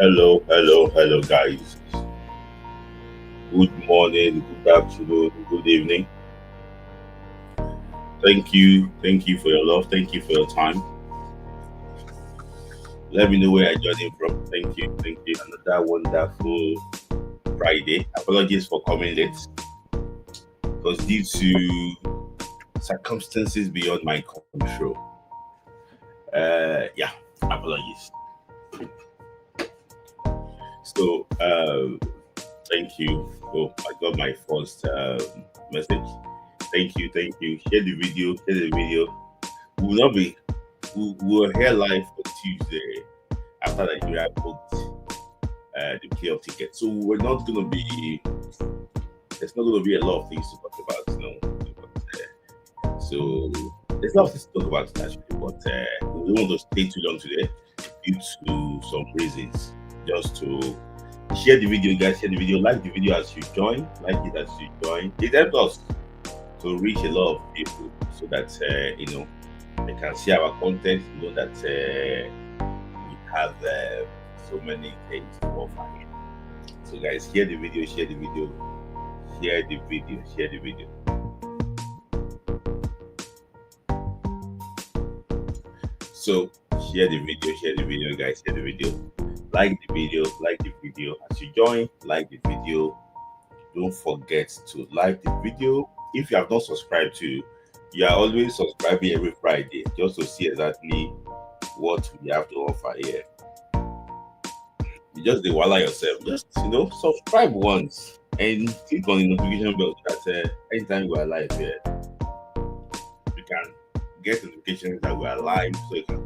Hello, guys. Good morning, good afternoon, good evening. Thank you for your love. Thank you for your time. Let me know where you're joining from. Thank you. Another wonderful Friday. Apologies for coming late because due to circumstances beyond my control. Yeah, apologies. So, thank you. Oh, I got my first message. Thank you. Share the video. Share the video. We will not be. We were here live on Tuesday after Nigeria booked the playoff ticket. So we're not going to be. There's not going to be a lot of things to talk about, so there's a lot of things to talk about actually, but we don't want to stay too long today due to some reasons. Just to share the video, guys. Share the video. Like the video as you join. Like it as you join. It helps us to reach a lot of people so that they can see our content. You know that we have so many things to offer here. So guys, share the video, share the video, share the video, share the video. So share the video, guys, share the video. Like the video as you join. Like the video. Don't forget to like the video. If you have not subscribed to, you are always subscribing every Friday just to see exactly what we have to offer here. You just walla yourself. Just subscribe once and click on the notification bell that anytime we are live here, you can get notifications that we are live, so you can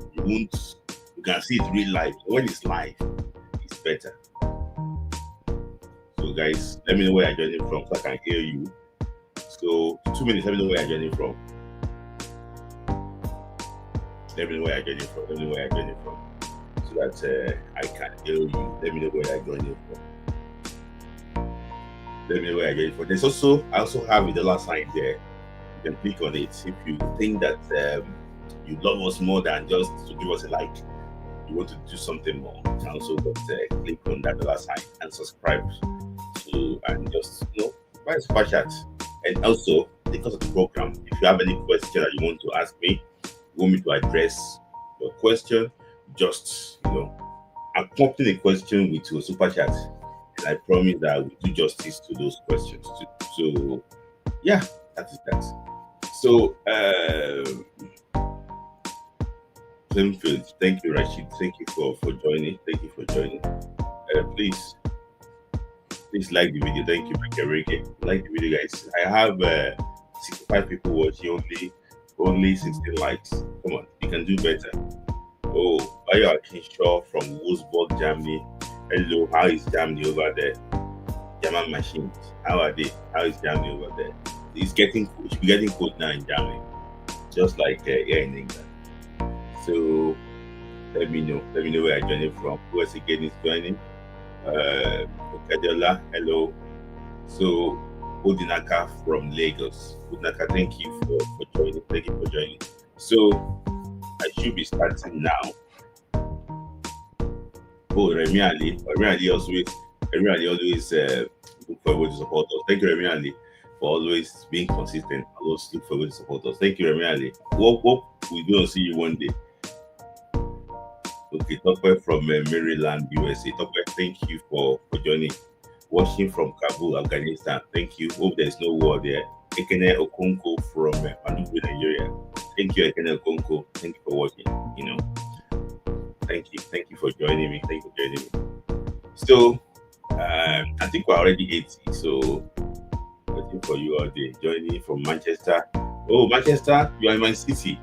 see it real live. When it's live, it's better. So guys, let me know where you're joining from so I can hear you. So 2 minutes, let me know where you're joining from. Let me know where you're joining from. So that I can hear you. Let me know where you're joining from. I also have a dollar sign there. You can click on it if you think that you love us more than just to give us a like. You want to do something more. You can also click on that dollar sign and subscribe to and just buy a super chat. And also, because of the program, if you have any question that you want to ask me, you want me to address your question, just accompany the question with your super chat, and I promise that I will do justice to those questions too. So yeah, that is that. So thank you, Rashid. Thank you for joining. Please like the video. Thank you, Reke. Like the video, guys. I have 65 people watching, only 16 likes. Come on, you can do better. Oh, Bayo Akinshaw from Wolfsburg, Germany. Hello, how is Germany over there? German machines. How are they? How is Germany over there? It should be getting cold now in Germany, just like here in England. So let me know where you're joining from. Who else again is joining? Okadola, hello. So Odinaka from Lagos. Odinaka, thank you for joining. So I should be starting now. Oh, Remy Ali always look forward to support us. Thank you, Remy Ali, for always being consistent. Always look forward to support us. Thank you, Remy Ali. Hope we're going to see you one day. Okay, Tokwe from Maryland, USA. Tokwe, thank you for joining. Watching from Kabul, Afghanistan. Thank you. Hope there's no war there. Ekene Okonko from Manugu, Nigeria. Thank you, Ekene Okonko. Thank you for watching. Thank you for joining me. So, I think we're already 80. So, waiting for you all day. Joining from Manchester. Oh, Manchester, you are in my city.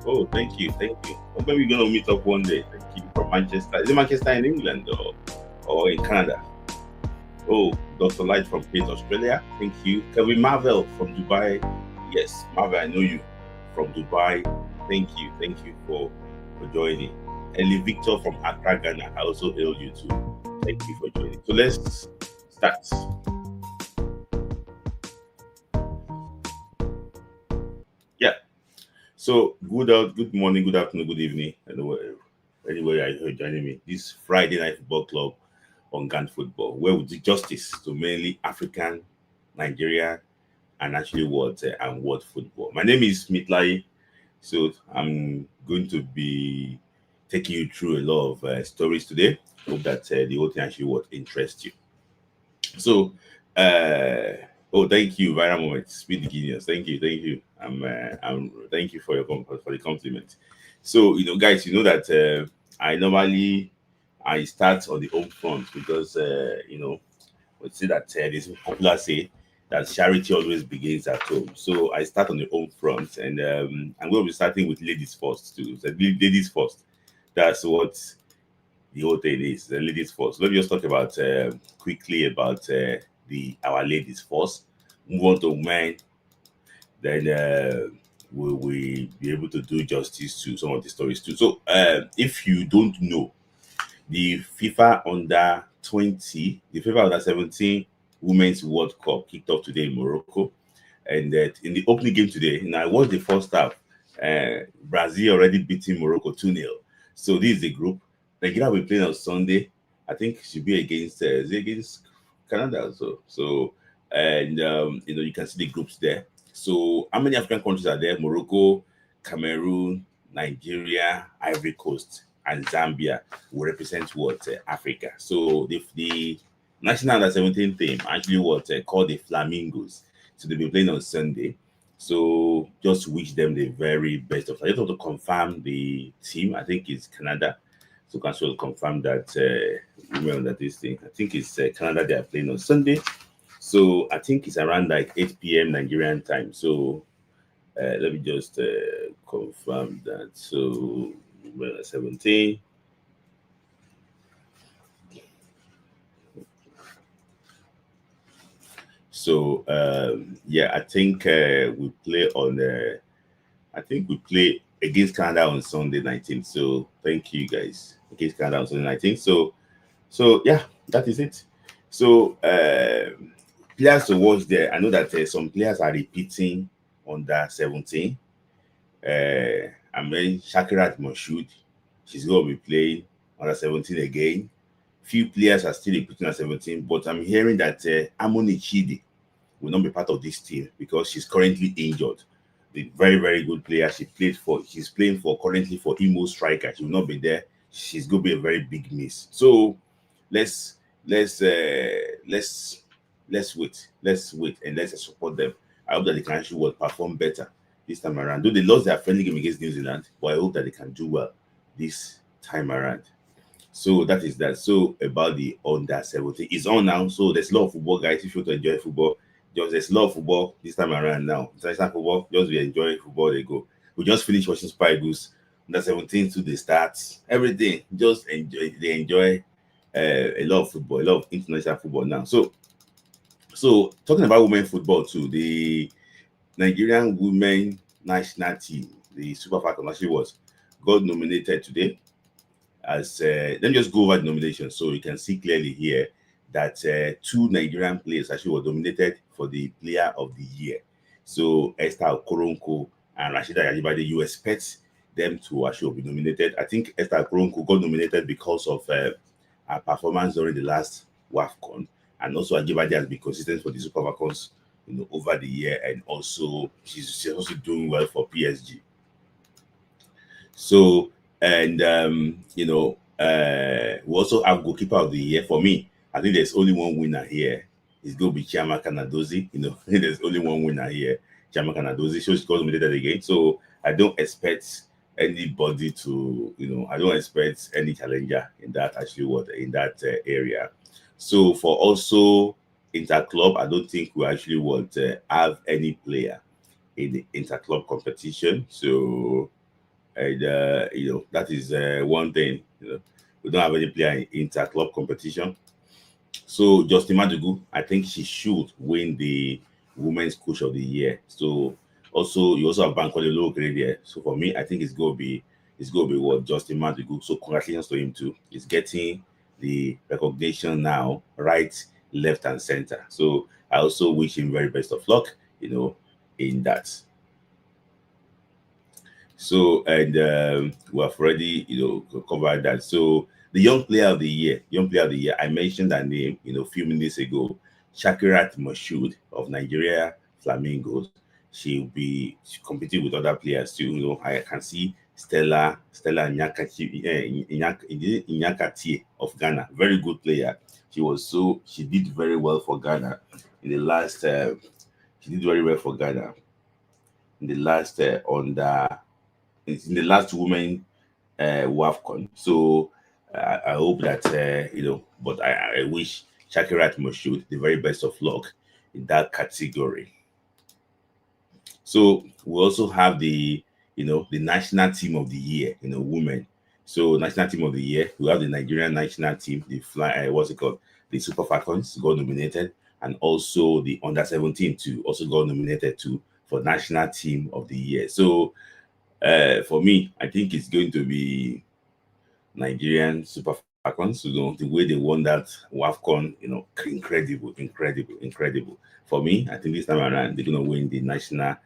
Oh, thank you. Maybe we're gonna meet up one day. Thank you from Manchester. Is it Manchester in England or in Canada? Oh, Dr. Light from Perth, Australia. Thank you. Kevin Marvel from Dubai. Yes, Marvel, I know you from Dubai. Thank you for joining. Ellie Victor from Accra, Ghana. I also hail you too. Thank you for joining. So let's start. Yeah. So good morning, good afternoon, good evening, anywhere you're joining me. This Friday Night Football Club on Ghana football, where we do justice to mainly African, Nigerian, and actually world football. My name is Mitlai, so I'm going to be taking you through a lot of stories today. Hope that the whole thing actually would interest you. So, oh, thank you, very much, Speed Genius. Thank you. Thank you for for the compliment. So, guys, that I start on the home front because we see that there's a popular say that charity always begins at home. So I start on the home front, and I'm going to be starting with ladies first too. So ladies first. That's what the whole thing is. The ladies first. Let me just talk about quickly about the our ladies first. Move on to men. Then will we be able to do justice to some of the stories too? So if you don't know, the FIFA under 20, the FIFA under 17 Women's World Cup kicked off today in Morocco. And that in the opening game today, I watched the first half. Brazil already beating Morocco 2-0. So this is the group. Nigeria will be playing on Sunday. I think it should be against against Canada also. So and you can see the groups there. So how many African countries are there? Morocco, Cameroon, Nigeria, Ivory Coast, and Zambia will represent Africa. So the national under 17 team actually called the Flamingos. So they'll be playing on Sunday. So just wish them the very best of luck. I just want to confirm the team. I think it's Canada. So can also confirm that women that this thing. I think it's Canada they are playing on Sunday. So I think it's around like 8 p.m. Nigerian time. So let me just confirm that. So women are 17. So yeah, I think we play on I think we play against Canada on Sunday 19th. So thank you guys. Against Canada on Sunday 19th. So yeah, that is it. So players to watch there. I know that some players are repeating under 17. I mean Shakirat Moshood, she's gonna be playing under 17 again. Few players are still repeating at 17, but I'm hearing that Amoni Chidi will not be part of this team because she's currently injured. The very, very good player. She's playing for currently for Imo Striker. She will not be there. She's gonna be a very big miss. So let's let's uh let's let's wait and let's support them. I hope that they can actually perform better this time around. Though they lost their friendly game against New Zealand, but I hope that they can do well this time around. So that is that. So about the under 17 is on now. So there's a lot of football, guys. If you want to enjoy football, there's a lot of football this time around now. International football, just be enjoying football. They go. We just finished watching Spy Goose under 17 to the starts. Everything. Just enjoy. They enjoy a lot of football, a lot of international football now. So talking about women football too, the Nigerian women national team, the Super Falcons actually got nominated today as let me just go over the nominations so you can see clearly here that two Nigerian players actually were nominated for the Player of the Year. So Esther Okoronko and Rashida Yajibade, you expect them to actually be nominated. I think Esther Okoronko got nominated because of her performance during the last WAFCON, and also Ajibade has been consistent for the Super Falcons, over the year, and also she's also doing well for PSG. So and we also have goalkeeper of the year. For me, I think there's only one winner here. It's going to be Chiamaka Nadozi. There's only one winner here, Chiamaka Nadozi. So she got nominated again. So I don't expect anybody to, I don't expect any challenger in that in that area. So for also interclub, I don't think we actually want have any player in the interclub competition. So and that is one thing. We don't have any player in inter-club competition. So Justin Madugu, I think she should win the Women's Coach of the Year. So also you also have Bankole Low grade there. So for me, I think it's gonna be what Justin Madugu. So congratulations to him too. He's getting the recognition now, right, left, and center. So I also wish him very best of luck, in that. So and we have already covered that. So The young player of the year, I mentioned her name, a few minutes ago, Shakirat Moshood of Nigeria Flamingos. She competing with other players too. I can see Stella Nyakati of Ghana, very good player. She did very well for Ghana in the last. She did very well for Ghana in the last in the last women WAFCON. So I hope that but I wish Shakirat Moshood the very best of luck in that category. So we also have the national team of the year, women. So national team of the year, we have the Nigerian national team, the fly, what's it called, the Super Falcons got nominated, and also the under 17 too also got nominated too for national team of the year. So for me, I think it's going to be Nigerian Super Falcons. The way they won that WAFCON, incredible. For me, I think this time around they're gonna win the national.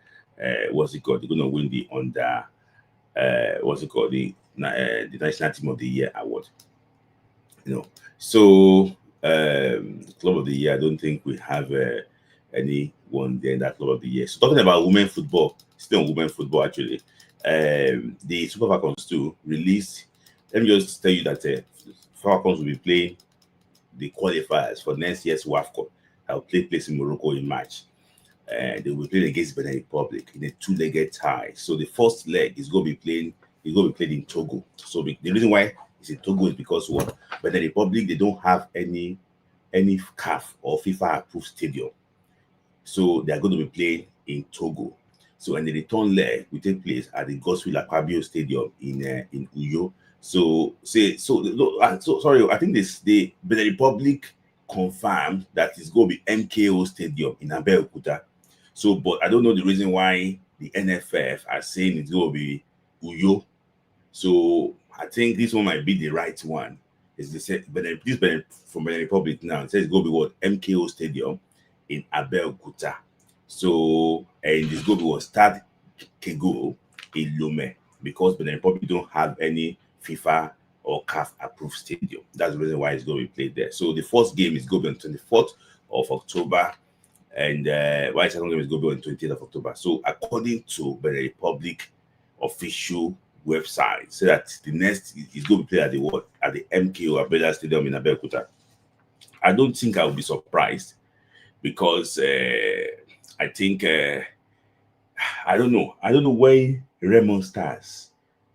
What's it called? They're gonna win the under. What's it called? The national team of the year award. So club of the year. I don't think we have anyone there in that club of the year. So talking about women football, still on women football actually. The Super Falcons too released. Let me just tell you that Falcons will be playing the qualifiers for next year's WAFCON. That will take place in Morocco in March. They will be playing against Benin Republic in a two-legged tie. So the first leg is going to be played in Togo. So the reason why it's in Togo is because what Benin Republic, they don't have any CAF or FIFA approved stadium. So they are going to be playing in Togo. So and the return leg will take place at the Godswill Akpabio Stadium in Uyo. So sorry, I think the Benin Republic confirmed that it's going to be MKO Stadium in Abeokuta. So, but I don't know the reason why the NFF are saying it's going to be Uyo. So I think this one might be the right one. Is this from Benin Republic now? It says it's going to be what MKO Stadium in Abeokuta. So and it's going to be what Stade Kego in Lomé because Benin Republic don't have any FIFA or CAF approved stadium. That's the reason why it's going to be played there. So the first game is going to be on 24th of October, and why second game is going to be on 20th of October. So according to Benin Republic official website, say that the next is going to be played at the MKO Abela Stadium in Abeokuta. I don't think I will be surprised because I think I don't know why Raymond Stars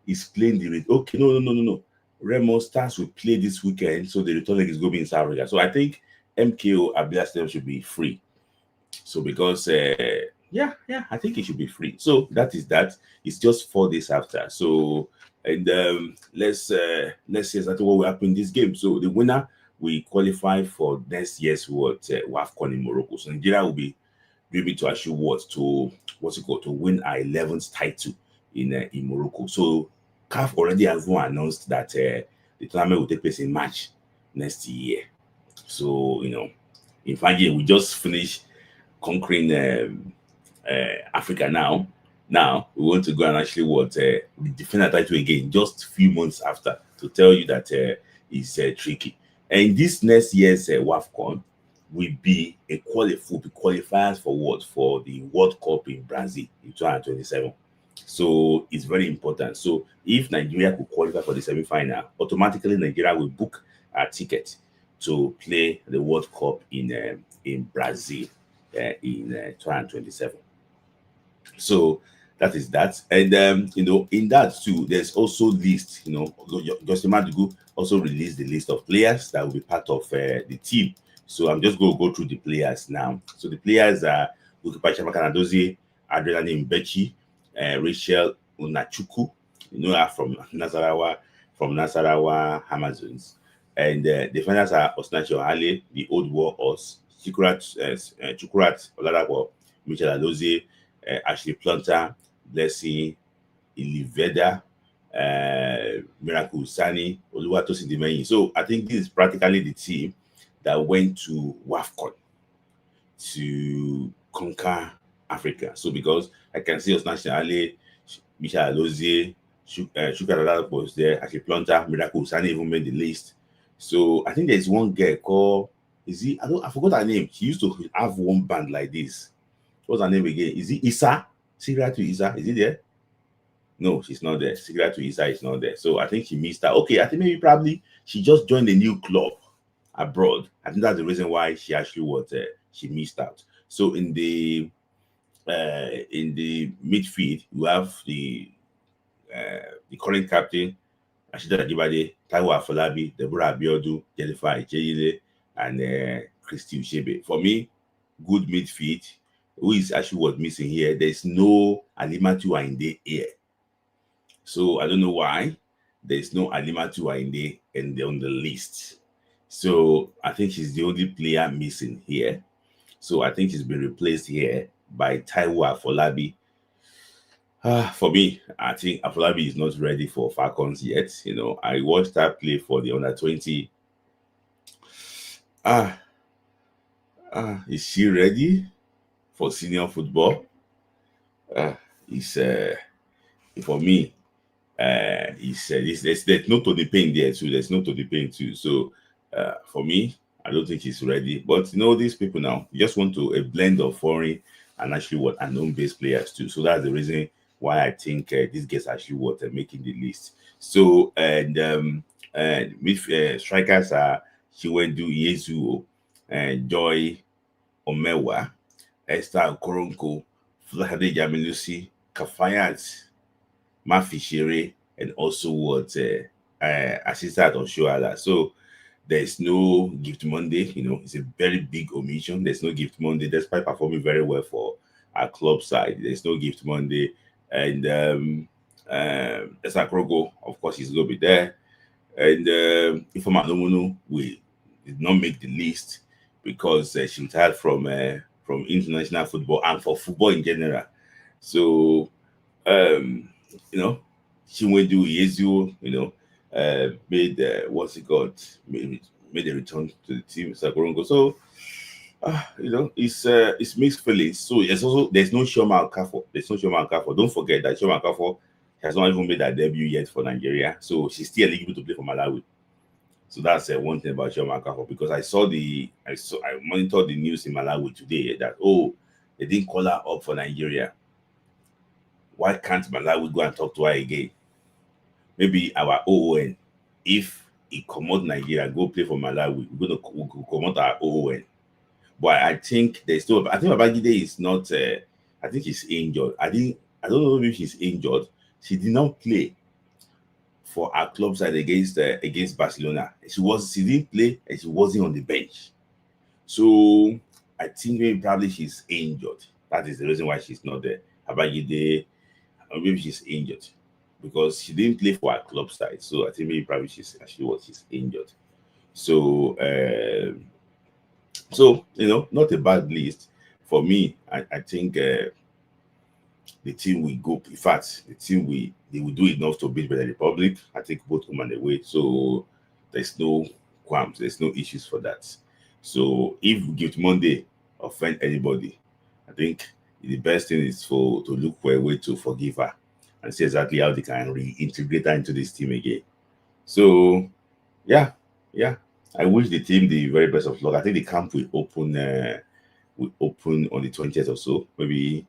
is playing the okay. No. Raymond Stars will play this weekend, so the return leg is going to be in South Africa. So I think MKO Abela Stadium should be free. So because I think it should be free. So that is that. It's just 4 days after. So and let's see exactly what will happen in this game. So the winner will qualify for next year's WAFCON in Morocco. So Nigeria will be able to achieve to win our 11th title in Morocco. So CAF already has announced that the tournament will take place in March next year. So in 5 years we just finished conquering Africa now. Now we want to go and actually defend our title again just a few months after to tell you that it's tricky. And this next year's WAFCON will be qualifiers for what? For the World Cup in Brazil in 2027. So it's very important. So if Nigeria could qualify for the semi-final, automatically Nigeria will book a ticket to play the World Cup in Brazil in 2027. So that is that. And in that too, there's also list. Josimar Dugu also released the list of players that will be part of the team. So I'm just going to go through the players now. So the players are Goalkeeper Chiamaka Nadozie, Adrenaline Mbechi, Rachel Unachuku, her from Nasarawa Amazons. And defenders are Osinachi Ohale, the Old War Horse, Chukurat Oladapo, Michel Alozie, Ashley Plunter, Blessing Iliveda, Miracle Sani, Oluwatosin Dimeyin. So I think this is practically the team that went to WAFCON to conquer Africa. So because I can see Osinachi Ohale, Michel Alozie, Shuka was there as a planter. Miracle Sani even made the list. So I think there's one girl called, I forgot her name. She used to have one band like this. What's her name again? Is it Isa? Secret to Isa? Is it there? No, she's not there. Secret to Isa is not there. So I think she missed out. Okay, I think maybe probably she just joined a new club abroad. I think that's the reason why she actually she missed out. So in the midfield, you have the current captain, Ashida Ajibade, Taiwo Afolabi, Deborah Abiodun, Jennifer Ejeyile, and Christy Ushebe. For me, good midfield. Who is actually what's missing here? There's no Alimatu Ainde here. So I don't know why there's no Alimatu Ainde on the list. So I think she's the only player missing here. So I think she's been replaced here by Taiwo Afolabi. For me, I think Afolabi is not ready for Falcons yet. I watched her play for the under 20. Is she ready for senior football? For me, there's no Tony Payne there too. There's no Tony Payne too. So for me, I don't think she's ready. But these people now, you just want a blend of foreign and actually unknown based players too. So that's the reason why I think these guys actually making the list. So and strikers are Chiwendu Yezu and Joy Omewa, Esther Koronko, Flahade Jamilusi, Kafayat, Mafishere, and also Assistant Oshuala. So there's no Gift Monday. It's a very big omission. There's no Gift Monday, despite performing very well for our club side. There's no Gift Monday. And Esther Krogo, of course, he's going to be there. And Ifeoma Nomunu did not make the list because she retired from international football and for football in general. So, Chinwendu Yezu, made what's it called? Made a return to the team, Sakorongo. So, it's mixed feelings. So there's no Chioma Okafor. There's no Chioma Okafor. Don't forget that Chioma Okafor has not even made her debut yet for Nigeria, so she's still eligible to play for Malawi. So that's one thing about Chioma Okafor, because I monitored the news in Malawi today that they didn't call her up for Nigeria. Why can't Malawi go and talk to her again? Maybe our OON, if he commode Nigeria, go play for Malawi, we'll commode our OON. But I think I think Babangida is not. I think he's injured. I don't know if she's injured. She did not play for our club side against Barcelona. She didn't play and she wasn't on the bench. So I think probably she's injured. That is the reason why she's not there. Babangida, maybe she's injured because she didn't play for our club side. So I think maybe probably she's injured. So not a bad list for me. I think the team will go. In fact, they will do enough to beat the Republic. I think both home and away. So there's no qualms. There's no issues for that. So if Gift Monday offend anybody, I think the best thing is to look for a way to forgive her and see exactly how they can reintegrate her into this team again. So yeah. I wish the team the very best of luck. I think the camp will open on the 20th or so, maybe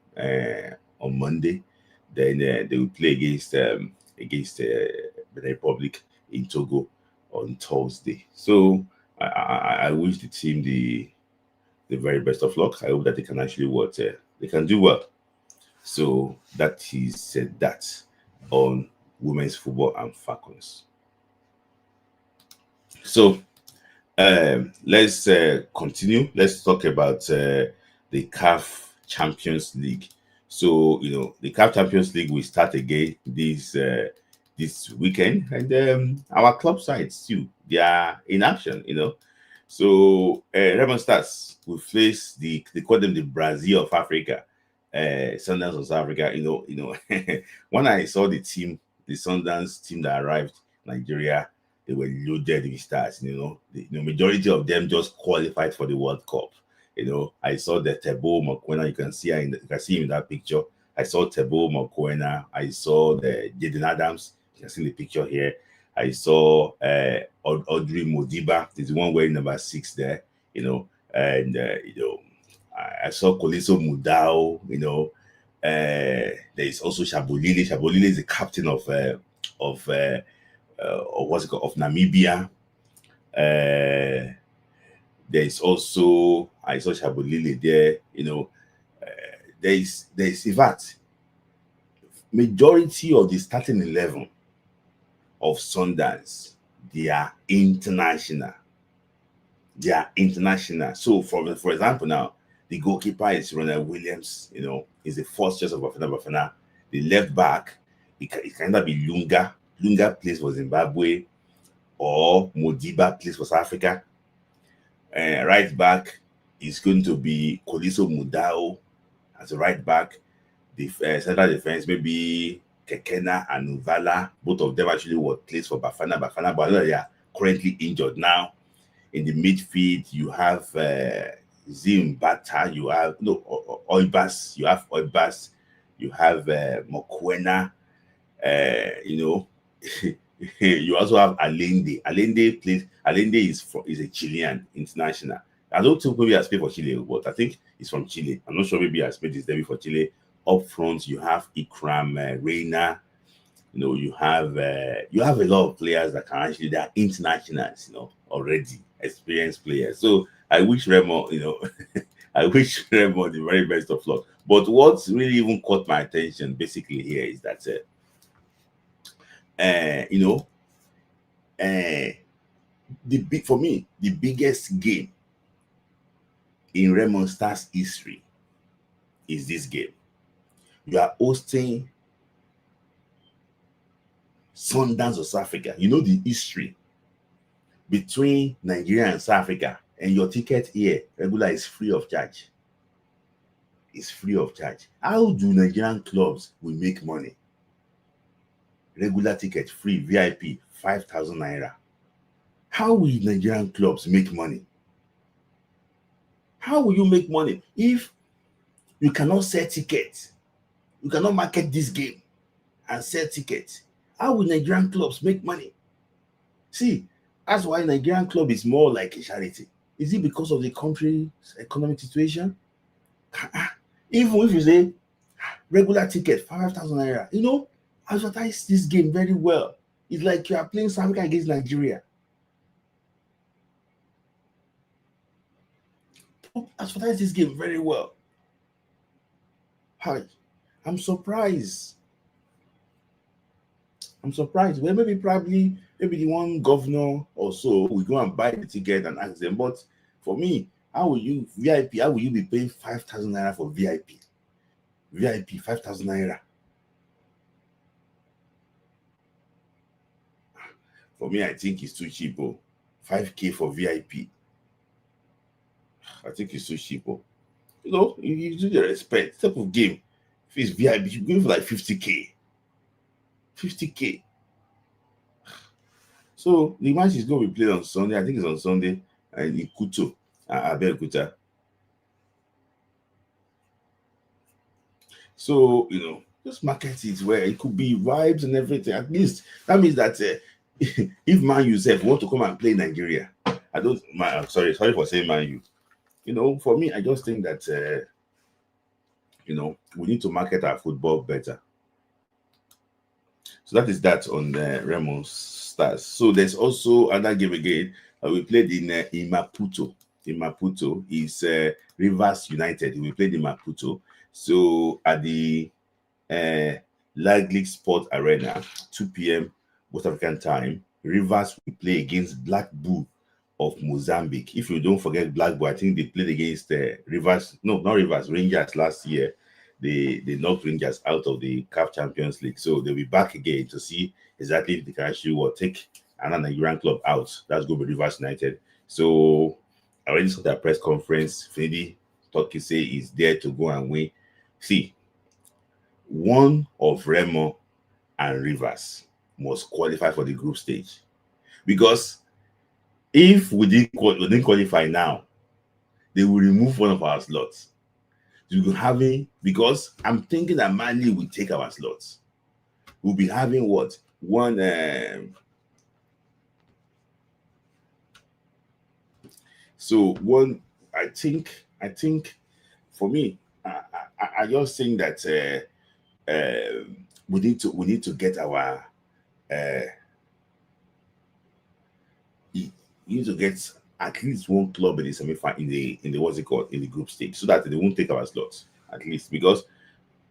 on Monday. Then they will play against the Republic in Togo on Thursday. So I wish the team the very best of luck. I hope that they can actually they can do well. So that is that on women's football and Falcons. So let's continue. Let's talk about the CAF Champions League. So the CAF Champions League will start again this weekend, and our club sides too, they are in action. So Raymond Stars will face they call them the Brazil of Africa, Sundowns of South Africa. When I saw the Sundowns team that arrived Nigeria, they were loaded with stars. The majority of them just qualified for the World Cup. I saw the Tebo Mokwena. You can see him in that picture. I saw Tebo Mokoena. I saw the Jaden Adams. You can see the picture here. I saw Audrey Modiba. There's the one wearing number 6 there. And I saw Koliso Mudao. There is also Shabolile. Shabolile is the captain of what's it called, of Namibia. There is also, I saw Shabolile there. There is in fact majority of the starting 11 of Sundance, they are international. So for example now, the goalkeeper is Ronald Williams, is the first choice of Bafana. The left back, it can either be Lunga. Lunga plays for Zimbabwe, or Modiba plays for South Africa. Right back is going to be Koliso Mudao as a right back. The central defense, maybe Kekena and Uvala. Both of them actually plays for Bafana, but they are currently injured now. In the midfield, you have Zimbata, you have Oibas, you have Mokoena, you also have Allende. Allende is a Chilean international. I don't think maybe he has played for Chile, but I think he's from Chile. I'm not sure, maybe he has played his debut for Chile. Up front, you have Ikram Reina. You have a lot of players that can actually, they are internationals, already experienced players. So I wish Remo, I wish Remo the very best of luck. But what's really even caught my attention basically here is that for me, the biggest game in Remo Stars history is this game. You are hosting Sundance of South Africa. The history between Nigeria and South Africa, and your ticket here regular is free of charge. It's free of charge. How do Nigerian clubs will make money? Regular ticket free, VIP 5,000 naira. How will Nigerian clubs make money? How will you make money if you cannot sell tickets? You cannot market this game and sell tickets. How will Nigerian clubs make money? See, that's why Nigerian club is more like a charity. Is it because of the country's economic situation? Even if you say regular ticket 5,000 naira, advertise this game very well. It's like you are playing South Africa against Nigeria. Advertise this game very well. Hi, I'm surprised. Well, maybe the one governor or so will go and buy the ticket and ask them. But for me, how will you VIP? How will you be paying 5,000 naira for VIP? VIP 5,000 naira. For me, I think it's too cheap. 5K for VIP. I think it's too cheap. You do the respect type of game. If it's VIP, you're going for like 50K. 50K. So the match is going to be played on Sunday. I think it's on Sunday in Kuto, Abeokuta. So just market it where it could be vibes and everything. At least that means that if Man U want to come and play Nigeria, I'm sorry for saying Man U. For me, I just think that we need to market our football better. So that is that on Remo Stars. So there's also another game again. We played in Maputo. In Maputo is Rivers United. We played in Maputo. So at the League Sport Arena, 2 p.m. West African time, Rivers will play against Black Bull of Mozambique. If you don't forget Black Bull, I think they played against Rangers last year. They knocked Rangers out of the CAF Champions League. So they'll be back again to see exactly if they can actually take another Nigerian club out. That's going to be Rivers United. So I already saw that press conference. Finidi Tokise is there to go and win. See, one of Remo and Rivers must qualify for the group stage. Because if we didn't qualify now, they will remove one of our slots. to having, because I'm thinking that Mali will take our slots. We'll be having what? One so one I think for me, I just think that we need to get our you need to get at least one club in the semi in the what's it called, in the group stage, so that they won't take our slots, at least. Because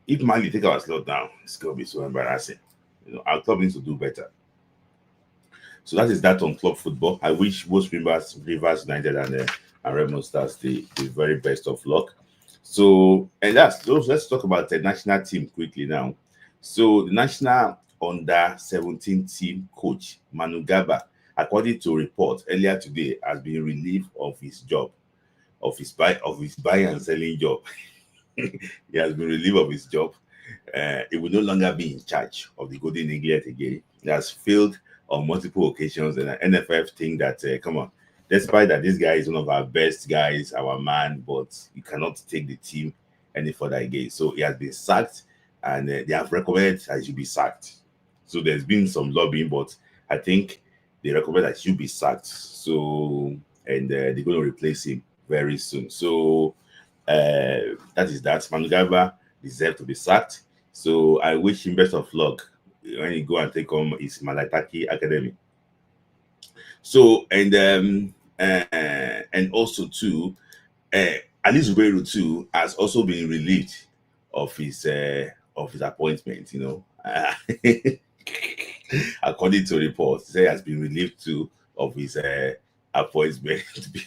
if Mali take our slot down, it's gonna be so embarrassing. Our club needs to do better. So that is that on club football. I wish both Rivers United and Remo Stars the very best of luck. So, and that's so let's talk about the national team quickly now. So the national under 17 team coach Manu Gaba, according to report earlier today, has been relieved of his job, of his buy and selling job. He has been relieved of his job. He will no longer be in charge of the Golden Eaglet again. He has failed on multiple occasions, and the NFF think that, come on, despite that this guy is one of our best guys, our man, but he cannot take the team any further again. So he has been sacked, and they have recommended that he should be sacked. So there's been some lobbying, but I think they recommend that he should be sacked. So, and they're going to replace him very soon. So that is that. Manugaba deserves to be sacked. So I wish him best of luck when he go and take on his Malataki Academy. So and also too, Ali Zubairu too has also been relieved of his appointment. According to reports, he has been relieved too of his appointment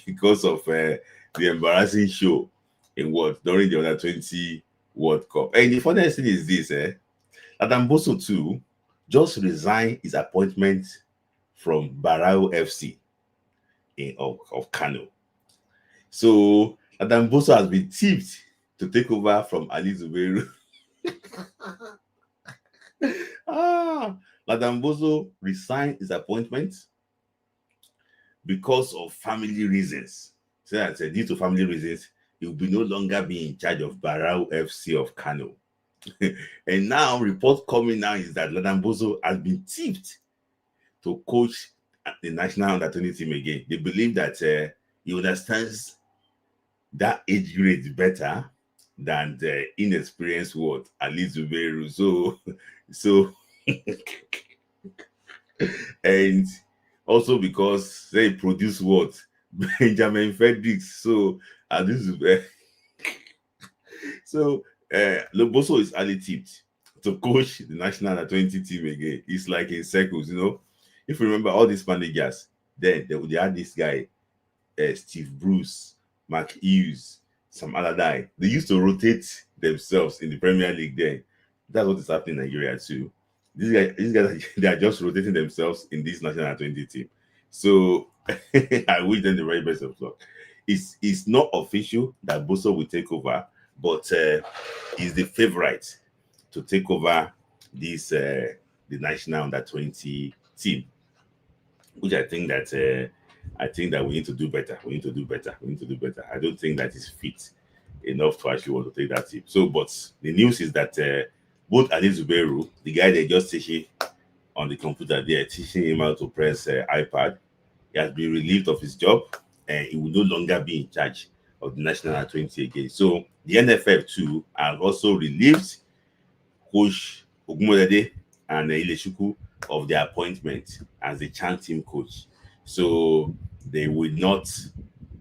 because of the embarrassing show in what during the under 20 World Cup. And the funniest thing is this, Adam Boso too just resigned his appointment from Barao FC of Kano. So Adam Boso has been tipped to take over from Ali Zubairu. Adam Boso resigned his appointment because of family reasons. So that due to family reasons, he will no longer be in charge of Barao FC of Kano. And now, report coming now is that Ladan Bozo has been tipped to coach the national under-20 team again. They believe that he understands that age grade better than the inexperienced word Ali Zubairu. So and also because they produce what Benjamin Fredericks. So this is so Loboso is early tipped to coach the national under-20 team again. It's like in circles, If you remember all these managers, then they had this guy, Steve Bruce, Mark Hughes, some other guy. They used to rotate themselves in the Premier League then. That's what is happening in Nigeria too. These guys, they are just rotating themselves in this national under-20 team. So I wish them the very best of luck. It's not official that Boso will take over, but he's the favorite to take over this the national under-20 team, which I think that we need to do better. We need to do better. We need to do better. I don't think that is fit enough to actually want to take that team. So, but the news is that both Ali Zubairu, the guy they just teaching on the computer, they're teaching him how to press iPad. He has been relieved of his job, and he will no longer be in charge of the national under-20 again. So the NFF too have also relieved Coach Ogumodede and Ileshuku of their appointment as the Chan team coach. So they will not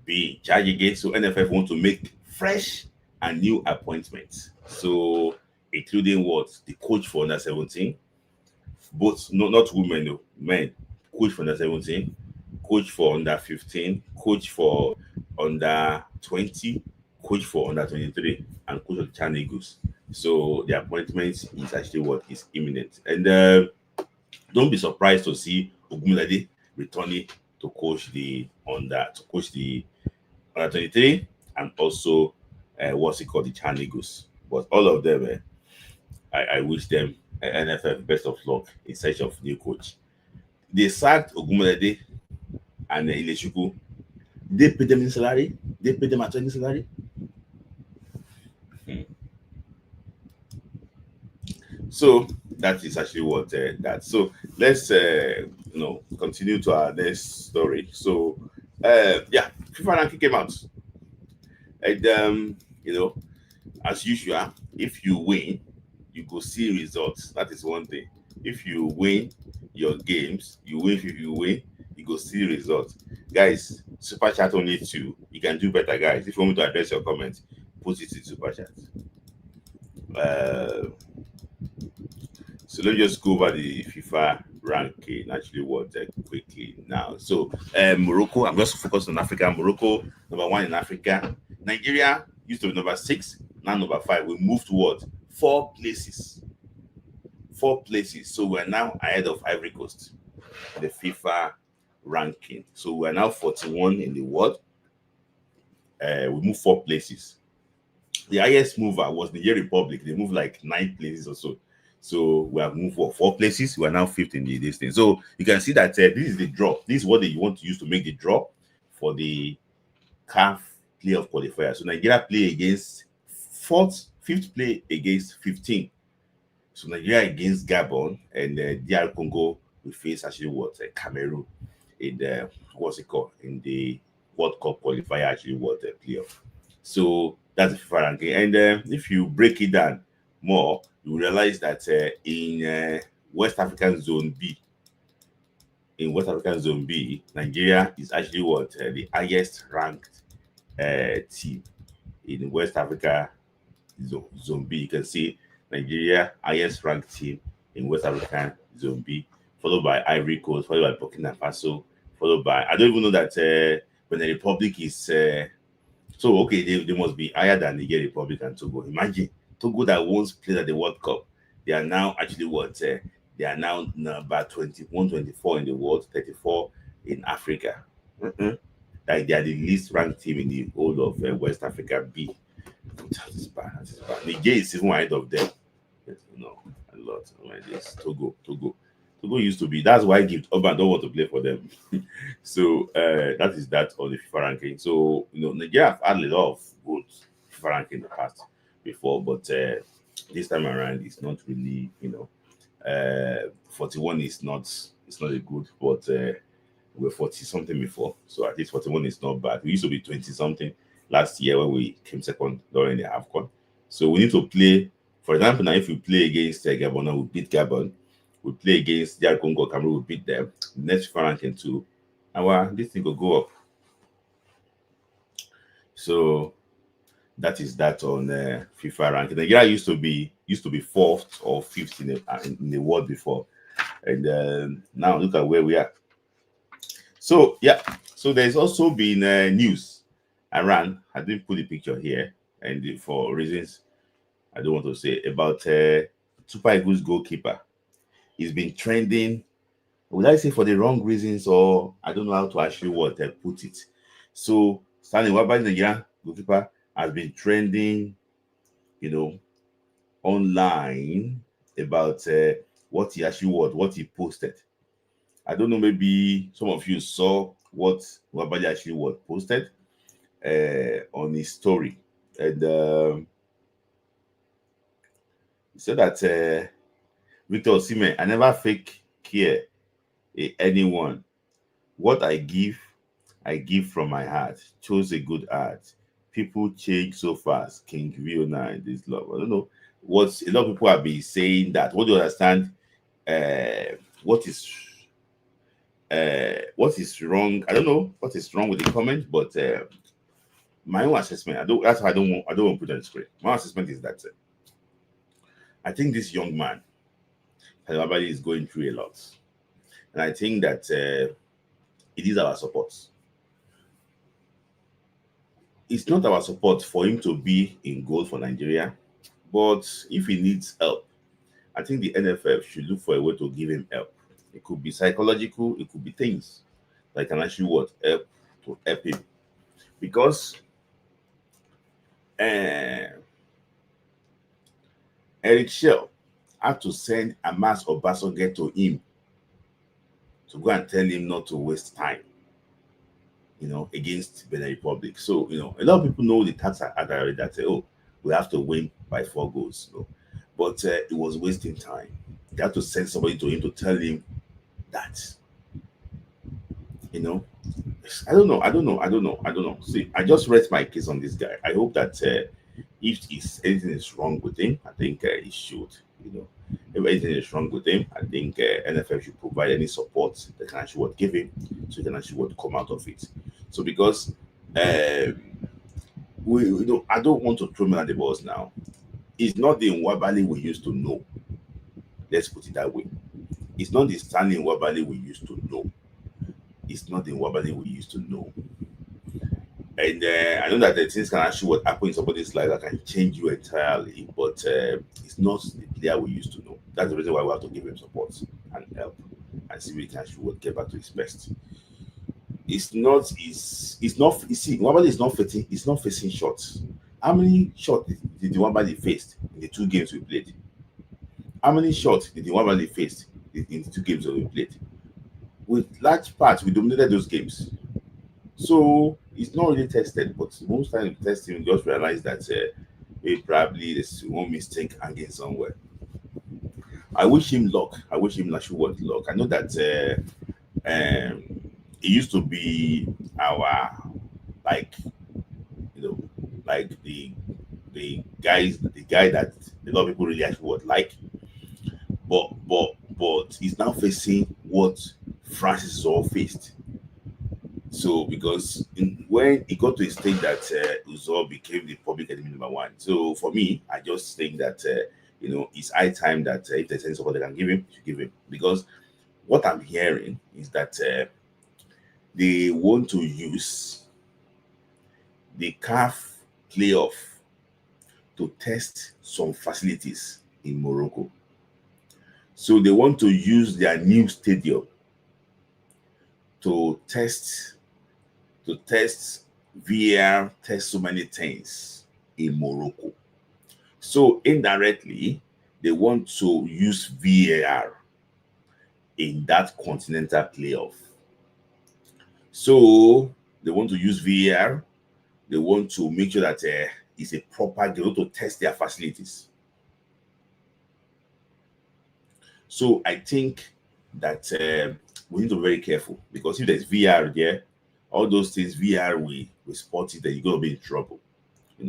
be in charge again. So NFF want to make fresh and new appointments. So including what the coach for under 17, both not women, no, men, coach for under 17, coach for under 15, coach for under 20, coach for under 23, and coach of Chan Eagles. So the appointment is actually what is imminent. And don't be surprised to see Ogumilade returning to coach the under 23 and also what's it called, the Chan Eagles. But all of them, I wish them NFF best of luck in search of new coach. They sacked Ogumilade and Ileshuku. They paid them in salary. They paid them at 20 salary. Hmm. So that is actually what that. So let's continue to our next story. So yeah, FIFA ranking came out, and you know as usual, if you win, you go see results. That is one thing. If you win your games, you win. If you win, you go see results. Guys, super chat only two. You can do better, guys. If you want me to address your comments, put it in super chat. Uh, so let's just go over the FIFA ranking. Actually, what quickly now. So Morocco. I'm just focused on Africa. Morocco, number one in Africa. Nigeria used to be number six, now number five. We moved to what? Four places. Four places. So we're now ahead of Ivory Coast in the FIFA ranking. So we're now 41 in the world. We moved four places. The highest mover was Niger Republic. They moved like nine places or so. So we have moved for four places. We are now fifth in the this thing. So you can see that this is the draw. This is what they want to use to make the draw for the CAF playoff qualifier. So Nigeria play against fifth play against 15. So Nigeria against Gabon, and DR Congo we face actually what Cameroon in the what's it called in the World Cup qualifier actually what playoff. So that's the FIFA ranking. And if you break it down more, you realize that in West African Zone B, Nigeria is actually what the highest ranked team in West Africa Zone B. You can see Nigeria highest ranked team in West African Zone B, followed by Ivory Coast, followed by Burkina Faso, followed by I don't even know that Benin Republic is so okay. They must be higher than Niger Republic and Togo. Imagine Togo that once played at the World Cup, they are now actually what they are now number 21, 24 in the world, 34 in Africa. Mm-mm. Like they are the least ranked team in the whole of West Africa B. That is bad. That is bad. Niger is even ahead of them. Yes, no, a lot. Like this. Togo. Togo used to be. That's why Gift Urban don't want to play for them. So that is that on the FIFA ranking. So Nigeria have had a lot of good FIFA ranking in the past before, but this time around it's not really 41 is not it's not a good, but we were 40 something before, so at least 41 is not bad. We used to be 20 something last year when we came second during the AFCON. So we need to play. For example, now if we play against Gabon, we beat Gabon. We play against DR Congo, Cameroon, we beat them. Next FIFA ranking too, our this thing will go up. So that is that on FIFA ranking. Nigeria used to be fourth or fifth in the world before, and now look at where we are. So yeah, so there's also been news around. I didn't put the picture here, and for reasons I don't want to say about Super Eagles goalkeeper. He's been trending. Would I say for the wrong reasons, or I don't know how to actually what put it. So Stanley Wabba, Nigerian goalkeeper, has been trending, you know, online about what he actually what he posted. I don't know, maybe some of you saw what Wabali actually what posted on his story. And he said that Victor Osimhen, I never fake care anyone. What I give from my heart. Chose a good heart. People change so fast. King Riona and this love. I don't know what a lot of people have been saying that. What do you understand? What is what is wrong? I don't know what is wrong with the comment, but my own assessment. I don't. That's why I don't want to put on the screen. My assessment is that I think this young man, everybody is going through a lot, and I think that it is our support. It's not our support for him to be in goal for Nigeria, but if he needs help, I think the NFF should look for a way to give him help. It could be psychological, it could be things that can actually what help to help him. Because uh, Eric Shell had to send Amas Obasoge to him to go and tell him not to waste time, against Benin Republic. So, a lot of people know the tax already that say, oh, we have to win by 4 goals. But it was wasting time. They had to send somebody to him to tell him that, you know, I don't know. See, I just rest my case on this guy. I hope that if anything is wrong with him, I think he should, you know, if anything is wrong with him, I think NFF should provide any support they can actually what give him, so he can actually what come out of it. So because I don't want to throw him at the balls now. It's not the Nwabali we used to know. Let's put it that way. It's not the Stanley Nwabali we used to know. It's not the Nwabali we used to know. And I know that the things can actually what happen in somebody's life that can change you entirely, but it's not the player we used to know. That's the reason why we have to give him support and help and see if we can actually get back to his best. It's not you see, Nwabali is not facing shots. How many shots did the Nwabali faced in the 2 games we played? How many shots did the Nwabali faced in the 2 games that we played? With large parts, we dominated those games. So it's not really tested, but most times you test him, you just realize that probably there's one mistake hanging somewhere. I wish him luck. I wish him actually what luck. I know that it used to be our like like the guy that a lot of people really actually would like, but he's now facing what Francis is all faced. So because when he got to a stage that Uzor became the public enemy #1. So for me, I just think that it's high time that if there's any support they can give him, to give him. Because what I'm hearing is that they want to use the CAF playoff to test some facilities in Morocco. So they want to use their new stadium to test VAR, test so many things in Morocco. So indirectly, they want to use VAR in that continental playoff. So they want to use VAR. They want to make sure that it's a proper. They want to test their facilities. So I think that we need to be very careful, because if there's VR there, all those things VR we spot it, then you're gonna be in trouble,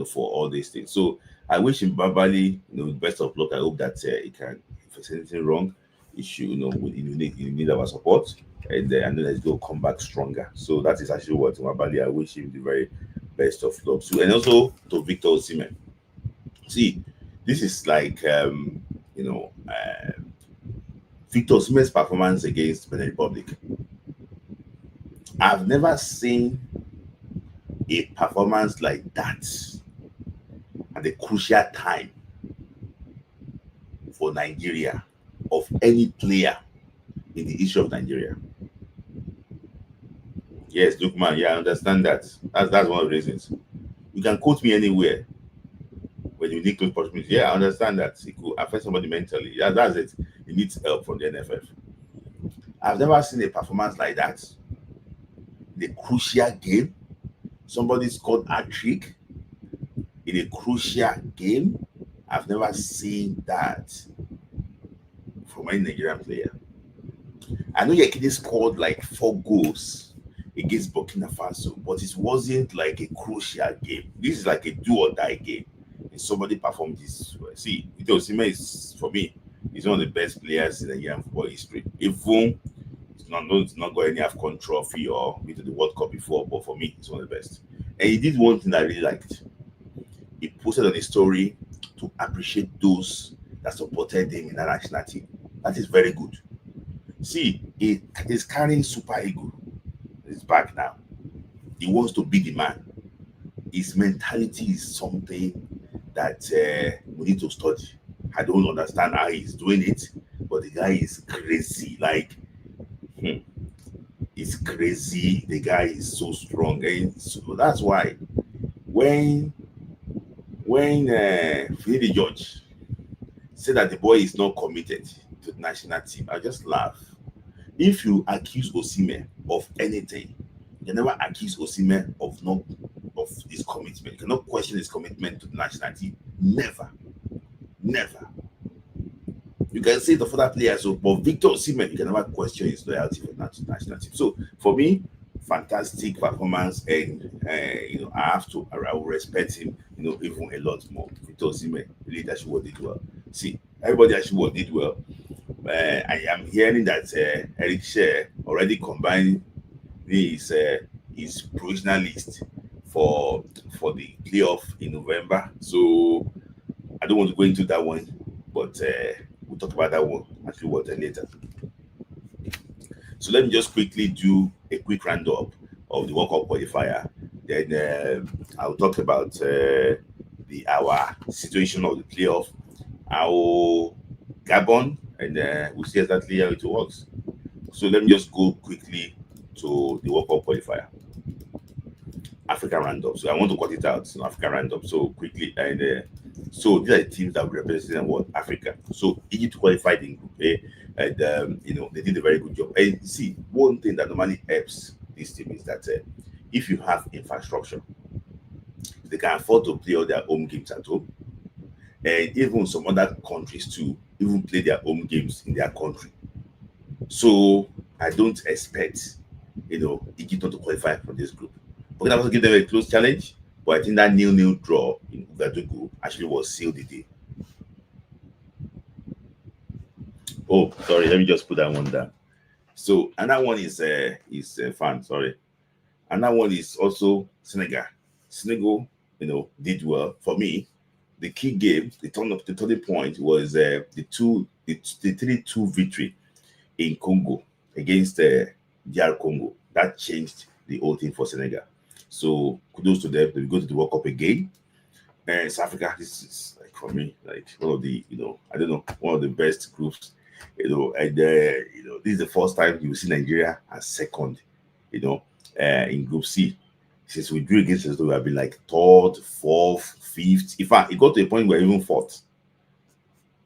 for all these things. So I wish him Babali, best of luck. I hope that he can. If there's anything wrong, he should, you need our support, and then let's go come back stronger. So that is actually what Babali. I wish him the very best of luck. So, and also to Victor Osimhen. See, this is like Victor Osimhen's performance against Benin Republic. I've never seen a performance like that at a crucial time for Nigeria of any player in the history of Nigeria. Yes, Lukman, yeah, I understand that. That's one of the reasons. You can quote me anywhere when you need close proximity. Yeah, I understand that. It could affect somebody mentally. Yeah, that's it. It needs help from the NFF. I've never seen a performance like that. The crucial game. Somebody scored a trick in a crucial game. I've never seen that from any Nigerian player. I know Yekini scored like 4 goals against Burkina Faso, but it wasn't like a crucial game. This is like a do or die game. And somebody performed this. See, Victor Osimhen is, for me, he's one of the best players in Nigerian football history. Even it's not got any AFCON trophy or been to the World Cup before, but for me, he's one of the best. And he did one thing I really liked. He posted on his story to appreciate those that supported him in the national team. That is very good. See, he is carrying super ego. He's back now. He wants to be the man. His mentality is something that we need to study. I don't understand how he's doing it, but the guy is crazy. Like, he's crazy. The guy is so strong, and so that's why when Finidi George said that the boy is not committed to the national team, I just laugh. If you accuse Osimhen of anything, you never accuse Osimhen of of his commitment. You cannot question his commitment to the national team. Never. Never. You can say the other players, but Victor Osimhen, you can never question his loyalty for the national team. So for me, fantastic performance, and I have to, I will respect him, even a lot more. Victor Osimhen, really, Ashiwo did well. See, everybody Ashiwo did well. I am hearing that Eric Sher already combined his provisional list for the playoff in November. So I don't want to go into that one, but we'll talk about that one actually later. So let me just quickly do a quick roundup of the World Cup qualifier. Then I'll talk about our situation of the playoff, our Gabon, and we'll see exactly how it works. So let me just go quickly to the World Cup qualifier. Africa roundup. So I want to cut it out. So Africa roundup. So quickly, and so these are the teams that represent what Africa. So Egypt qualified in Group A, and they did a very good job. And see, one thing that normally helps this team is that if you have infrastructure, they can afford to play all their home games at home, and even some other countries too, even play their home games in their country. So I don't expect Egypt not to qualify for this group. We're going to give them a close challenge, but I think that nil-nil draw in Ouagadougou actually was sealed the day. Oh, sorry, let me just put that one down. So another one is fun. Sorry, another one is also Senegal. Senegal, did well for me. The key game, the turning point was the 3-2 victory in Congo against DR Congo. That changed the whole thing for Senegal. So kudos to them. They go to the World Cup again. And South Africa, this is like for me, like one of the, I don't know, one of the best groups, and this is the first time you see Nigeria as second, in Group C. Since we drew against us, we have been like third, fourth, fifth. In fact, it got to a point where even fourth.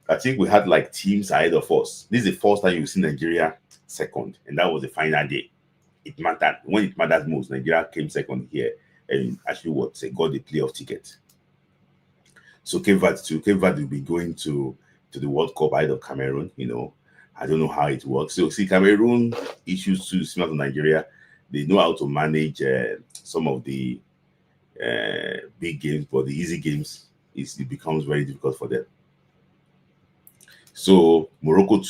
I think we had like teams ahead of us. This is the first time you see Nigeria second, and that was the final day. It mattered. When it mattered most, Nigeria came second here and actually got the playoff ticket. So Cape Verde will be going to the World Cup ahead of Cameroon. I don't know how it works. So see, Cameroon issues too similar to Nigeria. They know how to manage some of the big games, but the easy games it becomes very difficult for them. So Morocco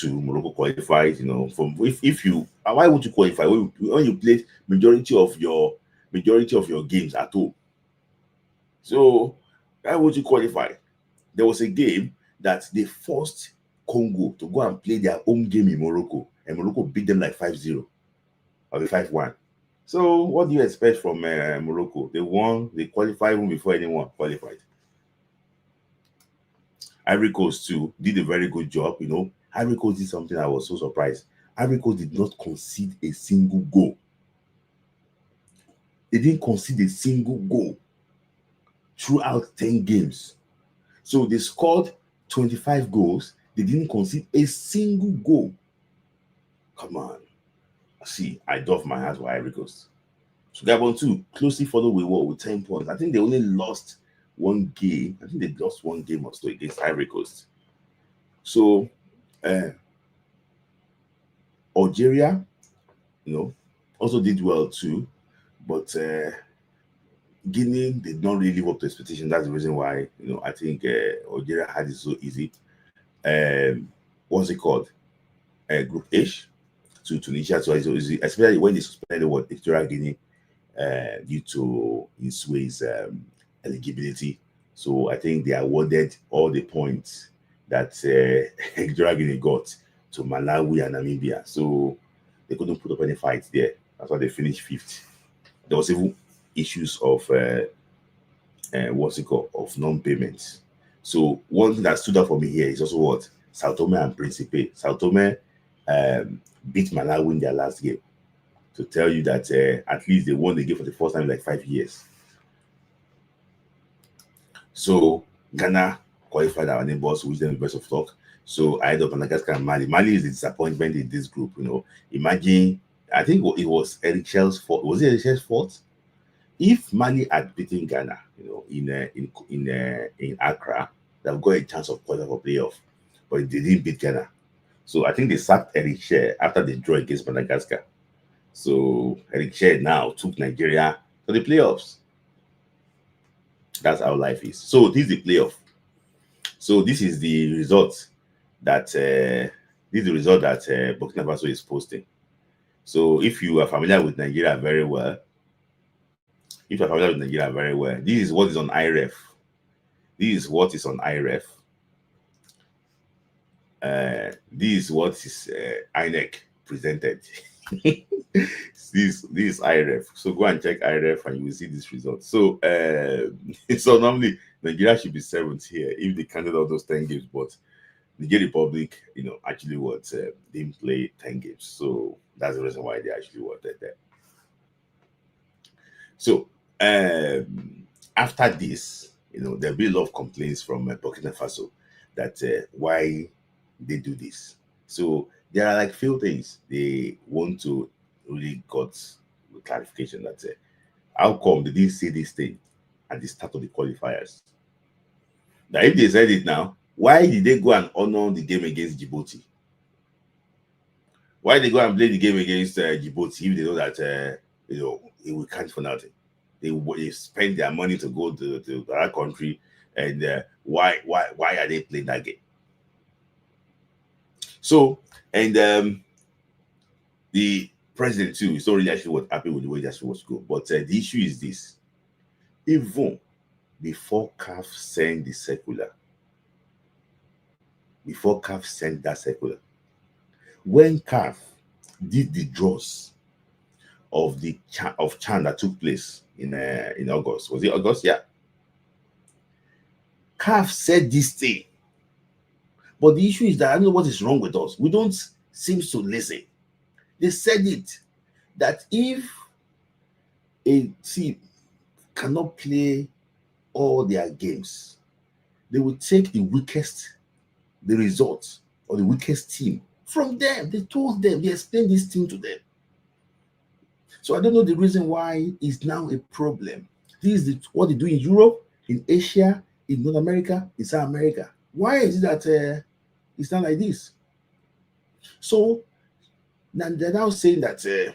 qualifies. From if you why would you qualify when you play majority of your games at home? So why would you qualify? There was a game that they forced Congo to go and play their home game in Morocco, and Morocco beat them like 5-0 or 5-1. So what do you expect from Morocco? They won. They qualified even before anyone qualified. Ivory Coast too did a very good job. Ivory Coast did something I was so surprised. Ivory Coast did not concede a single goal. They didn't concede a single goal throughout 10 games. So they scored 25 goals. They didn't concede a single goal. Come on. See, I doff my hands for Ivory Coast. So Gabon too closely followed with 10 points. I think they only lost one game. I think they lost one game or so against Ivory Coast. So Algeria, also did well too, but Guinea did not really live up to expectation. That's the reason why I think Algeria had it so easy. What's it called? Group H to Tunisia, so it's easy, especially when they suspended Equatorial Guinea due to Insoue's eligibility. So I think they awarded all the points that Equatorial Guinea got to Malawi and Namibia. So they couldn't put up any fights there. That's why they finished fifth. There was even issues of of non-payments. So one thing that stood out for me here is also what Sao Tome and Principe. Sao Tome beat Malawi in their last game, to tell you that at least they won the game for the first time in like 5 years. So Ghana qualified our neighbors, wish them the best of luck. So I had up Madagascar and Mali. Mali is the disappointment in this group. Imagine, I think it was Eric Shell's fault. Was it Eric Shell's fault? if Mali had beaten Ghana, in Accra, they've got a chance of qualifying for playoff, but they didn't beat Ghana. So I think they sacked Eric Sher after the draw against Madagascar. So Eric Sher now took Nigeria to the playoffs. That's how life is. So this is the playoff. So this is the result that Burkina Faso is posting. So if you are familiar with Nigeria very well, this is what is on IREF. This is what is on IREF. This is what is INEC presented. This is IREF. So go and check IREF and you will see this result. So so normally Nigeria should be seventh here if they counted all those 10 games, but Nigeria Republic, actually didn't play 10 games. So that's the reason why they actually were there. So after this, there'll be a lot of complaints from Burkina Faso that why they do this. So there are like few things they want to really got clarification that how come they didn't say this thing at the start of the qualifiers? Now, if they said it now, why did they go and honor the game against Djibouti? Why they go and play the game against Djibouti if they know that it will count for nothing? They spend their money to go to that country, and why are they playing that game? So, and the president too is not really actually happy with the way that was go. But the issue is this: even before CAF sent the circular, when CAF did the draws of the CHAN that took place in August, was it August? Yeah. CAF said this thing, but the issue is that I don't know what is wrong with us. We don't seem to listen. They said it that if a team cannot play all their games, they will take the results or the weakest team from them. They told them, they explained this thing to them. So I don't know the reason why it's now a problem. This is what they do in Europe, in Asia, in North America, in South America. Why is it that it's not like this? So now they're now saying that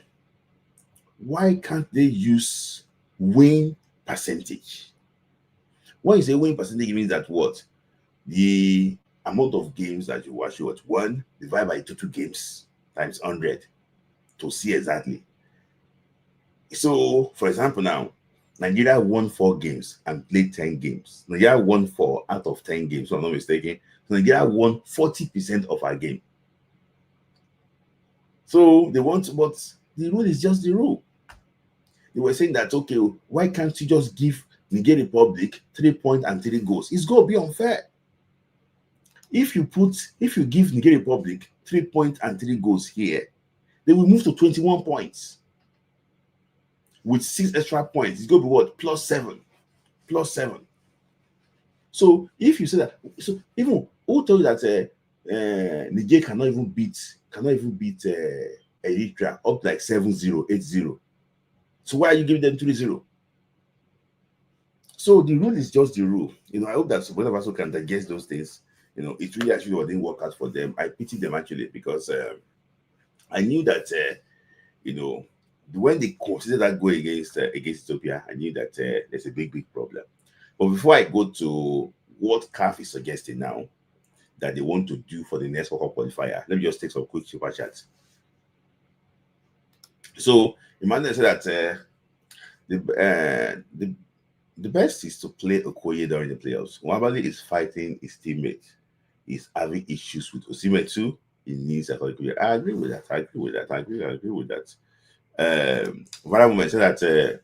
why can't they use win percentage? When you say win percentage, it means that what? The amount of games that you watch, one divided by two games times 100 to see exactly. So, for example, now Nigeria won 4 games and played 10 games. Nigeria won 4 out of 10 games, so I'm not mistaken. So Nigeria won 40% of our game. So they want, but the rule is just the rule. They were saying that, okay, why can't you just give Nigerian Republic 3 points and 3 goals? It's going to be unfair. If you give Nigerian Republic 3 points and 3 goals here, they will move to 21 points. With 6 extra points, it's going to be what? Plus 7. So if you say that, so even who told you that Niger cannot even beat Eritrea up like 7-0, 8-0? So why are you giving them 3-0? So the rule is just the rule. I hope that both of us can digest those things. It really actually didn't work out for them. I pity them actually, because I knew that when they considered that goal against Ethiopia, I knew that there's a big problem. But before I go to what CAF is suggesting now that they want to do for the next World Cup qualifier, let me just take some quick super chats. So Emmanuel said that the best is to play Okoye during the playoffs. Nwabali is fighting his teammate. He's having issues with Osimhen too. He needs a Okoye. I agree with that. I agree with that. Varamumen said that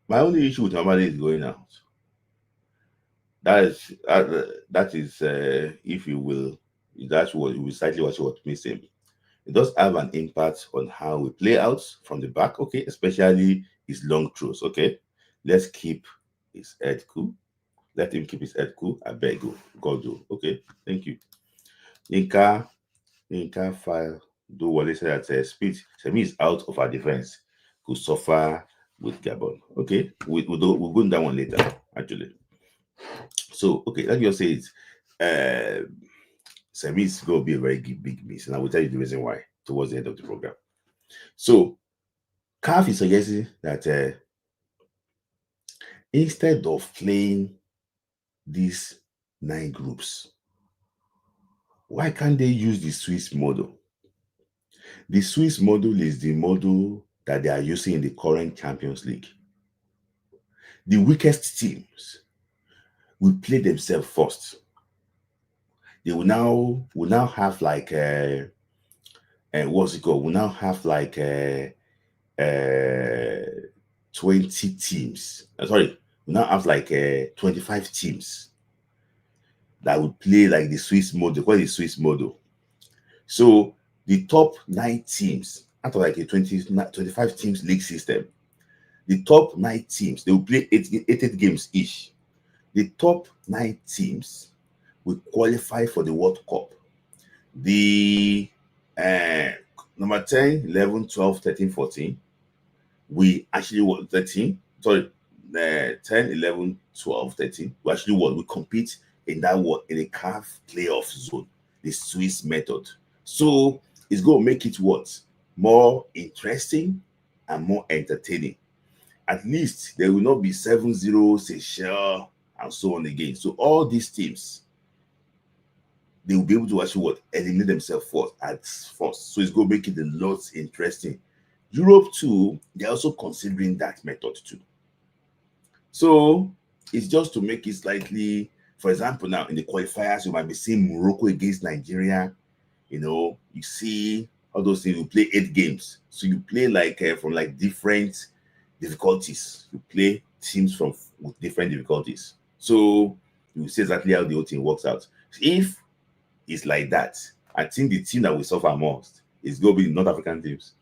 my only issue with Nwabali is going out. That is if you will, that's what you will slightly watch what missing. It does have an impact on how we play out from the back, okay, especially his long throws. Okay, let's keep his head cool. Let him keep his head cool. I beg you, God do. Okay, thank you. Inca file do what they say that speed. Semi is out of our defense. Could suffer with Gabon. Okay, we'll go into that one later, actually. So, okay, let me just say it. Semi is going to be a very big miss, and I will tell you the reason why towards the end of the program. So, CAF is suggesting that instead of playing these 9 groups, why can't they use the Swiss model? The Swiss model is the model that they are using in the current Champions League. The weakest teams will play themselves first. They will now have like what's it called? Will now have like 20 teams. Sorry, we now have like 25 teams that will play like the Swiss model. They call it the Swiss model. So the top 9 teams, out of like a 25 teams league system, the top 9 teams, they will play 8 games each. The top 9 teams will qualify for the World Cup. The number 10, 11, 12, 13, 14, we actually won 13. Sorry, 10, 11, 12, 13. We actually won. We compete in that one in a CAF playoff zone, the Swiss method. So it's going to make it what? More interesting and more entertaining. At least there will not be 7-0, Seychelles, and so on again. So all these teams, they will be able to actually what? Eliminate themselves first. So it's going to make it a lot interesting. Europe too, they're also considering that method too. So it's just to make it slightly, for example, now in the qualifiers, you might be seeing Morocco against Nigeria. You see all those things. You play 8 games. So you play like from like different difficulties. You play teams with different difficulties. So you see exactly how the whole thing works out. If it's like that, I think the team that will suffer most is going to be the North African teams.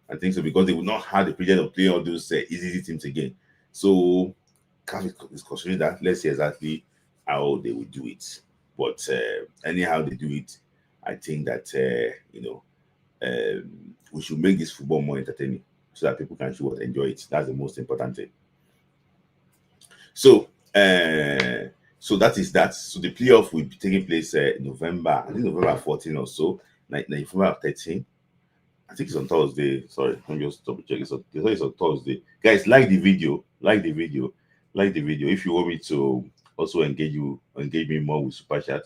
I think so, because they will not have the pressure of playing all those easy teams again. So CAF is considering that. Let's see exactly how they will do it. But anyhow they do it, I think that we should make this football more entertaining so that people can enjoy it. That's the most important thing. So that is that. So the playoff will be taking place November, I think November 14 or so, November 13. I think it's on Thursday. Sorry, let me just double check. It's on Thursday. Guys, like the video. If you want me to also engage me more with Super Chat,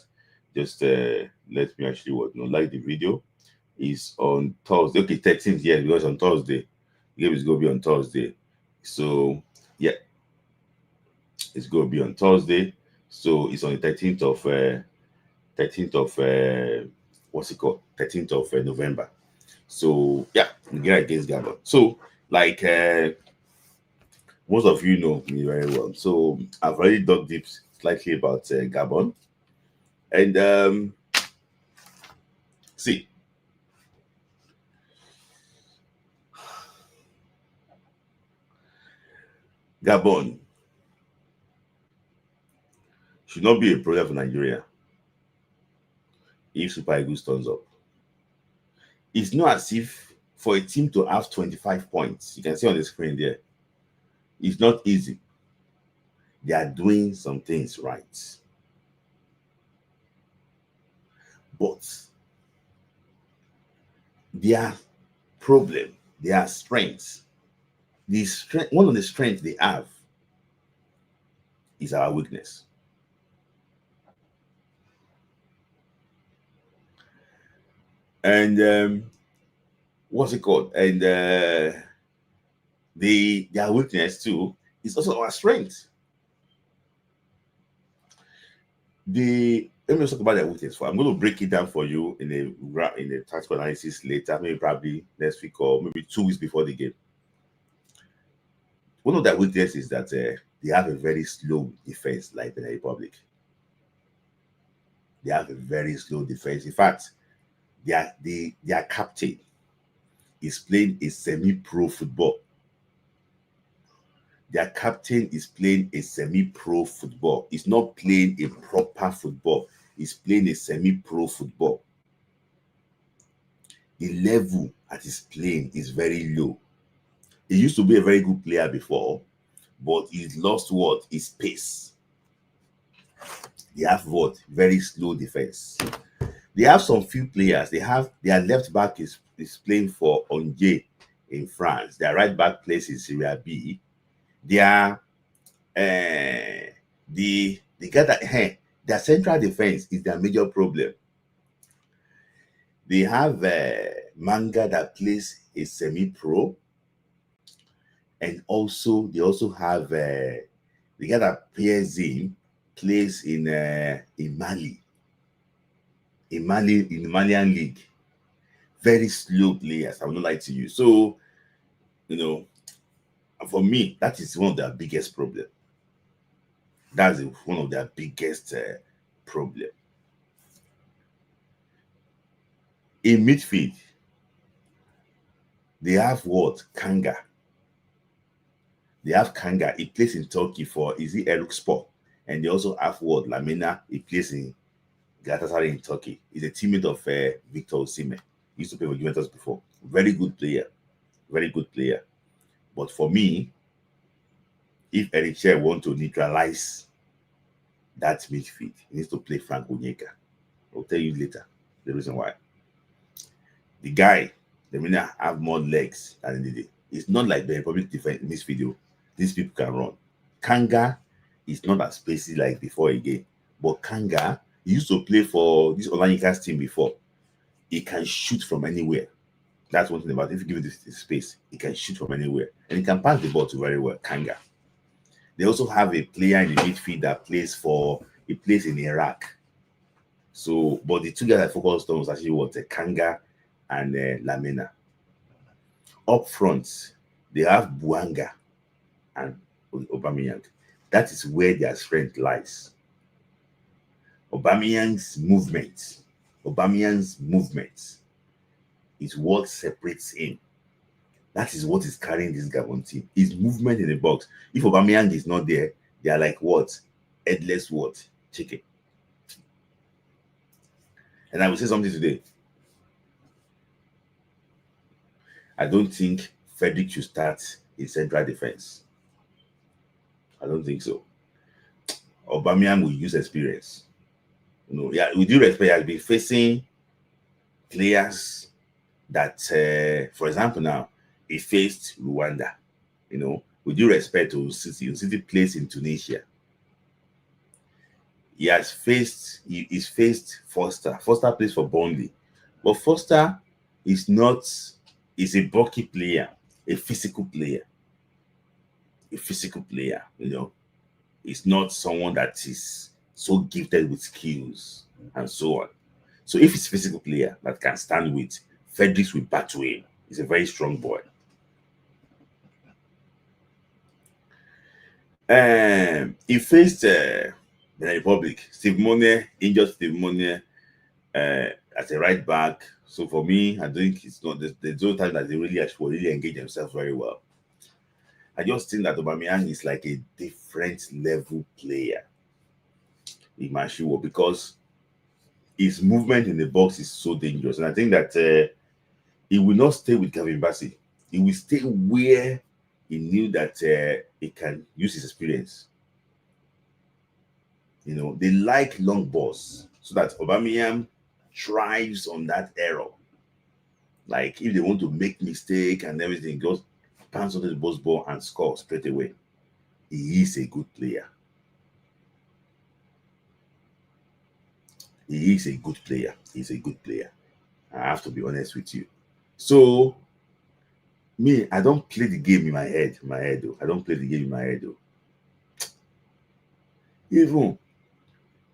just let me actually like the video. Is on Thursday. Okay, 13th, yeah, because on Thursday. The game is going to be on Thursday. So, yeah, it's going to be on Thursday. So, it's on the 13th of, what's it called? 13th of November. So yeah, Nigeria against Gabon. So like most of you know me very well. So I've already dug deep slightly about Gabon, and see, Gabon should not be a problem for Nigeria if Super Eagles turns up. It's not as if for a team to have 25 points, you can see on the screen there, it's not easy. They are doing some things right. But their problem, their strengths, one of the strengths they have is our weakness. And what's it called? And their weakness too is also our strength. Let me just talk about their weakness. I'm going to break it down for you in a tactical analysis later, maybe probably next week or maybe 2 weeks before the game. One of their weaknesses is that they have a very slow defense, like the Republic. They have a very slow defense. In fact, their captain is playing a semi-pro football. Their captain is playing a semi-pro football. He's not playing a proper football. He's playing a semi-pro football. The level at his playing is very low. He used to be a very good player before, but he's lost what? His pace. They have what? Very slow defense. They have some few players. They have their left back is playing for Onje in France. Their right back plays in Serie B. Their the guy that their central defense is their major problem. They have Manga that plays a semi-pro, and also they also have the guy that plays in Mali, in the Malian league. Very slow players. I will not lie to you. So, you know, for me, that is one of their biggest problem. That's one of their biggest problem. In midfield, they have what? Kanga. They have Kanga. He plays in Turkey for Sport. And they also have what? Lamina. He plays in Galatasaray in Turkey. He's a teammate of Victor Osimhen. He used to play for Juventus before. Very good player. Very good player. But for me, if Eric Cher wants to neutralize that midfield, he needs to play Frank Onyeka. I'll tell you later the reason why. The guy, the winner, have more legs than the day. It's not like the Republic defense in this video. These people can run. Kanga is not as spacey like before again. But Kanga, he used to play for this Olanyika's team before. He can shoot from anywhere. That's one thing about it. If you give it this space, he can shoot from anywhere. And he can pass the ball to very well, Kanga. They also have a player in the midfield that plays in Iraq. So, but the two guys I focused on was actually what? Kanga and Lamina. Up front, they have Buanga and Aubameyang. That is where their strength lies. Aubameyang's movement is what separates him. That is what is carrying this Gabon team. His movement in the box. If Aubameyang is not there, they are like what? Headless what? Chicken. And I will say something today. I don't think Frederick should start in central defense. I don't think so. Aubameyang will use experience. Yeah, with due respect, I'll be facing players that, for example, now he faced Rwanda. With due respect to City plays in Tunisia. He's faced Foster. Foster plays for Burnley, but Foster is a bulky player, a physical player. It's not someone that is so gifted with skills and so on. So if it's a physical player that can stand with, Fredericks will battle him. He's a very strong boy. He faced the Republic. Steve Money, injured Steve Money as a right back. So for me, I think it's not there's no time that they really engage themselves very well. I just think that Aubameyang is like a different level player in Mashiwo because his movement in the box is so dangerous. And I think that he will not stay with Kevin Bassey. He will stay where he knew that he can use his experience. They like long balls so that Aubameyang thrives on that error. Like if they want to make mistake and everything, goes bounce onto the ball and score straight away. He is a good player. He's a good player. I have to be honest with you. So me, I don't play the game in my head. I don't play the game in my head though. Even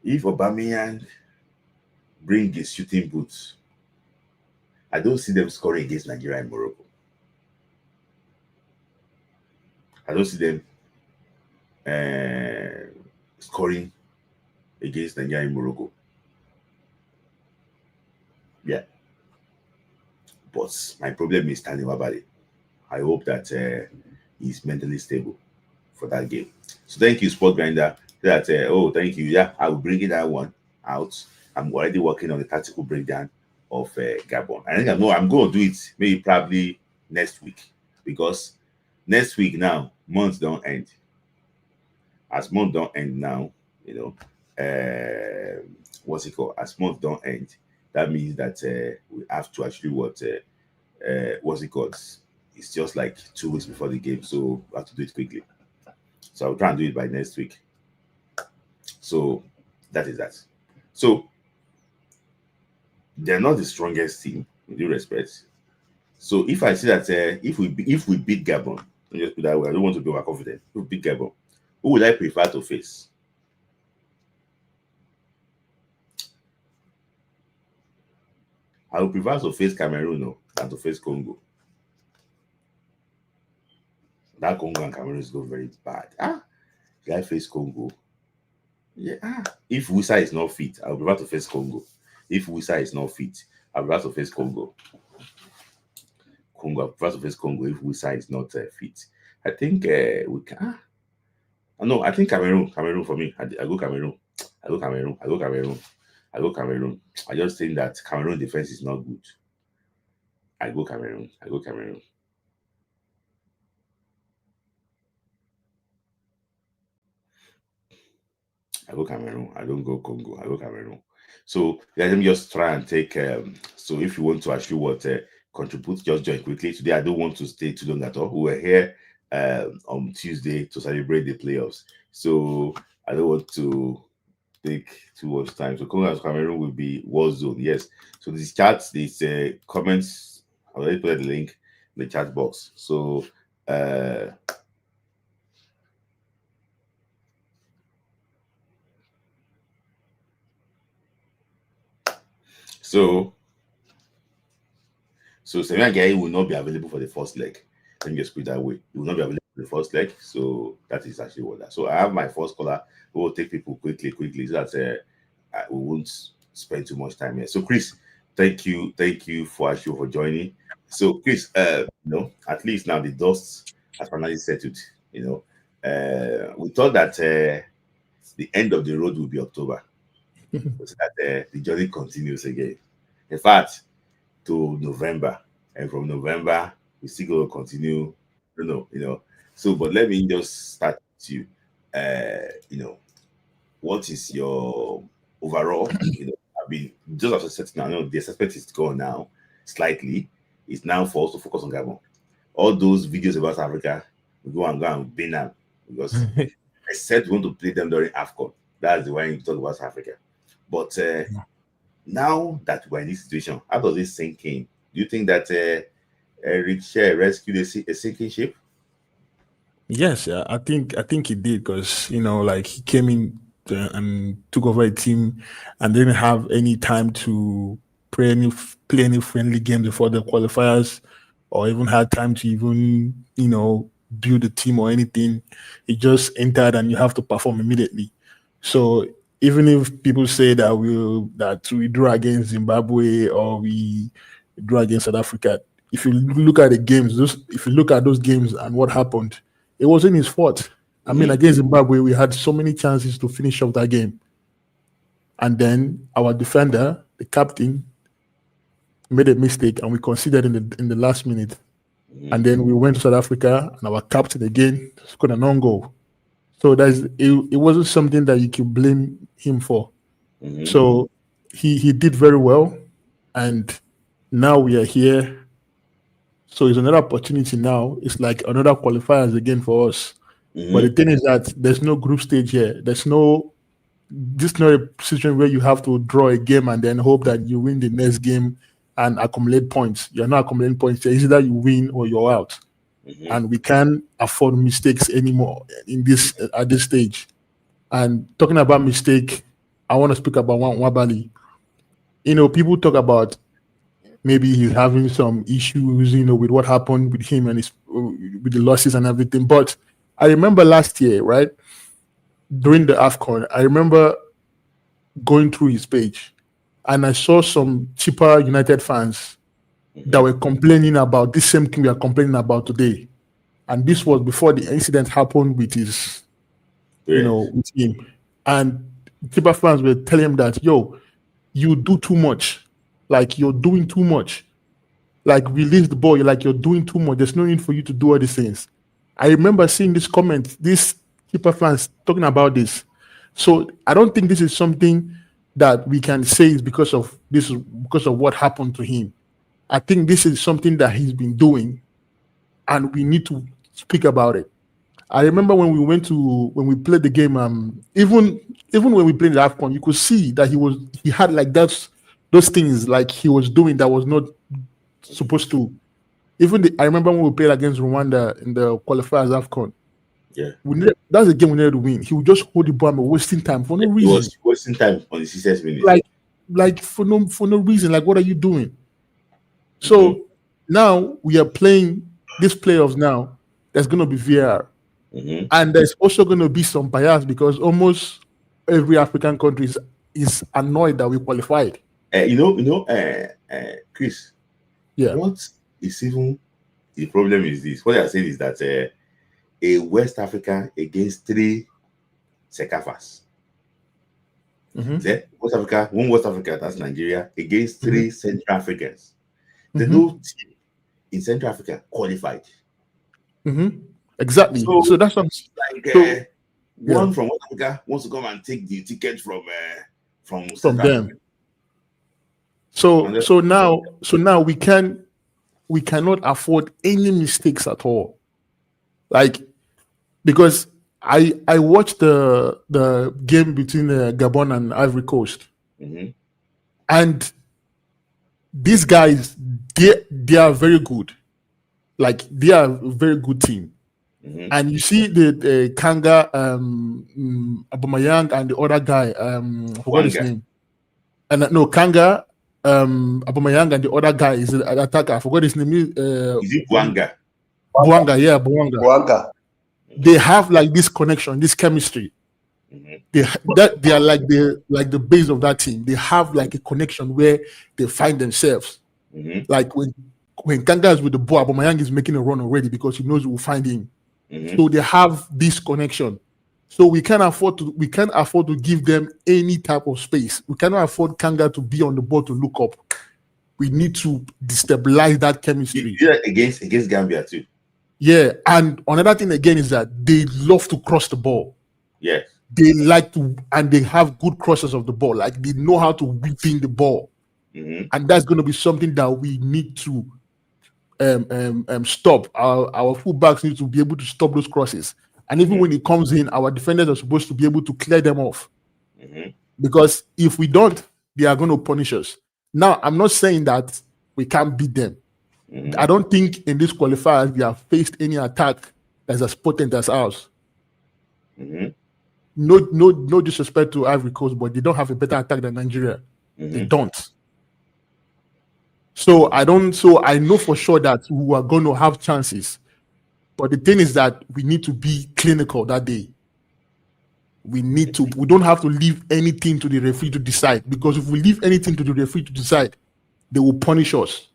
if Aubameyang bring his shooting boots, I don't see them scoring against Nigeria and Morocco. I don't see them scoring against Nigeria and Morocco. Yeah. But my problem is Tani Wabali. I hope that he's mentally stable for that game. So thank you, Sport Grinder. Thank you. Yeah, I will bring that one out. I'm already working on the tactical breakdown of Gabon. I think I'm going to do it maybe probably next week because next week now, months don't end. As month don't end now, you know, what's it called? As month don't end, that means that we have to actually what's it called? It's just like 2 weeks before the game, so we have to do it quickly. So I'll try and do it by next week. So that is that. So they're not the strongest team, with due respect. So if I see that if we beat Gabon, let me just put that way, I don't want to be overconfident. If we beat Gabon, who would I prefer to face? I would prefer to face Cameroon than to face Congo. That Congo and Cameroon is going very bad. Did I face Congo? Yeah. If Wisa is not fit, I would prefer to face Congo. If Wisa is not fit, I would prefer to face Congo. I prefer to face Congo if Wisa is not fit. I think we can. No, I think Cameroon. Cameroon for me. I go Cameroon. I go Cameroon. I go Cameroon. I go Cameroon. I just think that Cameroon defense is not good. I go Cameroon. I go Cameroon. I go Cameroon. I don't go Congo. I go Cameroon. So let me just try and take. So if you want to actually contribute, just join quickly. Today I don't want to stay too long at all. We were here on Tuesday to celebrate the playoffs. So I don't want to take too much time. So Congo and Cameroon will be war zone. Yes. So these chats, these comments, I already put the link in the chat box. So So Samia Guy will not be available for the first leg. Let me just put it that way. He will not be available for the first leg. So that is actually what that. So I have my first caller who will take people quickly, so that we won't spend too much time here. So Chris, thank you for actually for joining. So Chris, at least now the dust has finally settled. We thought that the end of the road will be October. So that the journey continues again. In fact, to November, and from November we still going to continue. So, but let me just start with you. What is your overall? I mean, just as I said now, the assessment is gone now. Slightly, it's now for us to focus on Gabon. All those videos about Africa, we go and bin them because I said we want to play them during AFCON. That's the way you talk about Africa. But now that we're in this situation, how does this sink in? Do you think that Eric Shea rescued a sinking ship? Yes, yeah, I think he did because like he came in and took over a team and didn't have any time to play any friendly games before the qualifiers, or even had time to even build a team or anything. He just entered and you have to perform immediately. So even if people say that we draw against Zimbabwe or we draw against South Africa, if you look at the games, if you look at those games and what happened, it wasn't his fault. I mean, against Zimbabwe, we had so many chances to finish off that game. And then our defender, the captain, made a mistake and we conceded in the last minute. And then we went to South Africa and our captain again scored an own goal. So it wasn't something that you can blame him for. So he did very well. And now we are here. So it's another opportunity now. It's like another qualifiers again for us. But the thing is that there's no group stage here. This is not a situation where you have to draw a game and then hope that you win the next game and accumulate points. You're not accumulating points. It's either you win or you're out. And we can't afford mistakes anymore at this stage. And talking about mistake, I want to speak about Wabali. People talk about maybe he's having some issues, with what happened with him and with the losses and everything. But I remember last year, right, during the AFCON, I remember going through his page and I saw some cheaper United fans that were complaining about this same thing we are complaining about today. And this was before the incident happened with his, with him. And cheaper fans were telling him that, yo, you do too much. Like, you're doing too much. Like, release the ball. You're doing too much. There's no need for you to do all these things. I remember seeing this comment, this keeper fans talking about this. So I don't think this is something that we can say is because of this, because of what happened to him. I think this is something that he's been doing, and we need to speak about it. I remember when we played the game, even when we played the AFCON, you could see that he had like those things like he was doing that was not supposed to. I remember when we played against Rwanda in the qualifiers AFCON. Yeah. That's a game we needed to win. He would just hold the ball and wasting time for no He reason. was wasting time on the 6th minute. Like for no reason. Like, what are you doing? So now we are playing these playoffs now. There's gonna be VAR. And there's also going to be some bias because almost every African country is annoyed that we qualified. Chris. Yeah. What is even the problem is this? What I said is that a West Africa against 3 CECAFAs. One West Africa, that's Nigeria, against 3 Central Africans. The no team in Central Africa qualified. Exactly. So that's what like one from West Africa wants to come and take the ticket from them. So now we cannot afford any mistakes at all. Like, because I watched the game between Gabon and Ivory Coast, and these guys they are very good. Like, they are a very good team. And you see the Kanga, Aubameyang, and the other guy, I forgot his name. And no, Kanga, Aubameyang, and the other guy is an attacker. I forgot his name. Is it Bouanga? Bouanga, yeah, Bouanga. They have like this connection, this chemistry. They are like the base of that team. They have like a connection where they find themselves. Like when Kanga is with the ball, Aubameyang is making a run already because he knows we'll find him. So they have this connection. So we can't afford to give them any type of space. We cannot afford Kanga to be on the ball to look up. We need to destabilize that chemistry. Yeah, against Gambia too. Yeah, and another thing again is that they love to cross the ball. Yes. They like to, and they have good crosses of the ball. Like, they know how to whip in the ball. And that's going to be something that we need to stop. Our fullbacks need to be able to stop those crosses. And even when it comes in, our defenders are supposed to be able to clear them off. Because if we don't, they are going to punish us. Now, I'm not saying that we can't beat them. I don't think in this qualifiers we have faced any attack that's as potent as ours. No disrespect to Ivory Coast, but they don't have a better attack than Nigeria. They don't. So I know for sure that we are going to have chances. But the thing is that we need to be clinical that day. We don't have to leave anything to the referee to decide, because if we leave anything to the referee to decide, they will punish us.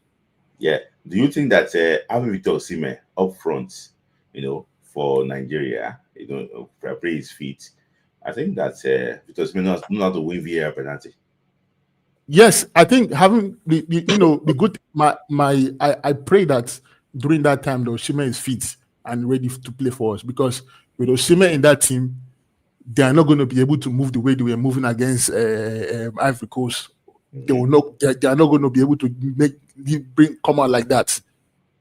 Yeah. Do you think that having Victor Osimhen up front, for Nigeria, play his feet, I think that Victor Osimhen knows how to win VAR penalty? Yes, I think having the good I pray that during that time Osimhen is fit and ready to play for us, because with Osimhen in that team, they are not going to be able to move the way they were moving against Ivory Coast. They will not. They are not going to be able to come out like that.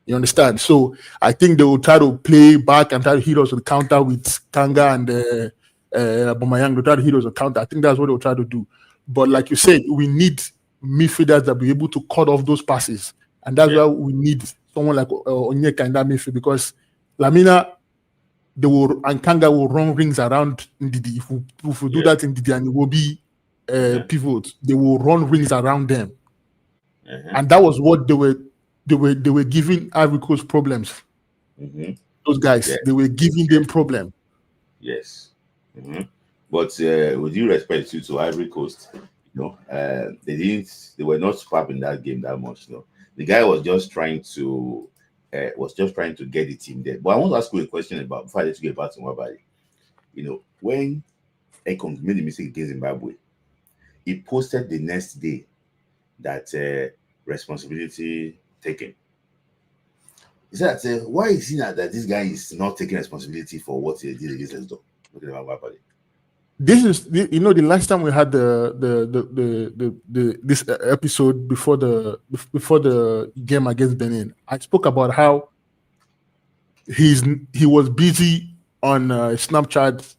You understand? So I think they will try to play back and try to hit us with counter with Kanga and Aubameyang. They'll try to hit us with counter. I think that's what they'll try to do. But like you said, we need midfielders that will be able to cut off those passes, and that's why we need someone like Onyeka in that midfield, because Lamina, and Kanga will run rings around Ndidi. If we do that in Ndidi, and it will be pivot, they will run rings around them, and that was what they were giving Ivory Coast problems. Those guys, they were giving them problem. Yes. But with due respect to Ivory Coast, they were not superb in that game that much. The guy was just trying to get the team there. But I want to ask you a question before I let you get back to Mwabali. When Ekong made the mistake against Zimbabwe, he posted the next day that responsibility taken. He said that why is he not that this guy is not taking responsibility for what he did against us? Look at about it. This is the last time we had the this episode before the game against Benin. I spoke about how he was busy on Snapchat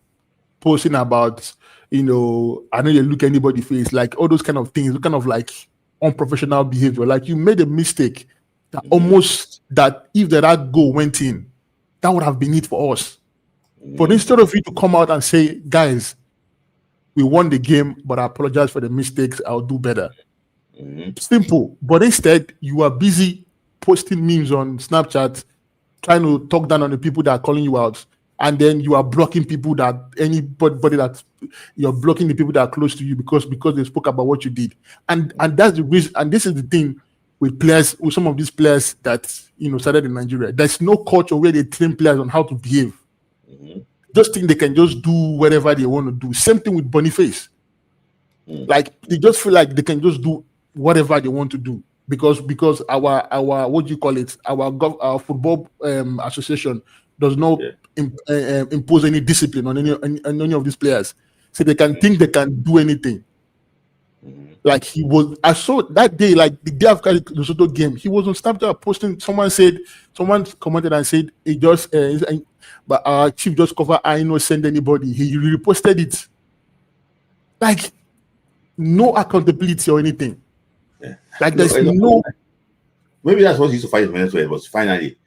posting about, I know you look anybody face, like all those kind of things, kind of like unprofessional behavior. Like you made a mistake that almost, that if that goal went in, that would have been it for us. But instead of you to come out and say, guys, we won the game, but I apologize for the mistakes, I'll do better. Simple. But instead, you are busy posting memes on Snapchat, trying to talk down on the people that are calling you out. And then you are blocking people anybody that you're blocking the people that are close to you because they spoke about what you did. And that's the reason. And this is the thing with players, with some of these players that started in Nigeria. There's no culture where they train players on how to behave. Just think they can just do whatever they want to do. Same thing with Boniface. Like they just feel like they can just do whatever they want to do because our what do you call it? Our football association does not impose any discipline on any of these players, so they can think they can do anything. Like I saw that day, like the day after the Lesotho game, he was on Snapchat posting. Someone commented and said he just, but our chief just cover. I no send anybody. He reposted it. Like no accountability or anything. Yeah. Like there's no. Maybe that's what he used to fight his mental. But finally,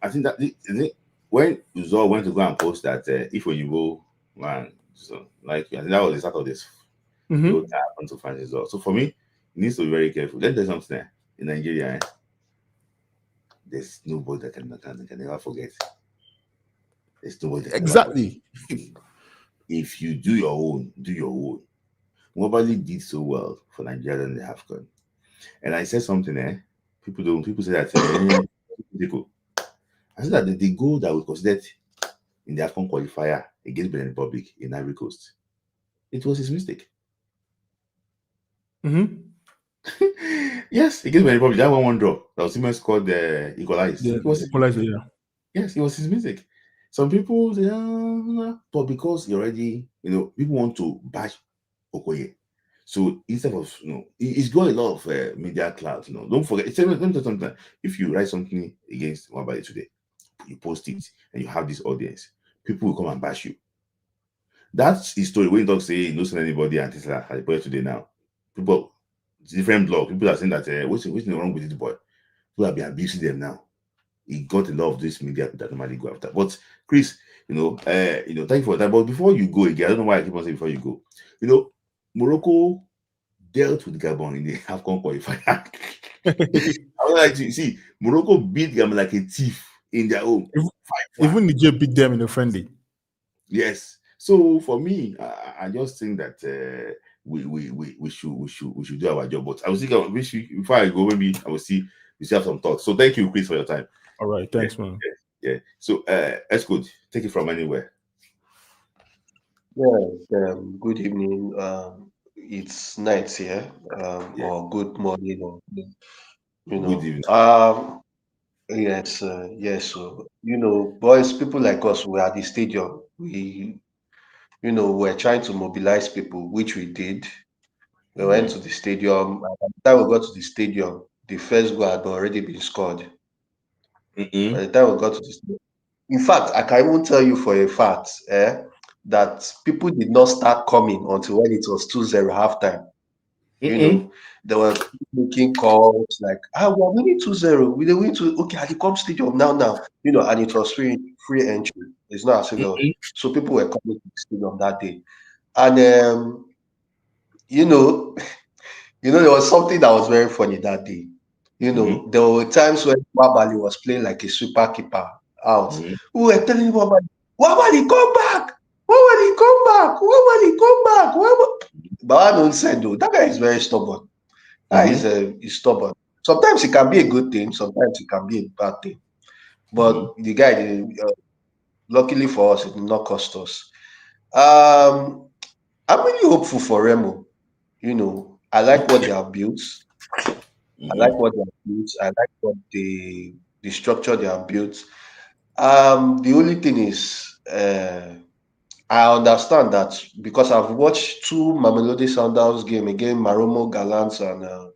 I think that when Uzor went to go and post that if when you go, man, so like I think that was the start of this. To find his so for me, he needs to be very careful. Then there's something there in Nigeria. There's nobody that can never forget. There's nobody that exactly. If you do your own, do your own. Nobody did so well for Nigeria than they have gone. And I said something there. People say that I said that the goal that we considered in the AFCON qualifier against Benin Republic in Ivory Coast, it was his mistake. Yes, against Benin Republic, that one draw. That Osimhen scored the equalized. Yeah, Yes, it was his mistake. Some people say, but because he already, people want to bash Okoye. So instead of, he's got a lot of media clout. Don't forget. Let me tell you something. If you write something against somebody today, you post it, and you have this audience, people will come and bash you. That's the story. When you talk, say, no send anybody, and things like that. I today now. People, different blog, people are saying that what's wrong with this boy? People have been abusing them now. He got a lot of this media that normally go after. But Chris, thank you for that. But before you go again, I don't know why I keep on saying before you go. Morocco dealt with Gabon in the AFCON qualifier. I would like to see Morocco beat Gabon like a thief in their own. Even Niger beat them in a friendly. Yes. So for me, I just think that we should do our job. But I was thinking before I go, maybe I will see we still have some thoughts. So thank you, Chris, for your time. All right, thanks, man. Yeah. So that's good. Take it from anywhere. Yeah, good evening. It's night here, or good morning, or Good evening. Yes, yes. So boys, people like us, we are at the stadium. We're trying to mobilize people, which we did. We went to the stadium. By the time we got to the stadium, the first goal had already been scored. By the time we got to the stadium, in fact, I can even tell you for a fact, that people did not start coming until when it was 2-0 halftime. They were making calls like, we're winning 2-0. We win to at the Cup Stadium now, and it was free entry. It's not as if so people were coming to the stadium that day. And there was something that was very funny that day. There were times when Wabali was playing like a super keeper out. We were telling Wabali, come back! Wabali, come back! Wabali, come back! But I don't say though, that guy is very stubborn. That is stubborn. Sometimes it can be a good thing, sometimes it can be a bad thing. But the guy, luckily for us, it did not cost us. I'm really hopeful for Remo. I like what they have built. I like what they have built. I like what they the structure they have built. The only thing is, I understand that because I've watched two Mamelodi Sundowns game again, Maromo Gallants and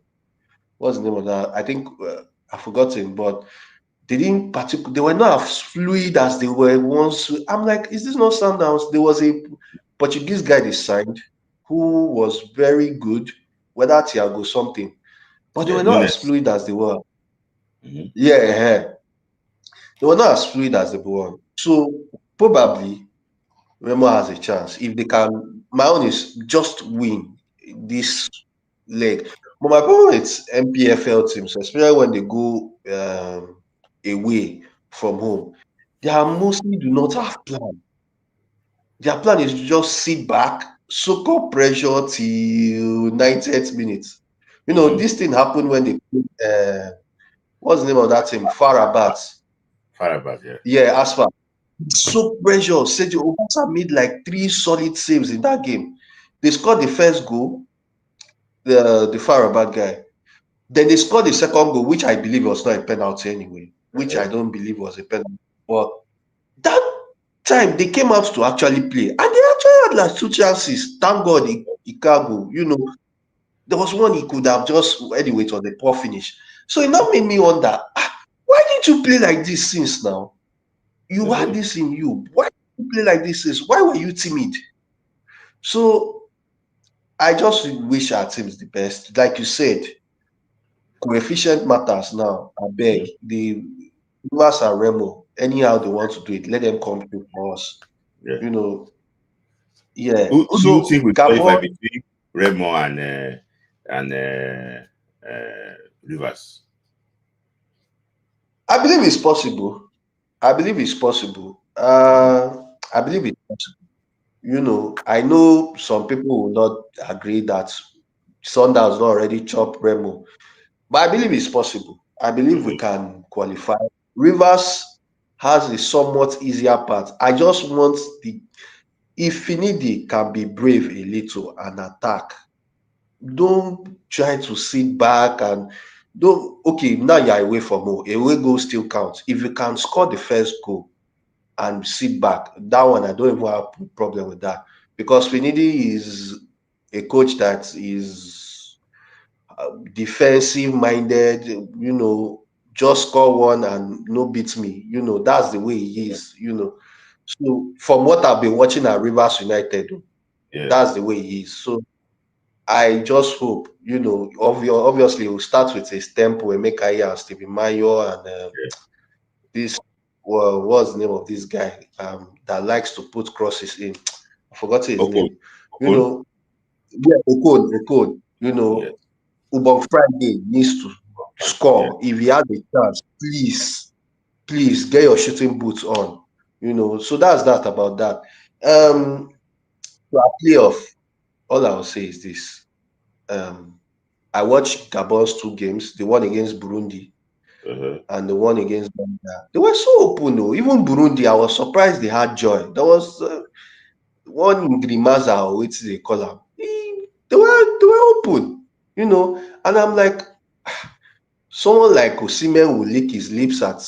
what's the name of that? I think I've forgotten, but they didn't they were not as fluid as they were once. I'm like, is this not Sundowns? There was a Portuguese guy they signed who was very good, whether Thiago something, but they Yeah, were not as Nunes. fluid as they were. Mm-hmm. Yeah, they were not as fluid as they were. So probably Remo has a chance if they can. My own is just win this leg. But my problem with MPFL teams, especially when they go away from home, they are mostly do not have plan. Their plan is to just sit back, soak up pressure till 90th minute. Mm-hmm. This thing happened when they played, what's the name of that team? Farabat. Farabat, yeah. Yeah, Asfar. So pressure. Sergio Obasa made like 3 solid saves in that game. They scored the first goal, the Farabat guy. Then they scored the second goal, which I believe was not a penalty anyway, which I don't believe was a penalty. But that time they came out to actually play, and they actually had like 2 chances. Thank God, Ikago, there was one he could have just anyway. It was a poor finish. So it now made me wonder, why didn't you play like this since now? You had this in you. Why did you play like this since? Why were you timid? So I just wish our teams the best. Like you said, coefficient matters now. I beg the Rivers and Remo, anyhow they want to do it, let them come through for us. Yeah. Yeah. Who do you So think will qualify Gabon, between Remo and Rivers? I believe it's possible. I believe it's possible. I believe it's possible. I know some people will not agree that Sundowns not already chop Remo, but I believe it's possible. I believe we can qualify. Rivers has a somewhat easier part. I just want if Finidi can be brave a little and attack, don't try to sit back and don't. Okay, now you're away from home. Away goal still counts. If you can score the first goal and sit back, that one I don't even have a problem with that because Finidi is a coach that is defensive minded. Just score one and no beat me. That's the way he is. So from what I've been watching at Rivers United, that's the way he is. So I just hope, obviously we'll start with his tempo, Emeka and Stephen Mayo and this, well, what's the name of this guy that likes to put crosses in? I forgot his name. Yeah, Okon. Ubon Friday needs to score. If he has a chance, please get your shooting boots on. So that's that about that. To our playoff, all I will say is this. I watched Gabon's 2 games, the one against Burundi and the one against Ghana. They were so open, though. Even Burundi, I was surprised they had joy. There was one Grimaza, or what they call him. They were open, and I'm like, someone like Osimhen will lick his lips at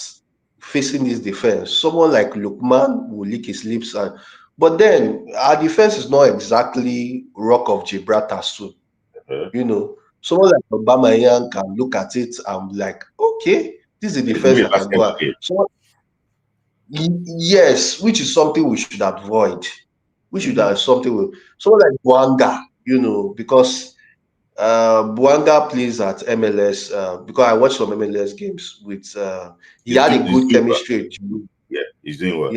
facing this defense. Someone like Lukman will lick his lips at. But then our defense is not exactly Rock of Gibraltar soon. Someone like Obama Young can look at it and be like, okay, this is a defense that can go out. Yes, which is something we should avoid. We should have something with someone like Buanga, because Buanga plays at MLS because I watched some MLS games with he had a good chemistry. Yeah, he's doing well.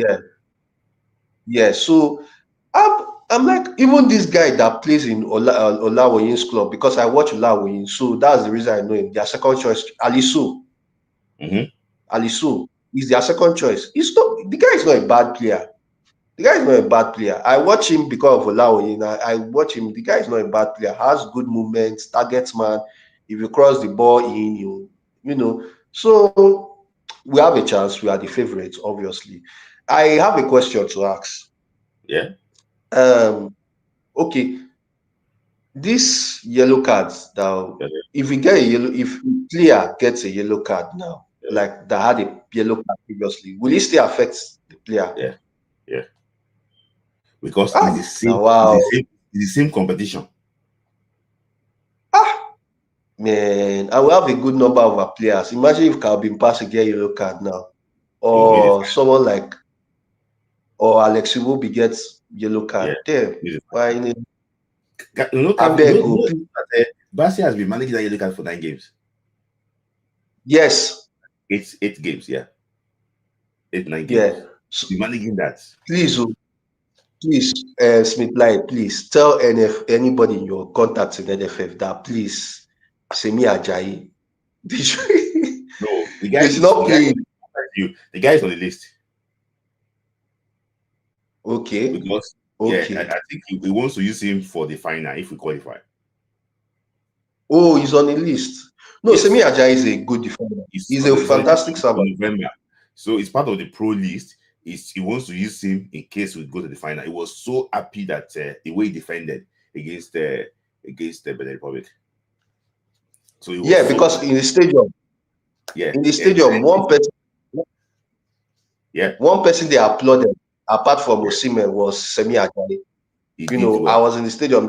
Yeah. So I'm like, even this guy that plays in Olawoyin's club, because I watch Olawoyin, so that's the reason I know him. Their second choice, Aliso. Aliso is their second choice. The guy is not a bad player. The guy is not a bad player. I watch him because of Olawoyin. I watch him. The guy is not a bad player. Has good movements, targets man. If you cross the ball in, So we have a chance. We are the favorites, obviously. I have a question to ask. Yeah. Okay. This yellow cards now. If we get a yellow, if player gets a yellow card now, like that had a yellow card previously, will it still affect the player? Yeah, yeah. Because Ah, wow. it's the same competition. Ah, man, I will have a good number of our players. Imagine if Calvin Pass get yellow card now, It will be or someone like, or Alex Iwobi gets yellow yeah. card. Damn, why? I beg you. Barca has been managing that yellow card for 9 games. Yes. 8 games, yeah. 9 games. Yeah. So, be managing that. Please, Smith Light, please tell anybody in your contacts in NFF that please, Semi Ajayi. No, the guy He's not playing. The guy is on the list. Okay. Because Okay. I think he wants to use him for the final if we qualify. Oh, he's on the list. No, Yes. Semi Ajayi is a good defender. He's a fantastic servant. So it's part of the pro list. He wants to use him in case we go to the final. He was so happy that the way he defended against the Benin Republic. So he was because in the stadium, one person they applauded apart from Osimhen was Semi Ajayi. I was in the stadium.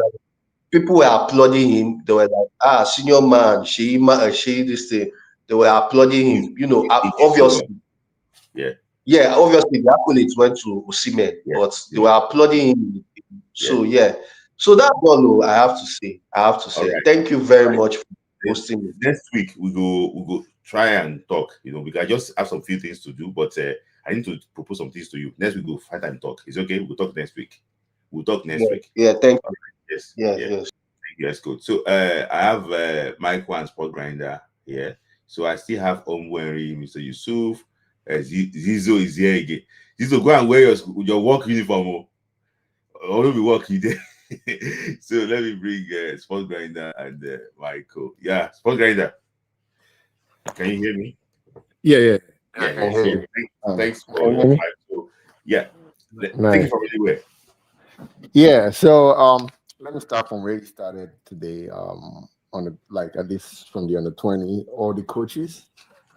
People were applauding him. They were like, senior man, she this thing. They were applauding him. Obviously. Yeah, obviously the accolades went to Osimhen, but they were applauding him. So so that's all I have to say. Right. Thank you very much for hosting me. Next week we go try and talk. Because I just have some few things to do, but I need to propose some things to you. Next week we'll fight and talk. It's okay. We'll talk next week. Week. Yeah, thank you. Yes. Yes. Thank you. That's good. So I have Michael and Sport Grinder here. So I still have Omweri, Mr. Yusuf. Zizo is here again. Zizo, go and wear your work uniform. I want to be working there. So let me bring Sport Grinder and Michael. Yeah, Sport Grinder. Can you hear me? Yeah. Thanks for your time. So, yeah. Take it from anywhere. Yeah. So let me start from where you started today. On at least from the under 20, all the coaches.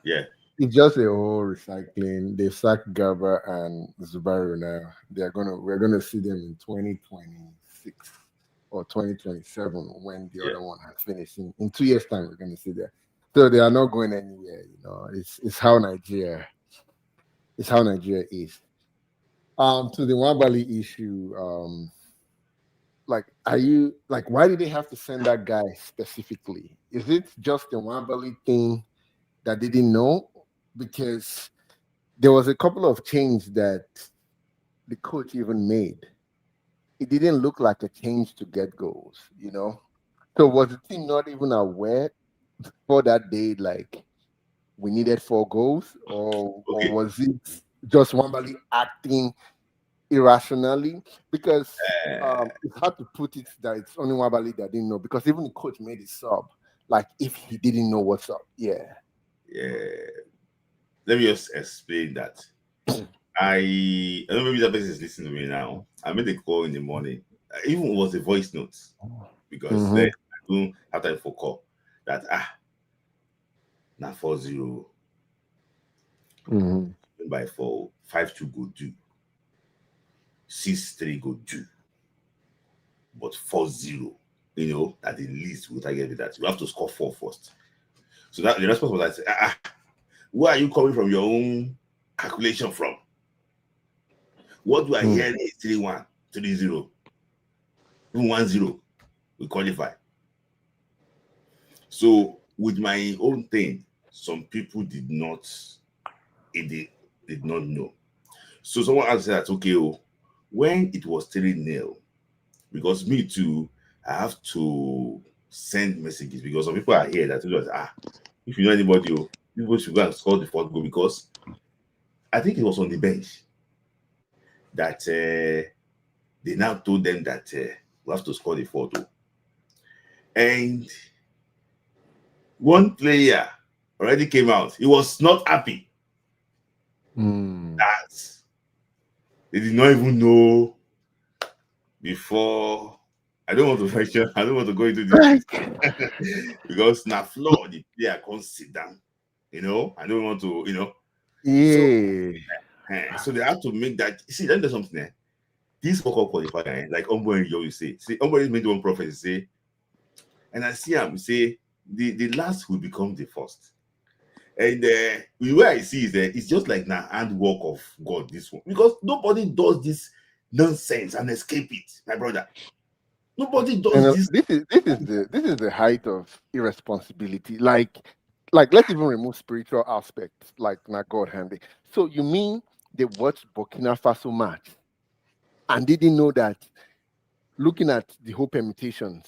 Yeah. It's just a whole recycling. They sacked Garba and Zubaru now. We're gonna see them in 2026 or 2027 when the other one has finished. In 2 years' time, we're gonna see that. So they are not going anywhere. It's how Nigeria. It's how Nigeria is. To the Wabali issue, why did they have to send that guy specifically? Is it just the Wabali thing that they didn't know? Because there was a couple of changes that the coach even made. It didn't look like a change to get goals, So was the team not even aware for that day, we needed 4 goals? Or was it just Wambali acting irrationally? Because it's hard to put it that it's only Wambali that didn't know, because even the coach made a sub, if he didn't know what's up. Yeah. Let me just explain that. I don't know, maybe that person is listening to me now. I made a call in the morning. Even it was a voice note, because then I don't have time for call. That now 4-0 by 4, 5-2 go do, 6-3 go do, but 4-0, at the least we'll target that. You have to score 4 first. So that the response was like, where are you coming from your own calculation from? What do I hear is 3-1, 3-0, even 1-0, we qualify. So with my own thing, some people did not know. So someone asked that, okay, when it was 3-0, because me too, I have to send messages, because some people are here that tell us, if you know anybody, people should go and score the 4th goal, because I think it was on the bench that they now told them that we have to score the 4th goal. And one player already came out. He was not happy. That they did not even know before. I don't want to mention, I don't want to go into this because now floor the player can't sit down I don't want to. Yeah. So they have to make that. See, then there's something there. This World Cup qualifier, like Ombo you say. See, Ombo made one prophet say, and I see him say the last will become the first. And the way I see is that it's just like the handwork of God, this one. Because nobody does this nonsense and escape it, my brother. Nobody does this. This is the height of irresponsibility. Like let's even remove spiritual aspects, like not God handy. So you mean they watched Burkina Faso match and didn't know that looking at the whole permutations,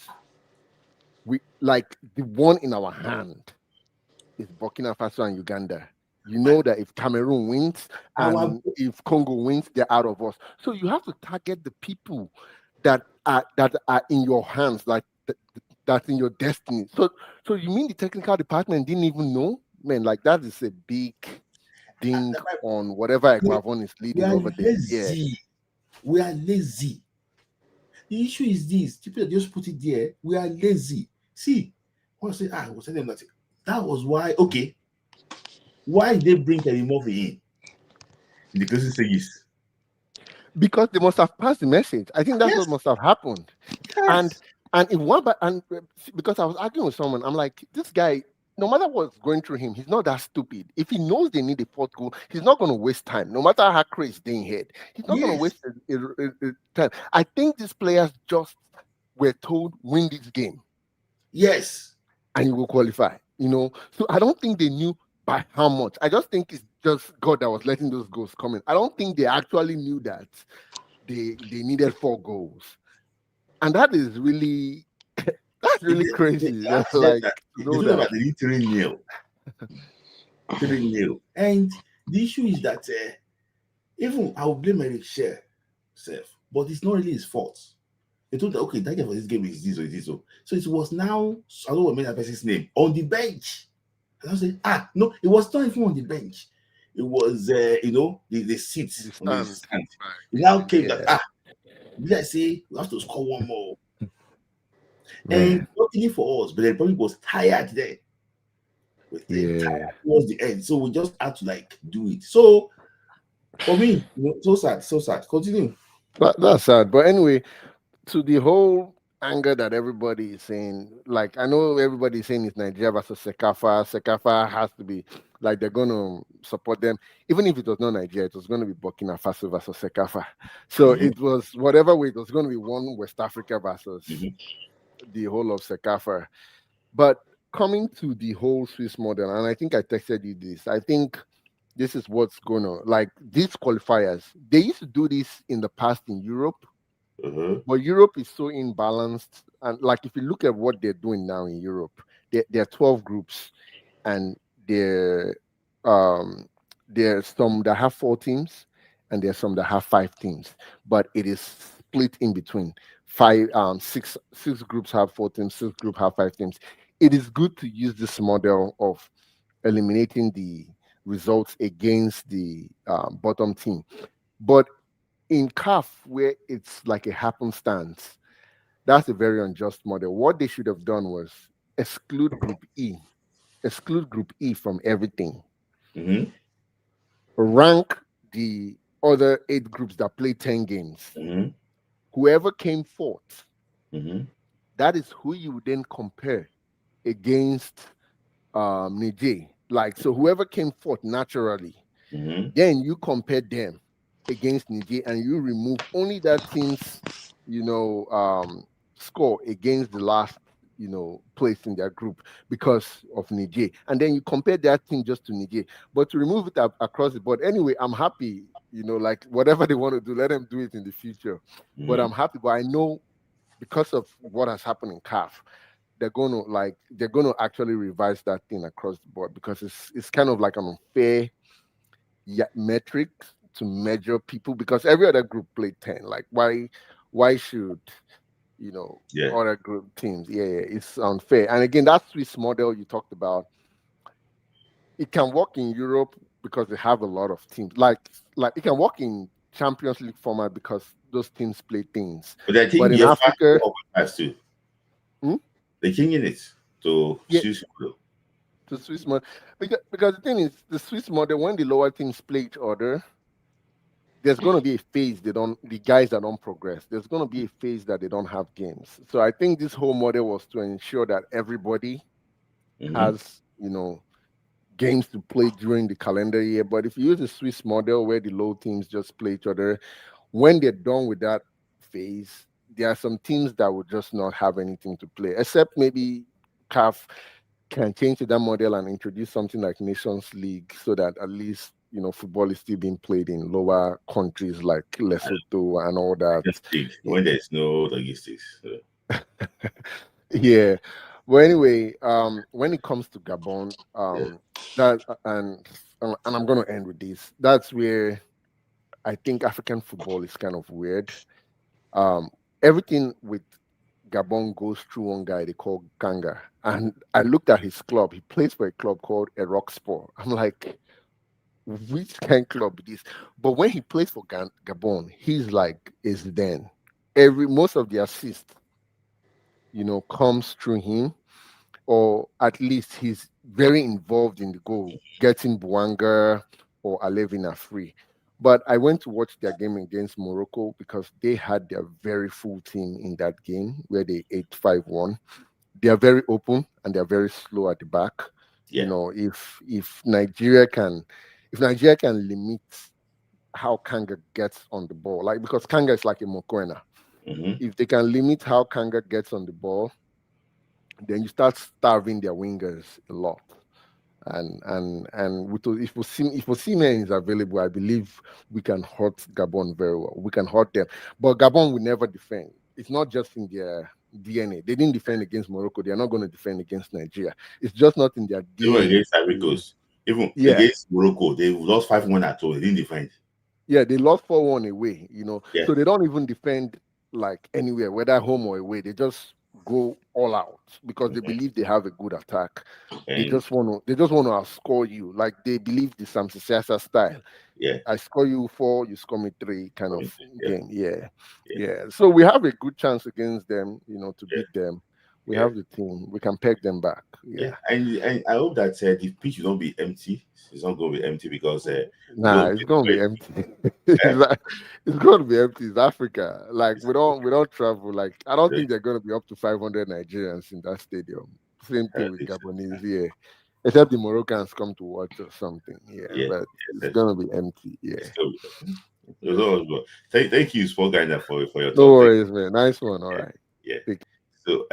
we like the one in our hand is Burkina Faso and Uganda. You know that if Cameroon wins and if Congo wins, they're out of us. So you have to target the people that are in your hands, like that's in your destiny. So you mean the technical department didn't even know? Man, like that is a big ding on whatever Equavon is leading over there. Yeah. We are lazy. The issue is this: people that just put it there. We are lazy. See, I was saying them that was why. Okay, why did they bring Terimovi in the closing stages? Because they must have passed the message. I think that's Yes. what must have happened. Yes. And because I was arguing with someone, I'm like, this guy, no matter what's going through him, he's not that stupid. If he knows they need a fourth goal, he's not going to waste time. No matter how crazy they head, he's not going to waste time. I think these players just were told, win this game. Yes. And you will qualify. So I don't think they knew by how much. I just think it's just God that was letting those goals come in. I don't think they actually knew that they needed 4 goals. And that is really crazy. It's about the 3-0. 3-0. And the issue is that even I will blame Eric Scher self, but it's not really his fault. They told that okay, that guy for this game is this or this. So it was now, I don't want to make that person's name on the bench. And I said, no, it was not even on the bench. It was the seats on the stand. It now came that let's say we have to score one more. And luckily for us, but the public was tired there. Tired towards the end. So we just had to do it. So for me, so sad. Continue. That's sad. But anyway, to the whole anger that everybody is saying, I know everybody is saying it's Nigeria versus CECAFA. CECAFA has to be they're going to support them. Even if it was not Nigeria, it was going to be Burkina Faso versus CECAFA. So it was whatever way, it was going to be one West Africa versus the whole of CECAFA. But coming to the whole Swiss model, and I think I texted you this, I think this is what's going on. These qualifiers, they used to do this in the past in Europe. But Europe is so imbalanced, and if you look at what they're doing now in Europe, there are 12 groups, and there's some that have 4 teams, and there's some that have 5 teams, but it is split in between. 6 groups have 4 teams, 6 groups have 5 teams. It is good to use this model of eliminating the results against the bottom team, but in CAF, where it's like a happenstance, that's a very unjust model. What they should have done was exclude Group E from everything. Rank the other 8 groups that play 10 games. Whoever came fourth, that is who you would then compare against Niger. So whoever came fourth naturally, then you compare them against Niger, and you remove only that team's, score against the last, place in their group because of Niger, and then you compare that team just to Niger. But to remove it across the board, anyway, I'm happy. Whatever they want to do, let them do it in the future. But I'm happy. But I know because of what has happened in CAF, they're going to actually revise that thing across the board, because it's kind of like an unfair metric to measure people, because every other group played 10. Why should other group teams? It's unfair. And again, that Swiss model you talked about, it can work in Europe because they have a lot of teams. It can work in Champions League format because those teams play things. But I think in Africa, has to. They're changing it to Swiss model. The Swiss model, because the thing is, the Swiss model, when the lower teams play each other, there's going to be a phase the guys that don't progress. There's going to be a phase that they don't have games. So I think this whole model was to ensure that everybody has, games to play during the calendar year. But if you use the Swiss model where the low teams just play each other, when they're done with that phase, there are some teams that would just not have anything to play, except maybe CAF can change to that model and introduce something like Nations League so that at least football is still being played in lower countries like Lesotho and all that. When there's no logistics. Yeah. Well, anyway, when it comes to Gabon, that and I'm going to end with this. That's where I think African football is kind of weird. Everything with Gabon goes through one guy they call Kanga, and I looked at his club. He plays for a club called Rocksport. I'm like, which kind of club is this? But when he plays for Gabon, he's like is then most of the assists, comes through him, or at least he's very involved in the goal, getting Bouanga or Alevina free. But I went to watch their game against Morocco because they had their very full team in that game where they 8-5-1. They are very open and they're very slow at the back. Yeah. If Nigeria can limit how Kanga gets on the ball, like because Kanga is like a Mokoena. If they can limit how Kanga gets on the ball, then you start starving their wingers a lot. And if Osimhen is available, I believe we can hurt Gabon very well. We can hurt them, but Gabon will never defend. It's not just in their DNA. They didn't defend against Morocco. They are not going to defend against Nigeria. It's just not in their DNA. Even against Ivory Coast, even against Morocco, they lost 5-1 at home. They didn't defend. Yeah, they lost 4-1 away. Yeah. So they don't even defend like anywhere, whether home or away. They just go all out because they believe they have a good attack. They just want to outscore you. Like they believe the Samson Siasa style. Yeah. I score you 4, you score me 3 kind of game. Yeah. So we have a good chance against them, to beat them. We have the team. We can peg them back. Yeah. And I hope that the pitch will not be empty. It's not going to be empty because it's going to be empty. It's going to be empty. It's Africa. Like we don't travel. Like I don't think they're going to be up to 500 Nigerians in that stadium. Same thing with Gabonese. Yeah. Except the Moroccans come to watch or something. But it's going to be empty. Yeah. Thank you, Sport Guy, for your talk. No worries, man. Nice one. All right. Yeah. So,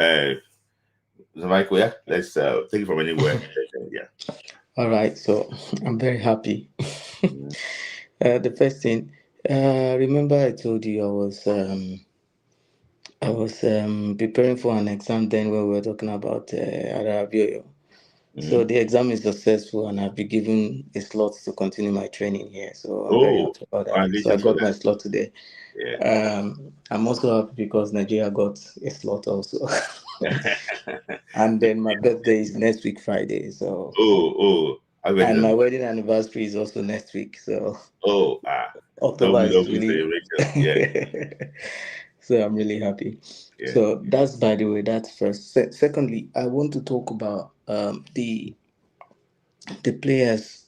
Michael, let's take it from anywhere. All right. So, I'm very happy. The first thing, remember I told you I was preparing for an exam then when we were talking about Arabio. So the exam is successful and I've been given a slot to continue my training here. So I'm very happy about that. So I got my slot today. Yeah. I'm also happy because Nigeria got a slot also. And then my birthday is next week Friday. So and my wedding anniversary is also next week. So October is really so I'm really happy. Yeah. So that's, by the way, that's first. Secondly, I want to talk about the players.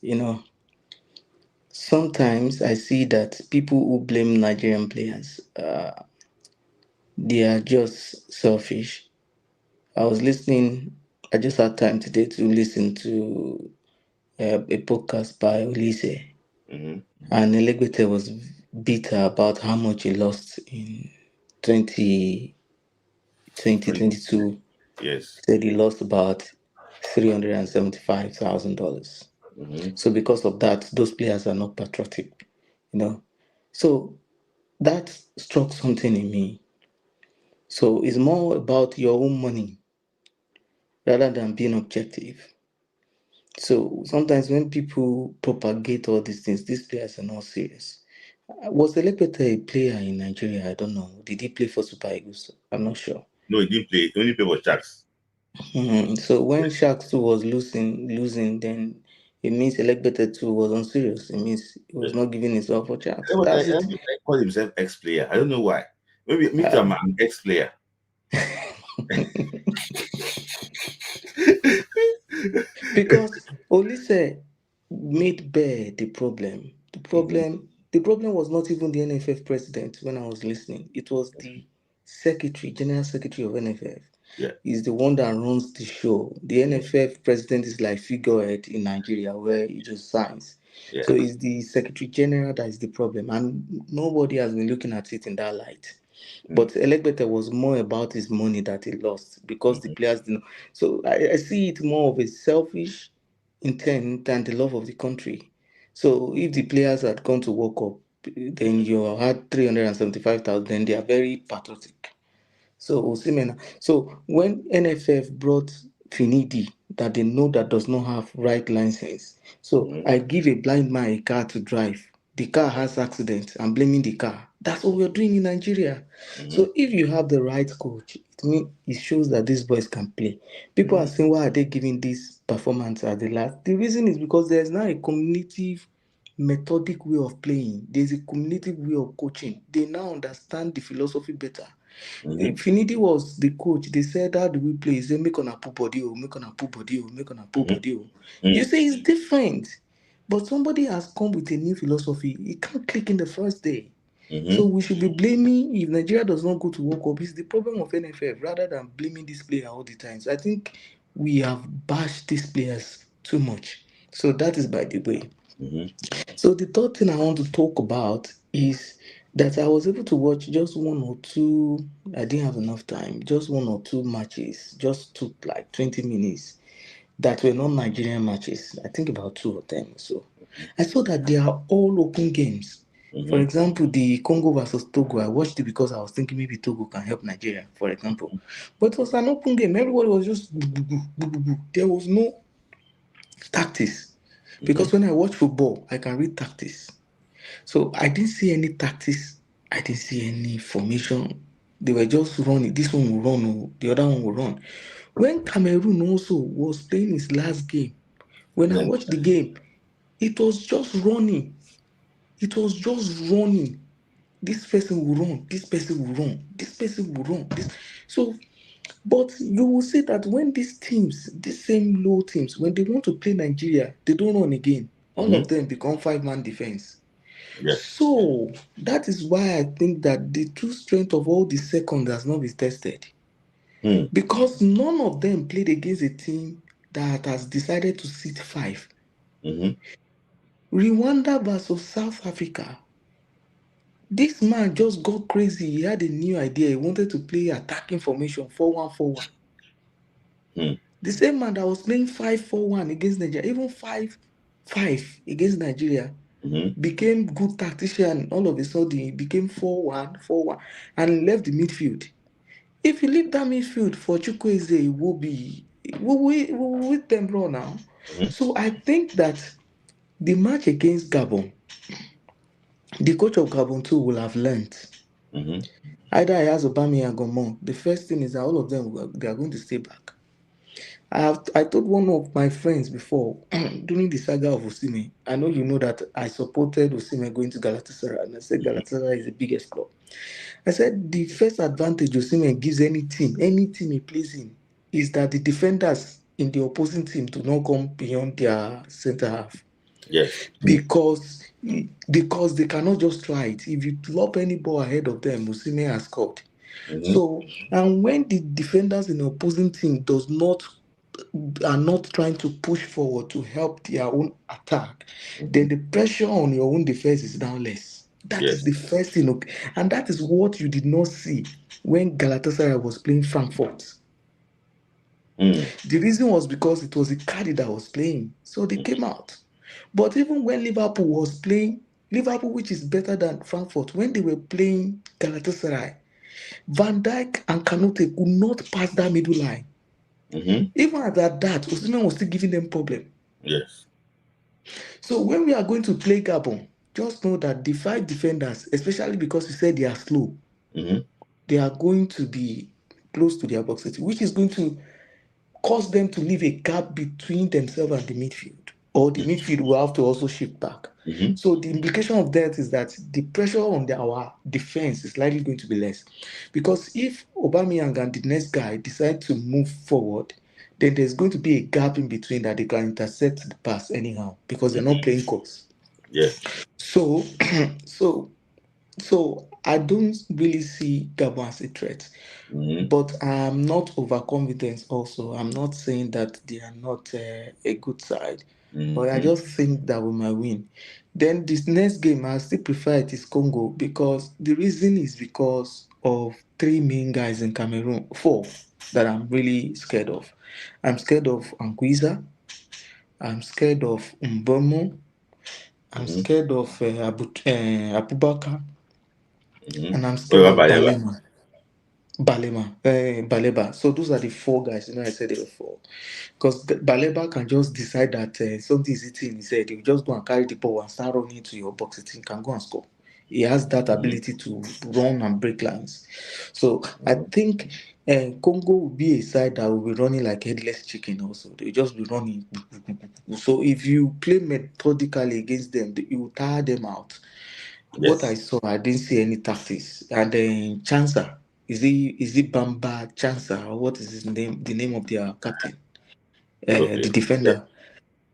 Sometimes I see that people who blame Nigerian players, they are just selfish. I just had time today to listen to a podcast by Olise. And Elegbete was bitter about how much he lost in 2022. Yes. Said he lost about $375,000. So because of that, those players are not patriotic, So that struck something in me. So it's more about your own money rather than being objective. So sometimes when people propagate all these things, these players are not serious. Was Elegbete a player in Nigeria? I don't know. Did he play for Super Eagles? I'm not sure. No, he didn't play. He only played for Sharks. So when Sharks 2 was losing, then it means Elegbete 2 was unserious. It means he was not giving his all for Sharks. I call himself ex-player. I don't know why. Maybe I'm an ex-player. Because Olise made bare the problem. The problem was not even the NFF president when I was listening. It was the general secretary of NFF. Yeah. Is the one that runs the show. The NFF president is like figurehead in Nigeria where he just signs. Yeah. So it's the secretary general that is the problem, and nobody has been looking at it in that light. But Elegbete was more about his money that he lost because the players didn't. So I see it more of a selfish intent than the love of the country. So if the players had gone to World Cup, then you had 375,000, then they are very patriotic. So Osimhen. So when NFF brought Finidi that they know that does not have right license, so I give a blind man a car to drive. The car has accident. I'm blaming the car. That's what we're doing in Nigeria. So if you have the right coach, it shows that these boys can play. People are saying, why are they giving this performance at the last? The reason is because there's now a cognitive, methodic way of playing. There's a cognitive way of coaching. They now understand the philosophy better. Finidi was the coach. They said, how do we play? He said, make on a put body, make on a put body, make on a put body. You say it's different. But somebody has come with a new philosophy. It can't click in the first day. So we should be blaming, if Nigeria does not go to World Cup, it's the problem of NFF rather than blaming this player all the time. So I think we have bashed these players too much. So that is by the way. So the third thing I want to talk about is that I was able to watch just one or two. I didn't have enough time. Just one or two matches. Just took like 20 minutes. That were not Nigerian matches. I think about two of them. So I saw that they are all open games. For example, the Congo versus Togo. I watched it because I was thinking maybe Togo can help Nigeria, for example. But it was an open game. Everybody was just boo, boo, boo, boo, boo, boo. There was no tactics. Because when I watch football, I can read tactics. So I didn't see any tactics. I didn't see any formation. They were just running. This one will run, the other one will run. When Cameroon also was playing his last game, when I watched the game, it was just running. It was just running. This person will run. This person will run. This person will run. But you will see that when these teams, these same low teams, when they want to play Nigeria, they don't run again. All of them become 5-man defense. Yes. So that is why I think that the true strength of all the second has not been tested. Because none of them played against a team that has decided to sit 5. Rwanda versus South Africa. This man just got crazy. He had a new idea. He wanted to play attacking formation 4-1-4-1. The same man that was playing 5-4-1 against Nigeria, even 5-5 against Nigeria, became good tactician. All of a sudden, he became 4-1-4-1 and left the midfield. If you leave that midfield for Chukwueze, it will be with them raw now. So I think that the match against Gabon, the coach of Gabon too will have learned. Either he has Aubameyang or more. The first thing is that all of them they are going to stay back. I told one of my friends before during the saga of Osimhen. I know you know that I supported Osimhen going to Galatasaray, and I said Galatasaray is the biggest club. I said the first advantage Osimhen gives any team he plays in, is that the defenders in the opposing team do not come beyond their center half. Yes. Because they cannot just try it. If you lob any ball ahead of them, Osimhen has scored. So, and when the defenders in the opposing team are not trying to push forward to help their own attack, then the pressure on your own defense is now less. That is the first thing. And that is what you did not see when Galatasaray was playing Frankfurt. The reason was because it was Icardi that was playing. So they came out. But even when Liverpool was playing, Liverpool, which is better than Frankfurt, when they were playing Galatasaray, Van Dijk and Kanute could not pass that middle line. Even at that, Osimhen was still giving them problem. Yes. So when we are going to play Gabon, just know that the 5 defenders, especially because you said they are slow, they are going to be close to their box, which is going to cause them to leave a gap between themselves and the midfield. Or the midfield will have to also shift back. So the implication of that is that the pressure on our defense is likely going to be less. Because if Aubameyang and the next guy decide to move forward, then there's going to be a gap in between that they can intercept the pass anyhow because they're not playing course. Yeah. So, so, so I don't really see Gabon as a threat. But I'm not overconfident also. I'm not saying that they are not a good side. But I just think that we might win. Then this next game, I still prefer it is Congo because the reason is because of three main guys in Cameroon, four that I'm really scared of. I'm scared of Anguissa. I'm scared of Mbomo. I'm scared of Abubakar. And I'm What scared about of Baleba? Baleba. So those are the four guys. I said there were four. Because Baleba can just decide that something is eating his head. He'll just go and carry the ball and start running to your box. He can go and score. He has that ability to run and break lines. So I think Congo will be a side that will be running like headless chicken also. They'll just be running. So if you play methodically against them, you will tire them out. What I saw, I didn't see any tactics. And then Chancer, is it Bamba Chancer or what is his name? The name of their captain, Okay. the defender,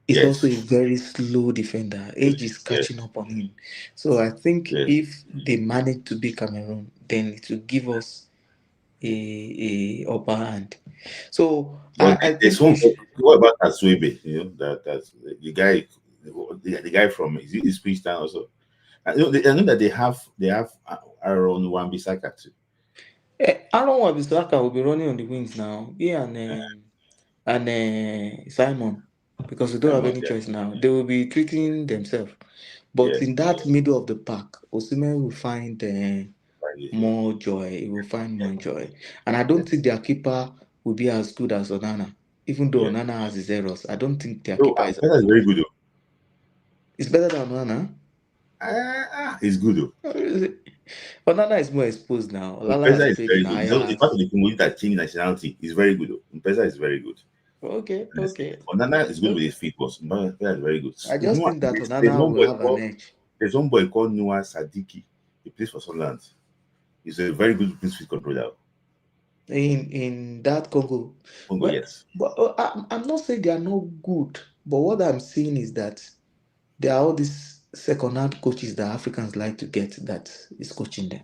is also Yes. a very slow defender. Age is Yes. catching up on him. So I think Yes. if they manage to beat Cameroon, then it will give us a upper hand. So But I there's think we one. should. What about Aswebe? You know that's the guy, the guy from is Freestyle also. I know that they have Aaron Wan-Bissaka too. Aaron Wan-Bissaka will be running on the wings now. Yeah, and Simon, because we don't have Simon, any yeah, choice now. They will be treating themselves. But yeah, in that middle of the pack, Osimhen will find yeah, more joy. He will find more joy. And I don't think their keeper will be as good as Onana. Even though yeah. Onana has his errors, I don't think their No, keeper is Pesa is very good though. it's better than Onana. He's good though. Onana is more exposed now. Lala Pesa has is played very in good. He's higher. part of the community that changed nationality. He's very good though. Pesa is very good. Okay, Honestly, okay. Onana is good with Okay. his feet, but Pesa is very good. I just Noah, think that there's Onana one will boy have an called edge. there's one boy called Noah Sadiki. He plays for Sunderland. He's a very good feet controller. In that Congo. Congo, Well, yes. but I'm not saying they are not good, but what I'm saying is that there are all these second-hand coaches that Africans like to get that is coaching them.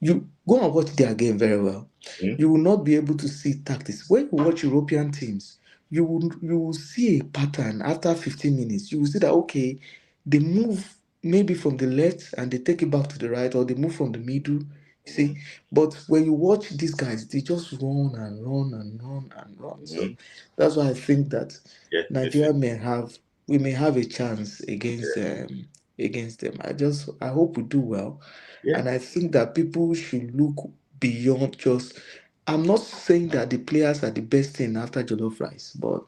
You go and watch their game very well. Hmm? You will not be able to see tactics. When you watch European teams, you will see a pattern after 15 minutes. You will see that okay, they move maybe from the left and they take it back to the right, or they move from the middle. You see, but when you watch these guys, they just run and run and run and run. So that's why I think that Yeah, yes, Nigeria we may have a chance against them. I hope we do well, yeah, and I think that people should look beyond just. I'm not saying that the players are the best thing after jollof rice, but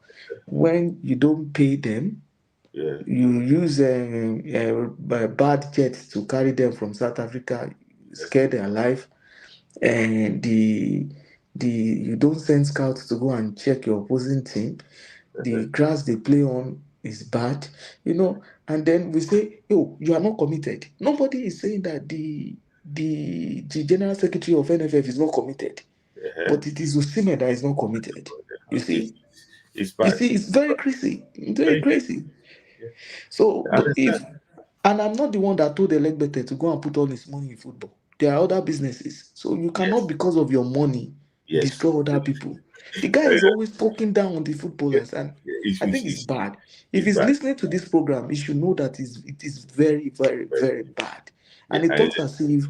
when you don't pay them, yeah, you use bad jets to carry them from South Africa, yes, scare their life, and the you don't send scouts to go and check your opposing team. The grass they play on is bad, and then we say, "Yo, you are not committed." Nobody is saying that the general secretary of NFF is not committed, yeah. but it is Osimhen that is not committed. You It's see, it's you bad. see, it's very crazy, very Very good. crazy. Yeah. So I if understand. and I'm not the one that told Elegbete to go and put all his money in football. There are other businesses. So you cannot, Yes, because of your money, yes. destroy other people. The guy Uh, is always poking down on the yeah, footballers, and yeah, I think it's bad. If it's he's bad. listening to this program, he should know that it is very, very, Very very good. bad. Yeah, And he I talks as if,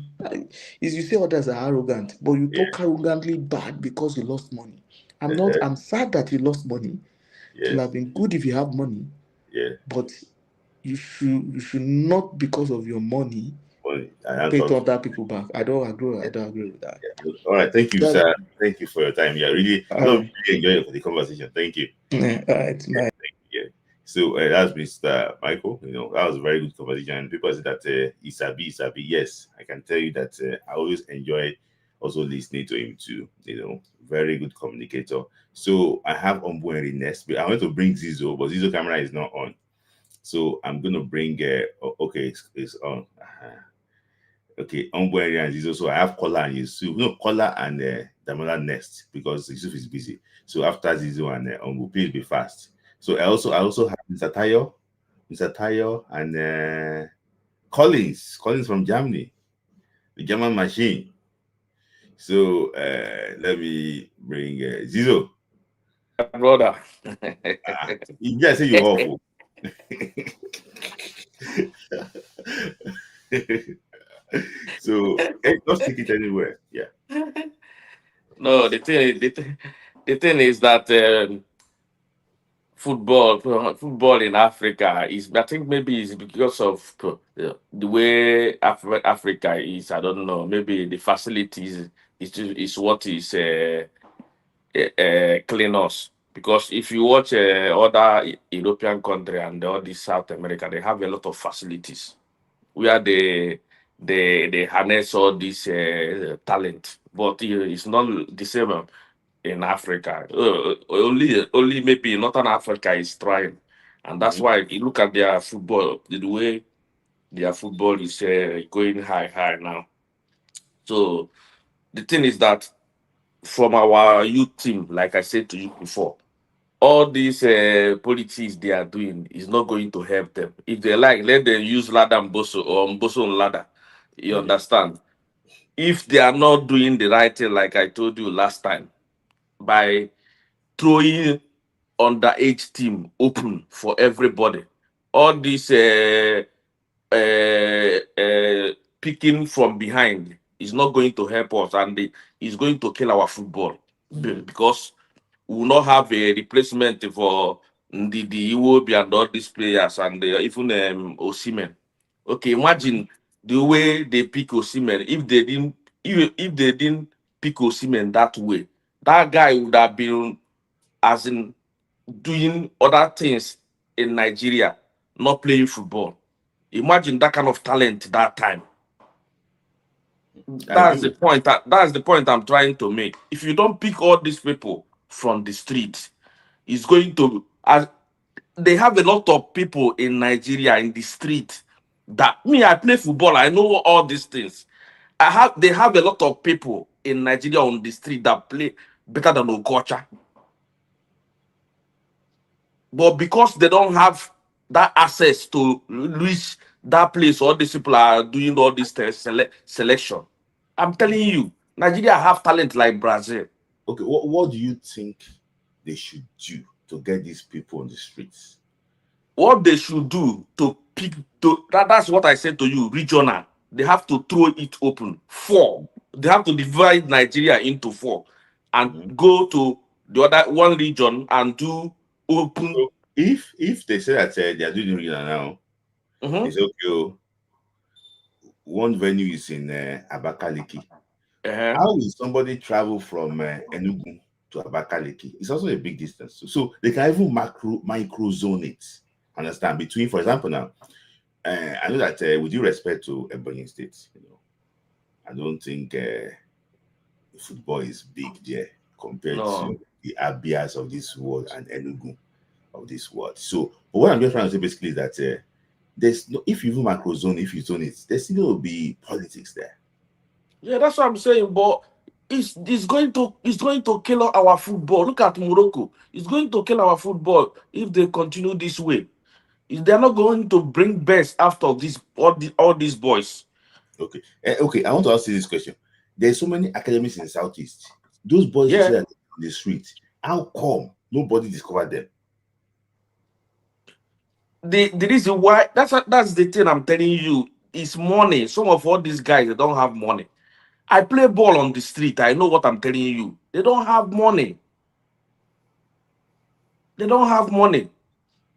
is you say others are arrogant, but you talk arrogantly bad because you lost money. I'm sad that you lost money. It will yes, have been good if you have money, yeah. but you should not, because of your money, Well, I am pay to talking. other people back. I don't agree with that. Yeah. All right, thank you, That's sir. Thank you for your time. Yeah, really, all no, right. really enjoy the conversation. Thank you. Yeah, all right. Yeah, Bye. thank you. Yeah. So that's Mr. Michael. That was a very good conversation. And people say that Isabi. Yes, I can tell you that I always enjoy also listening to him too. Very good communicator. So I have Ombueri next. But I want to bring Zizo, but Zizo camera is not on. So I'm gonna bring. Okay, it's on. Okay, Ombueri and Zizo. So I have Kola and Yusuf. No, Kola and Damola next because Yusuf is busy. So after Zizo and please be fast. So I also have Mr. Tayo, and Collins from Germany, the German machine. So let me bring Zizo. Brother. You just say you're awful. So just take it anywhere. Yeah. No, the thing is that football in Africa is, I think maybe it's because of the way Africa is. I don't know. Maybe the facilities is what is clean us. Because if you watch other European country and all this South America, they have a lot of facilities where they harness all this talent. But it's not the same in Africa. Only maybe in Northern Africa is trying, and that's why you look at their football, the way their football is going high now. So the thing is that from our youth team, like I said to you before, all these politics they are doing is not going to help them. If they like, let them use ladder and boso or boso and ladder. You understand? If they are not doing the right thing, like I told you last time, by throwing underage team open for everybody, all this picking from behind is not going to help us, and it's going to kill our football because we will not have a replacement for the Iwobi and all these players and even Osimhen. Okay, imagine the way they pick Osimhen. If they didn't pick Osimhen that way, that guy would have been as in doing other things in Nigeria, not playing football. Imagine that kind of talent that time. That's the point. That's the point I'm trying to make. If you don't pick all these people from the street, it's going to. They have a lot of people in Nigeria in the street. That me, I play football. I know all these things. They have a lot of people in Nigeria on the street that play better than Okocha. But because they don't have that access to reach that place, all these people are doing all this selection. I'm telling you, Nigeria have talent like Brazil. Okay, what do you think they should do to get these people on the streets? What they should do to pick, that's what I said to you, regional. They have to throw it open. 4. They have to divide Nigeria into 4 and go to the other one region and do open. So if they say that they are doing regional now, it's okay. One venue is in Abakaliki. How will somebody travel from Enugu to Abakaliki? It's also a big distance. So they can even micro zone it. Understand? Between, for example, now, I know that with due respect to Ebonyi State, I don't think football is big there compared to the Abias of this world and Enugu of this world. So, but what I'm just trying to say basically is that there's no, if you even macro zone, if you zone it, there's still going to be politics there. Yeah, that's what I'm saying. But it's going to kill our football. Look at Morocco. It's going to kill our football if they continue this way. They're not going to bring best after this all these boys. Okay. Okay, I want to ask you this question. There's so many academies in the Southeast. Those boys you say that on the street. How come nobody discovered them? The reason why that's the thing I'm telling you is money. Some of all these guys, they don't have money. I play ball on the street. I know what I'm telling you. They don't have money. They don't have money.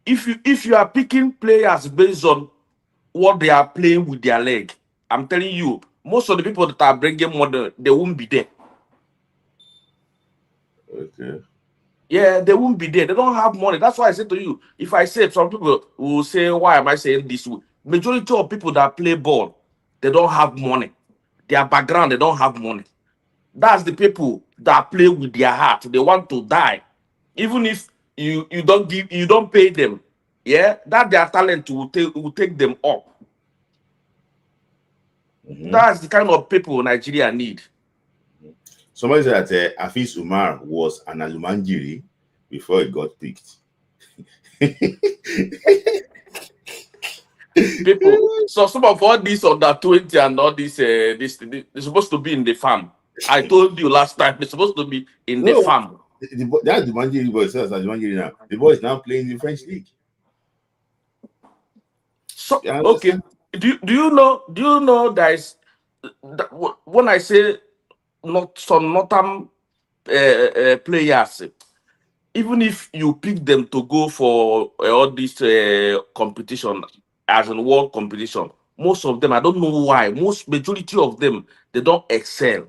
If you are picking players based on what they are playing with their leg, I'm telling you, most of the people that are bringing money, they won't be there. Okay. Yeah, they won't be there. They don't have money. That's why I said to you, if I say, some people will say, why am I saying this? Majority of people that play ball, they don't have money. Their background, they don't have money. That's the people that play with their heart. They want to die. Even if you don't pay them, yeah, that their talent will take them up. That's the kind of people Nigeria need. somebody said that Afis Umar was an Alumanjiri before he got picked. People, so some of all this under 20 and all this, this they're supposed to be in the farm. I told you last time they're supposed to be in the farm. That's the Manjiri boy. So that's the Manjiri now. The boy is now playing in the French league. So okay, do you know there is when I say not some northern players, even if you pick them to go for all this competition as in world competition, most of them, I don't know why, majority of them, they don't excel.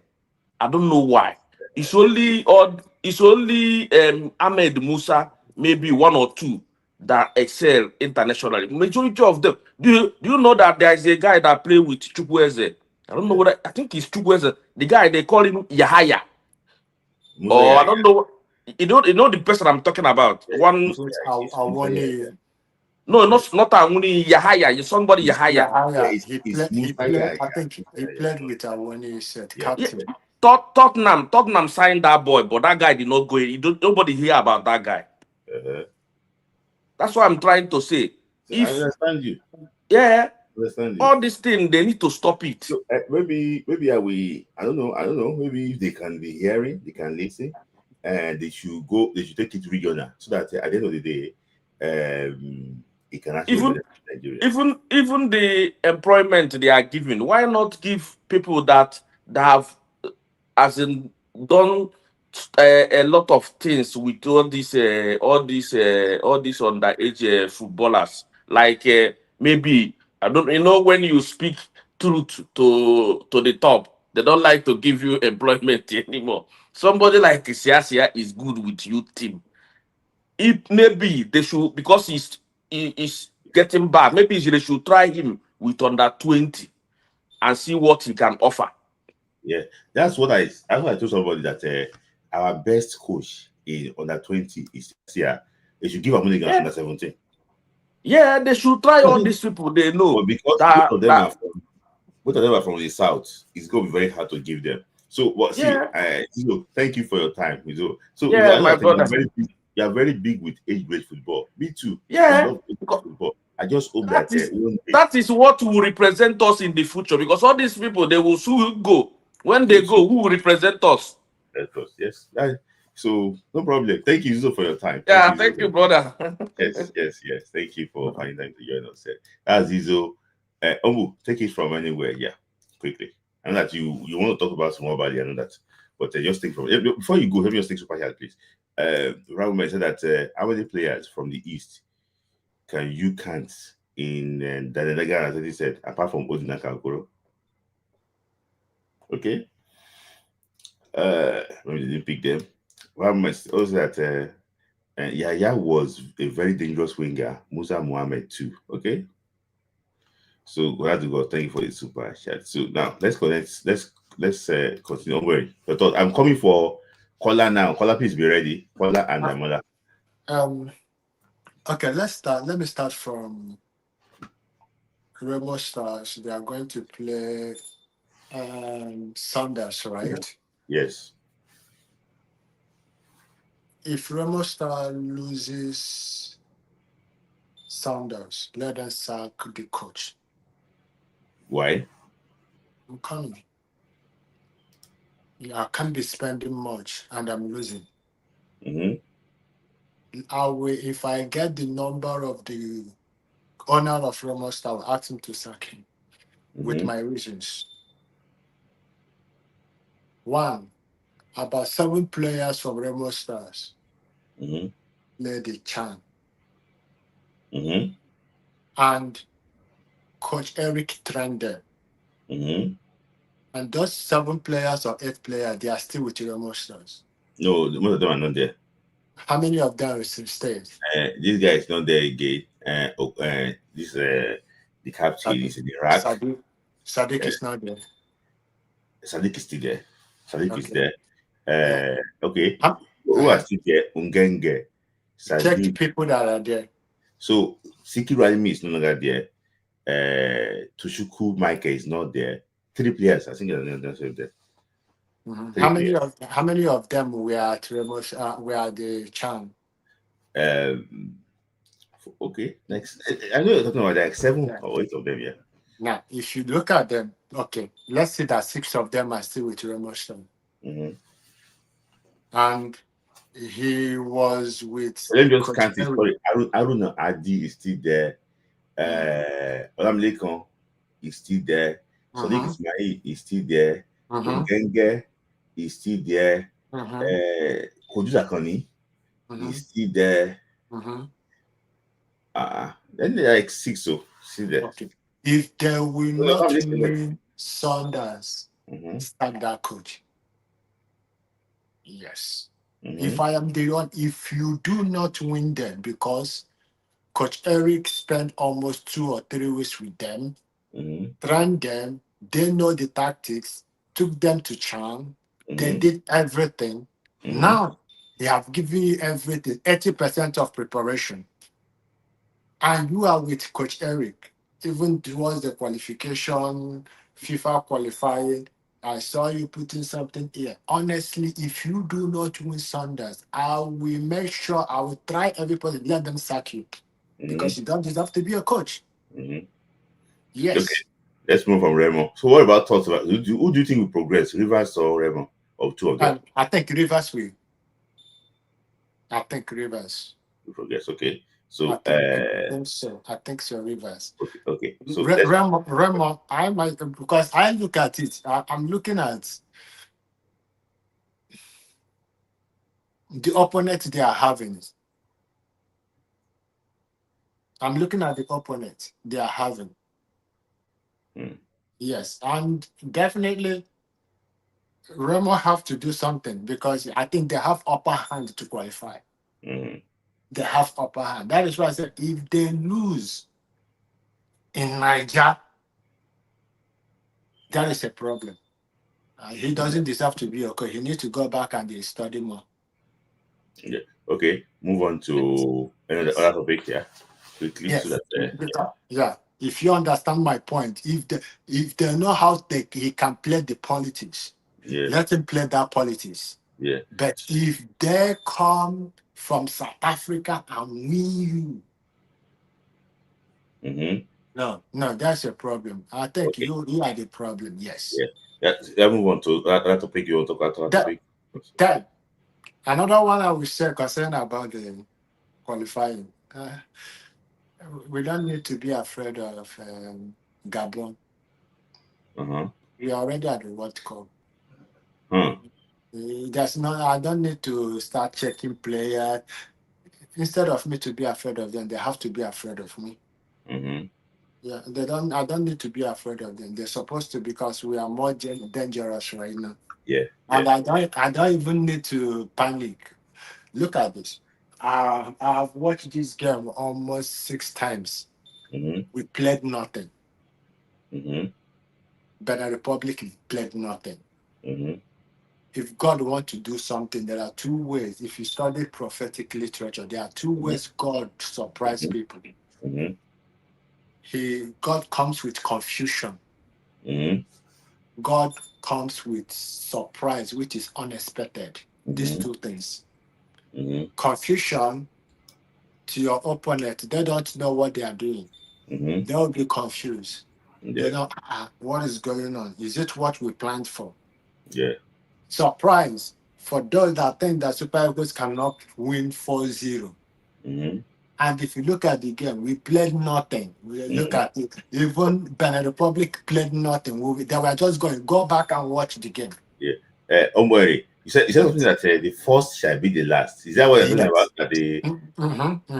I don't know why. It's only Ahmed Musa, maybe one or two that excel internationally. Majority of them. Do you know that there is a guy that play with Chukwueze? I don't know what I think he's Chukwueze. The guy they call him Yahaya. I don't know. You know the person I'm talking about. One. No, not Awuni Yahaya. It's somebody Yahaya. I think he played with Awuni. He said captain. Tottenham signed that boy, but that guy did not go. Nobody hear about that guy. That's what I'm trying to say. I understand you. Yeah. Understand you. All these things, they need to stop it. So, maybe I don't know. Maybe if they can be hearing, they can listen, and they should take it regional so that at the end of the day, it can actually even the employment they are giving. Why not give people that have as in done a lot of things with all these underage footballers, like maybe I don't, when you speak truth to the top, they don't like to give you employment anymore. Somebody like Siasia is good with youth team. It maybe they should, because he's getting bad. Maybe they should try him with under 20 and see what he can offer. Yeah, that's what I told somebody, that our best coach in under 20 is here. They should give money against under 17. Yeah, they should try all these people they know. But because both of them are from the south, it's going to be very hard to give them. So thank you for your time. So my brother, you are very big with age-grade football. Me too. Yeah, I love football. I just hope that is what will represent us in the future, because all these people, they will soon go. When they go, who will represent us? Yes. So no problem. Thank you, Zizo, for your time. Thank you, brother. Yes. Thank you for finding time to join us. That's Zizo. Omu, take it from anywhere. Yeah, quickly. I know that you want to talk about some more about it. I know that, but just take from before you go. Let me just take super chat, please. Raul said that how many players from the east can you count in Danedaga, as he said, apart from Odinaka Okoro? Okay. Maybe they didn't pick them. Raul also that Yaya was a very dangerous winger. Musa Muhammad too. Okay. So we have to go. Thank you for the super chat. So now let's connect. Let's continue. Don't worry. I'm coming for Kola now. Kola, please be ready. Kola and Damola. Okay, let's start. Let me start from Remo Stars. They are going to play Sanders, right? Yes. If Remo Star loses Sanders, let them sack the coach. Why? I'm coming. I can't be spending much, and I'm losing. If I get the number of the owner of Remo Star, I'll ask him to sack him with my reasons. One, about 7 players from Remo Stars play the Chan. And Coach Eric trained them. And those 7 players or 8 players, they are still with Remo Stars. No, most of them are not there. How many of them stayed? This guy is not there again. The captain is in Iraq. Sadiq is not there. Sadiq is still there. Sadiq is there. Okay. Who are still there? Ungenge. Sadiq. Check the people that are there. So Sikiru Alimi is no longer there. Tushuku Michael is not there. 3 players, I think, are not there. Mhm. 3 players. How many of them were at were at the Chan? Um, okay, next. I know you're talking about like 7 Yeah. or 8 of them, yeah. Now, if you look at them, okay, let's say that 6 of them are still with Remotion. Mm-hmm. And he was with Let me just Coach count it. Perry. Sorry, Aruna Adi is still there. Olamilekon is still there. Sadiq Mhm, Ismail is still there. mhm, Ongenge is still there. mhm, Kodu Zakoni mhm, is still there. mhm. Then there are like 6 so still there. Okay. If they will No, I'm not listening. win Saunders, Mm-hmm. start that coach. Yes. Mm-hmm. If I am the one, if you do not win them, because Coach Eric spent almost 2 or 3 weeks with them, Mm-hmm. trained them, they know the tactics, took them to Chan, they Mm-hmm. did everything. Mm-hmm. Now they have given you everything, 80% of preparation. And you are with Coach Eric, even towards the qualification, FIFA qualifying. I saw you putting something here. Honestly, if you do not win Saunders, I will make sure I will try everybody, let them sack you. Because you don't deserve to be a coach. Mm-hmm. Okay, Yes. let's move from Remo. So, what about thoughts about who do you think will progress, Rivers or Remo, or 2 of them? And I think Rivers will. I think Rivers. Will progress. Okay. So, I think so. I think so, Rivers. okay. So let's. Remo, I might, because I look at it, I'm looking at the opponent they are having. I'm looking at the opponent they are having. Yes, and definitely Remo have to do something because I think they have upper hand to qualify. They have upper hand. That is why I said if they lose in Niger, that is a problem. He doesn't deserve to be okay. He needs to go back and study more. Yeah. Okay. Move on to another other topic here quickly. Yes. So that Yeah. If you understand my point, if they know how he can play the politics, yeah, let him play that politics. yeah. But if they come from South Africa and win you, no, that's a problem. I think Okay. you are the problem. Yes. Yeah. Let's move on to that topic. You want to talk about that topic? That another one I will say concern about the qualifying. We don't need to be afraid of Gabon. We are already at the World Cup. There's no. I don't need to start checking players. Instead of me to be afraid of them, they have to be afraid of me. Yeah, they don't. I don't need to be afraid of them. They're supposed to because we are more dangerous right now. Yeah. And I don't even need to panic. Look at this. I've watched this game almost 6 times. We played nothing. Benin Republic played nothing. If God wants to do something, there are 2 ways. If you study prophetic literature, there are 2 ways God surprises people. God comes with confusion. God comes with surprise, which is unexpected. These 2 things. Confusion to your opponent, they don't know what they are doing. They'll be confused. They don't what is going on? Is it what we planned for? Yeah. Surprise for those that think that Super Eagles cannot win 4-0. And if you look at the game, we played nothing. We look at it. Even Benin Republic played nothing. They were just going, go back and watch the game. Yeah. Omweri, you said something that the first shall be the last. Is that what you're talking about? That the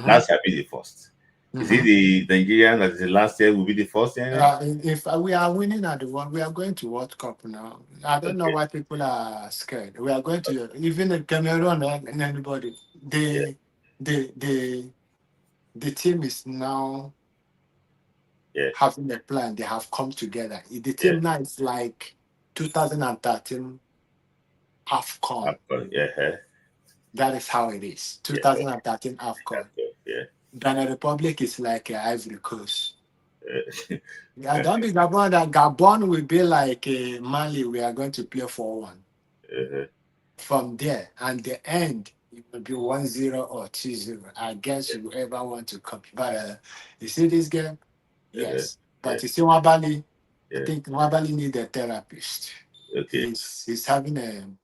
last shall be the first. Is it the Nigerian that the last year will be the first? If we are winning at the one, we are going to World Cup now. I don't know why people are scared. We are going to even in Cameroon and anybody. The team is now having a plan. They have come together. The team now is like 2013 AFCON. That is how it is. 2013 AFCON. Benin Republic is like Ivory Coast. I don't think Gabon will be like Mali. We are going to play 4-1. Uh-huh. From there, and the end, it will be 1-0 or 2-0. I guess whoever want to copy. But you see this game? Uh-huh. Yes. Yeah. But you see Wabali, I Yeah. think Wabali need a therapist. Okay. He's having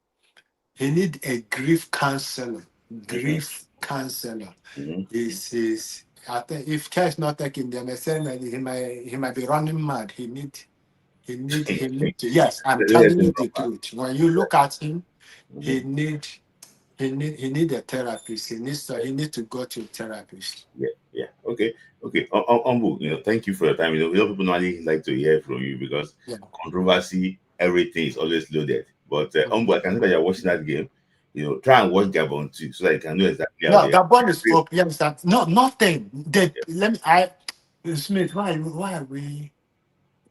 he need a grief counselor. Mm-hmm. Grief counselor. Mm-hmm. Is I think if care is not taking them, he might be running mad. He need to, yes, I'm Let telling him you run the back. truth. When you look at him, he Mm-hmm. need he need a therapist. He needs to go to a therapist. Yeah. Yeah. Okay. Okay. Umbu, thank you for your time. A lot of people normally like to hear from you because Yeah. controversy, everything is always loaded. But Mhm. Umbu, I can see that you're watching that game. Try and watch Gabon too, so that you can know exactly how No, they are. Gabon is open. You understand? No, nothing. Let me. Smith. Why are we?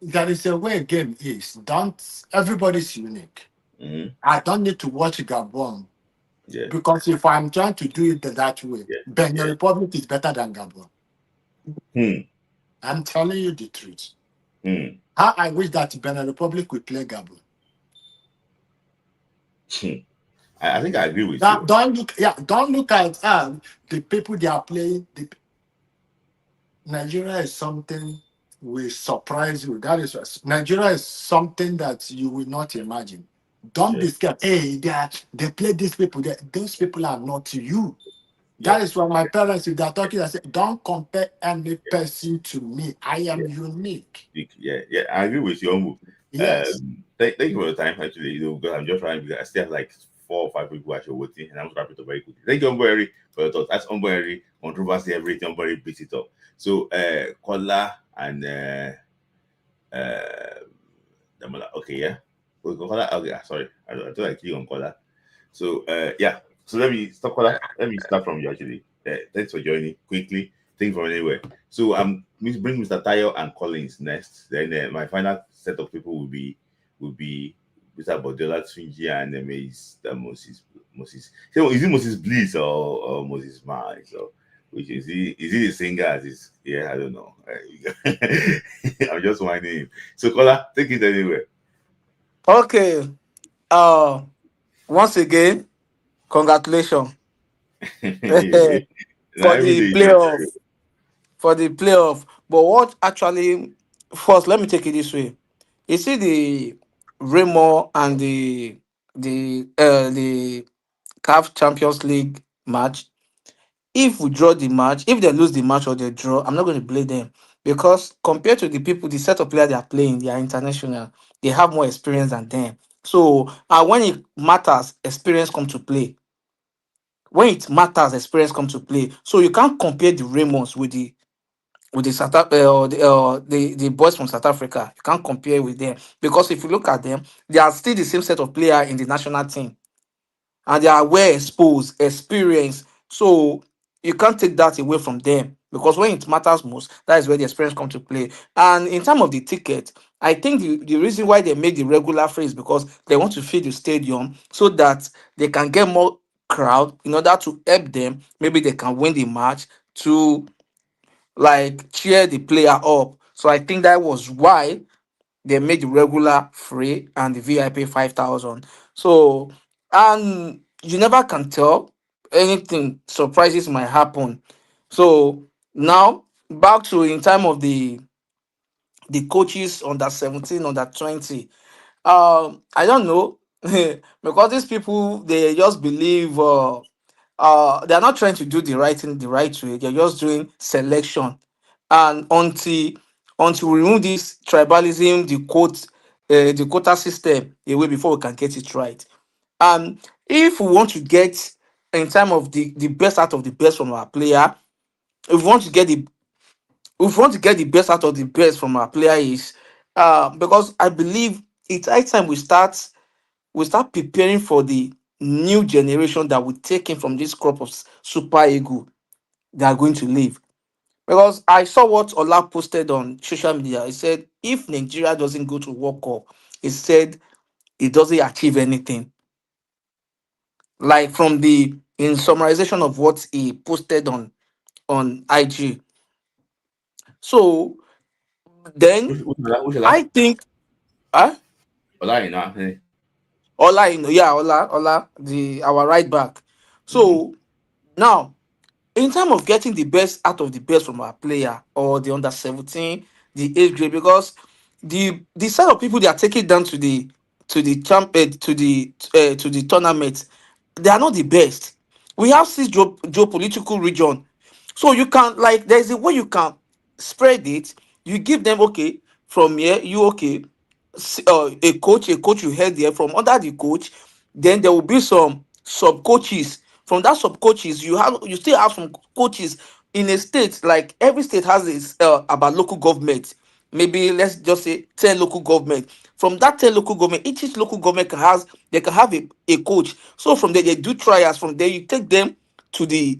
That is the way a game is. Don't. Everybody's unique. Mm-hmm. I don't need to watch Gabon Yeah. because if I'm trying to do it that way, Yeah. Benin Yeah. Republic is better than Gabon. Hmm. I'm telling you the truth. Hmm. How I wish that Benin Republic would play Gabon. Hmm. I think I agree with you. Don't look at the people they are playing. Nigeria is something will surprise you. That is Nigeria is something that you will not imagine. Don't Yeah. be scared. Hey, they play these people. Those people are not you. Yeah. That is why my parents, if they're talking, I say, don't compare any Yeah. person to me. I am Yeah. unique. Yeah. Yeah. I agree with you, Umbu. Yes. Thank you for your time. Actually, because I'm just trying because I still have like 4 or 5 people actually waiting, and I'm going to wrap it up very quickly. Thank you, Umbu, for your thoughts. That's Umbu, controversy, everything. Umbu beats it up. So, Kola and uh, Damola. Okay, yeah. Kola. Okay, sorry. I thought I clicked on Kola. So, yeah. So let me stop, Kola. Let me start from you actually. Thanks for joining quickly. Think from anywhere. So, bring Mr. Tayo and Collins next. Then my final set of people will be Mr. Bodiola Tunji and Moses. So is it Moses Bliss or Moses Ma? So which is he the singer? Yeah, I don't know. I'm just winding him. So Kola, take it anywhere. Okay. Uh, Once again, congratulations Now for every day the you playoff. just For the playoff. But what actually first? Let me take it this way. You see the Remo and the CAF Champions League match. If we draw the match, if they lose the match or they draw, I'm not going to blame them because compared to the people, the set of players they are playing, they are international. They have more experience than them. So, when it matters, experience come to play. When it matters, experience come to play. So you can't compare the Raymonds with the the boys from South Africa. You can't compare with them because if you look at them, they are still the same set of player in the national team and they are well exposed, experienced. So you can't take that away from them because when it matters most, that is where the experience come to play. And in terms of the ticket, I think the reason why they make the regular fee is because they want to fill the stadium so that they can get more crowd in order to help them. Maybe they can win the match to like cheer the player up. So I think that was why they made the regular free and the VIP 5,000. So and you never can tell anything surprises might happen. So now back to in time of the coaches under 17, under 20. I don't know because these people they just believe they're not trying to do the right thing the right way. They're just doing selection, and until we remove this tribalism, the quota system away before we can get it right. And if we want to get in time of the best out of the best from our player, if we want to get the if we want to get the best out of the best from our player is because I believe it's high time we start preparing for the new generation that will take in from this crop of super ego they are going to leave. Because I saw what Ola posted on social media. He said if Nigeria doesn't go to World Cup, he said it doesn't achieve anything. Like from the in summarization of what he posted on IG. So then Which I think uh, Ola, Ola, yeah, Ola, our right back. Mm-hmm. So now, in terms of getting the best out of the best from our player or the under 17, the age grade, because the set of people they are taking down to the champ to the tournament, they are not the best. We have six geopolitical region, so you can, like, there's a way you can spread it. You give them, okay, from here you, okay, a coach you head there. From under the coach, then there will be some sub coaches. From that sub coaches, you still have some coaches in a state. Like every state has this about local government. Maybe let's just say 10 local government. From that 10 local government, each local government can have a coach. So from there they do trials. From there you take them to the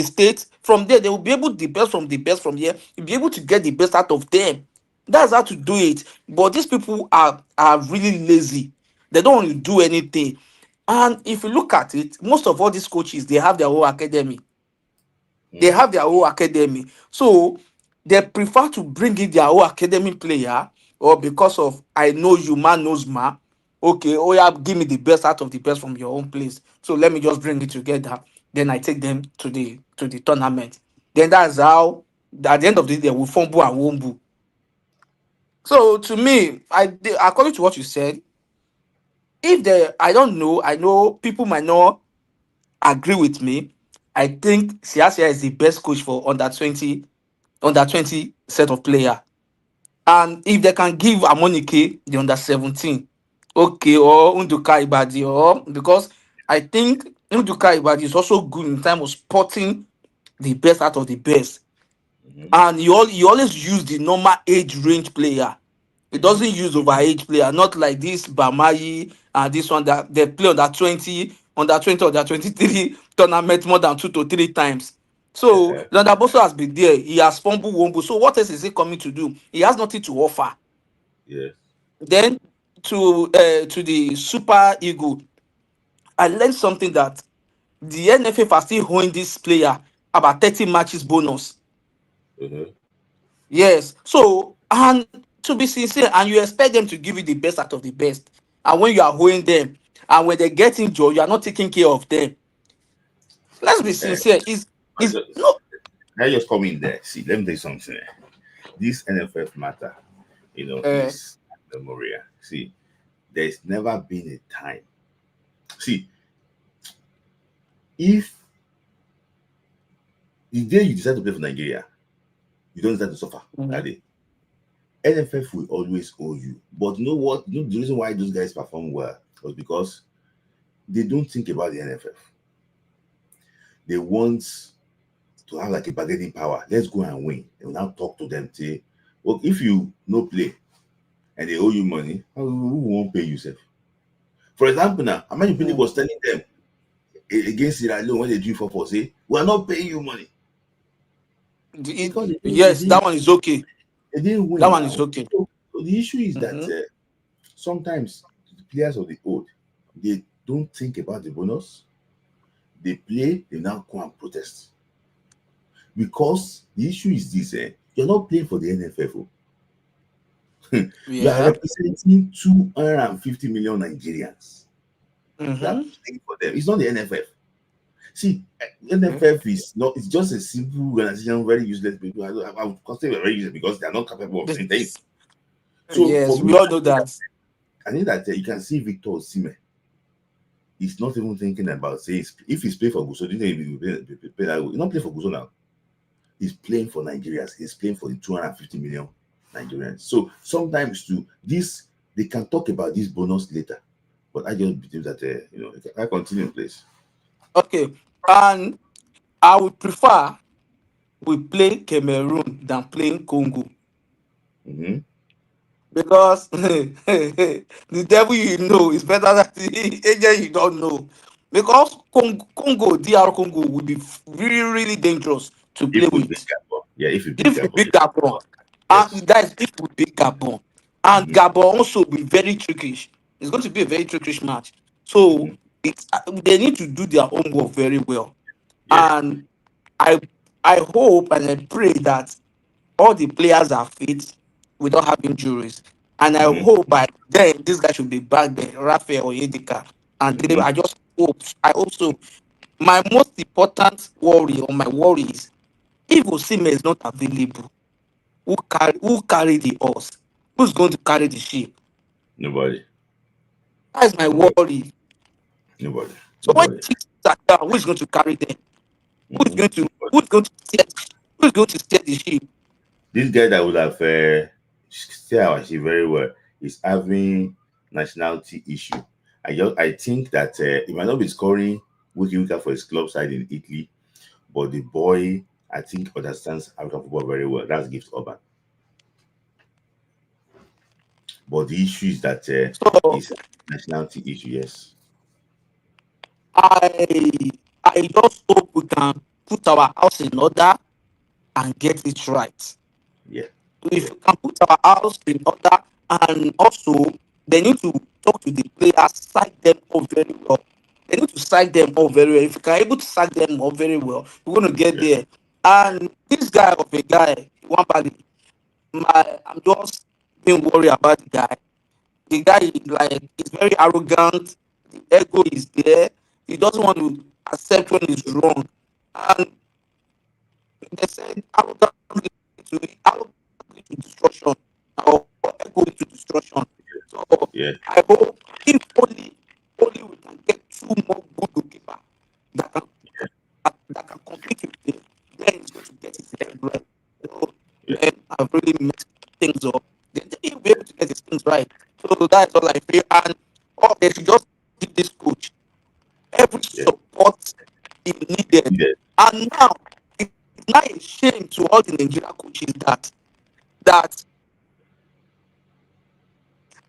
state. From there they will be able, the best from the best from here, you'll be able to get the best out of them. That's how to do it. But these people are really lazy. They don't want to do anything. And if you look at it, most of all these coaches, they have their own academy. They have their own academy. So they prefer to bring in their own academy player, or because of I know you, man knows man. Okay, oh yeah, give me the best out of the best from your own place. So let me just bring it together. Then I take them to the tournament. Then that's how at the end of the day we fumble and wumble. So to me, according to what you said, if they, I don't know, I know people might not agree with me. I think Siasia is the best coach for under 20 set of player. And if they can give Amonike the under 17, okay, or Unduka Ibadi, or because I think Unduka Ibadi is also good in terms of spotting the best out of the best. Mm-hmm. And you always use the normal age range player. It doesn't use overage player, not like this Bamayi and this one that they play under 20, under 23 tournament more than 2 to 3 times. So Landaboso has been there. He has fumbled Wombo. So what else is he coming to do? He has nothing to offer. Yes. Then to the Super Eagle, I learned something that the NFF are still holding this player about 30 matches bonus. Mm-hmm. Yes. So, and to be sincere, and you expect them to give you the best out of the best. And when you are holding them, and when they get injured, you are not taking care of them. Let's be sincere. Is no. I just come in there. See, let me tell you something. This NFF matter, Uh, is memorial. See, there's never been a time. See, if the day you decide to play for Nigeria, you don't decide to suffer that day. NFF will always owe you. But you know what? You know the reason why those guys perform well was because they don't think about the NFF. They want to have like a bargaining power. Let's go and win. They will now talk to them. Say, well, if you no play and they owe you money, who won't pay you, sef? For example, now, Amani Pili was telling them against Sierra Leone when they do 4-4, say, we are not paying you money. Yes, that one is okay. They didn't win. That one is okay. So the issue is that sometimes the players of the old, they don't think about the bonus. They play, they now go and protest. Because the issue is this, you're not playing for the NFF. You are representing 250 million Nigerians. You are playing for them. It's not the NFF. See, NFF is not, it's just a simple organization, very useless people. I would consider very useless because they are not capable of saying things. So yes, for we me, all know that. I think that you can see Victor Osimhen. He's not even thinking about saying if he's playing for Guso, he's not playing for Guso now. He's playing for Nigerians. He's playing for the 250 million Nigerians. So sometimes to this, they can talk about this bonus later. But I just believe that I continue, please. Okay, and I would prefer we play Cameroon than playing Congo. Mm-hmm. Because the devil you know is better than the angel you don't know. Because Congo, DR Congo will be really, really dangerous to play If we with. beat Gabon. Yeah, if we beat If we Gabon. beat Gabon. Yes. And that is if we beat Gabon. And Gabon also will be very trickish. It's going to be a very trickish match. So they need to do their homework very well. Yes. And I hope and I pray that all the players are fit without having injuries. And I hope by then this guy should be back there, Raphael Oyedika. And I just hope so. My most important worry or my worry is if Osimhen is not available, who carry the horse? Who's going to carry the ship? Nobody. That's my worry. Nobody. So when chips are down, who's going to carry them? Who's going to steer the ship? This guy that would have steered our ship very well is having nationality issue. I think that he might not be scoring week for his club side in Italy, but the boy I think understands African football very well. That's Gift Urban. But the issue is that is nationality issue. Yes. I just hope we can put our house in order and get it right. Yeah. If we can put our house in order, and also they need to talk to the players, sack them up very well. They need to sack them up very well. If we are able to sack them up very well, we're going to get there. And this guy of a guy, I'm just being worried about the guy. The guy is very arrogant. The ego is there. He doesn't want to accept when he's wrong. And they said arrogant to destruction or ego to destruction. So I hope if only we can get 2 more good goalkeepers that can compete with him, then he's going to get his head right. So then I've really messed things up. Then he'll be able to get his things right. So that's all I feel. And they should just give this coach every support he needed. And now it's not a shame to all the Nigerian coaches that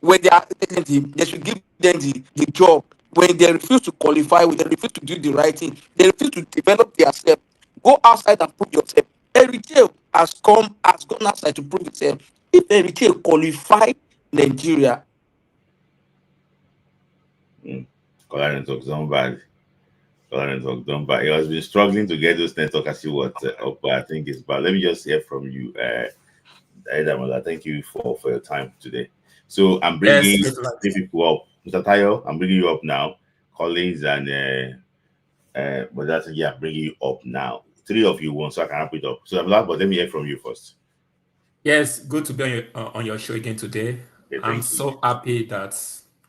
when they are they should give them the job. When they refuse to qualify, when they refuse to do the right thing, they refuse to develop themselves. Go outside and prove yourself. Eritrea has gone outside to prove itself. If Eritrea qualify Nigeria, He has been struggling to get those network. I see what up, but I think it's bad. Let me just hear from you, Edamola. Thank you for your time today. So I'm bringing three people up. Mr. Tayo, I'm bringing you up now. Collins and but that's I'm bringing you up now. 3 of you want, so I can wrap it up. So but let me hear from you first. Yes, good to be on your show again today. I'm so happy that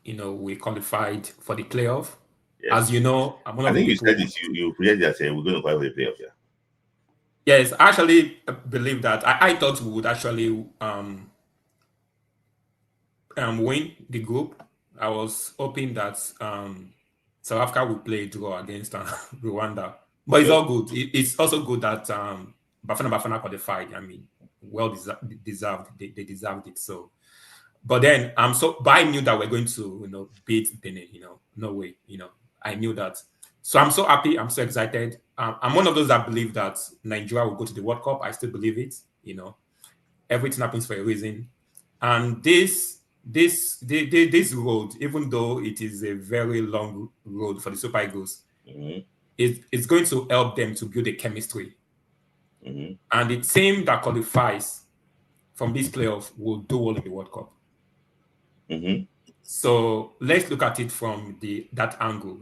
we qualified for the playoff. Yes. As you know, I'm one of the people. You said it. You created that saying we're going to qualify for the playoff. Yeah. Yes, I actually believe that. I thought we would actually win the group. I was hoping that South Africa would play a draw against Rwanda, but it's all good. It's also good that Bafana qualified. I mean, well deserved. They deserved it. So, but then but I knew that we're going to beat Benin. No way. I knew that. So I'm so happy. I'm so excited. I'm one of those that believe that Nigeria will go to the World Cup. I still believe it. Everything happens for a reason, and this road, even though it is a very long road for the Super Eagles, it's going to help them to build a chemistry. And the team that qualifies from this playoff will do well in the World Cup. So let's look at it from that angle.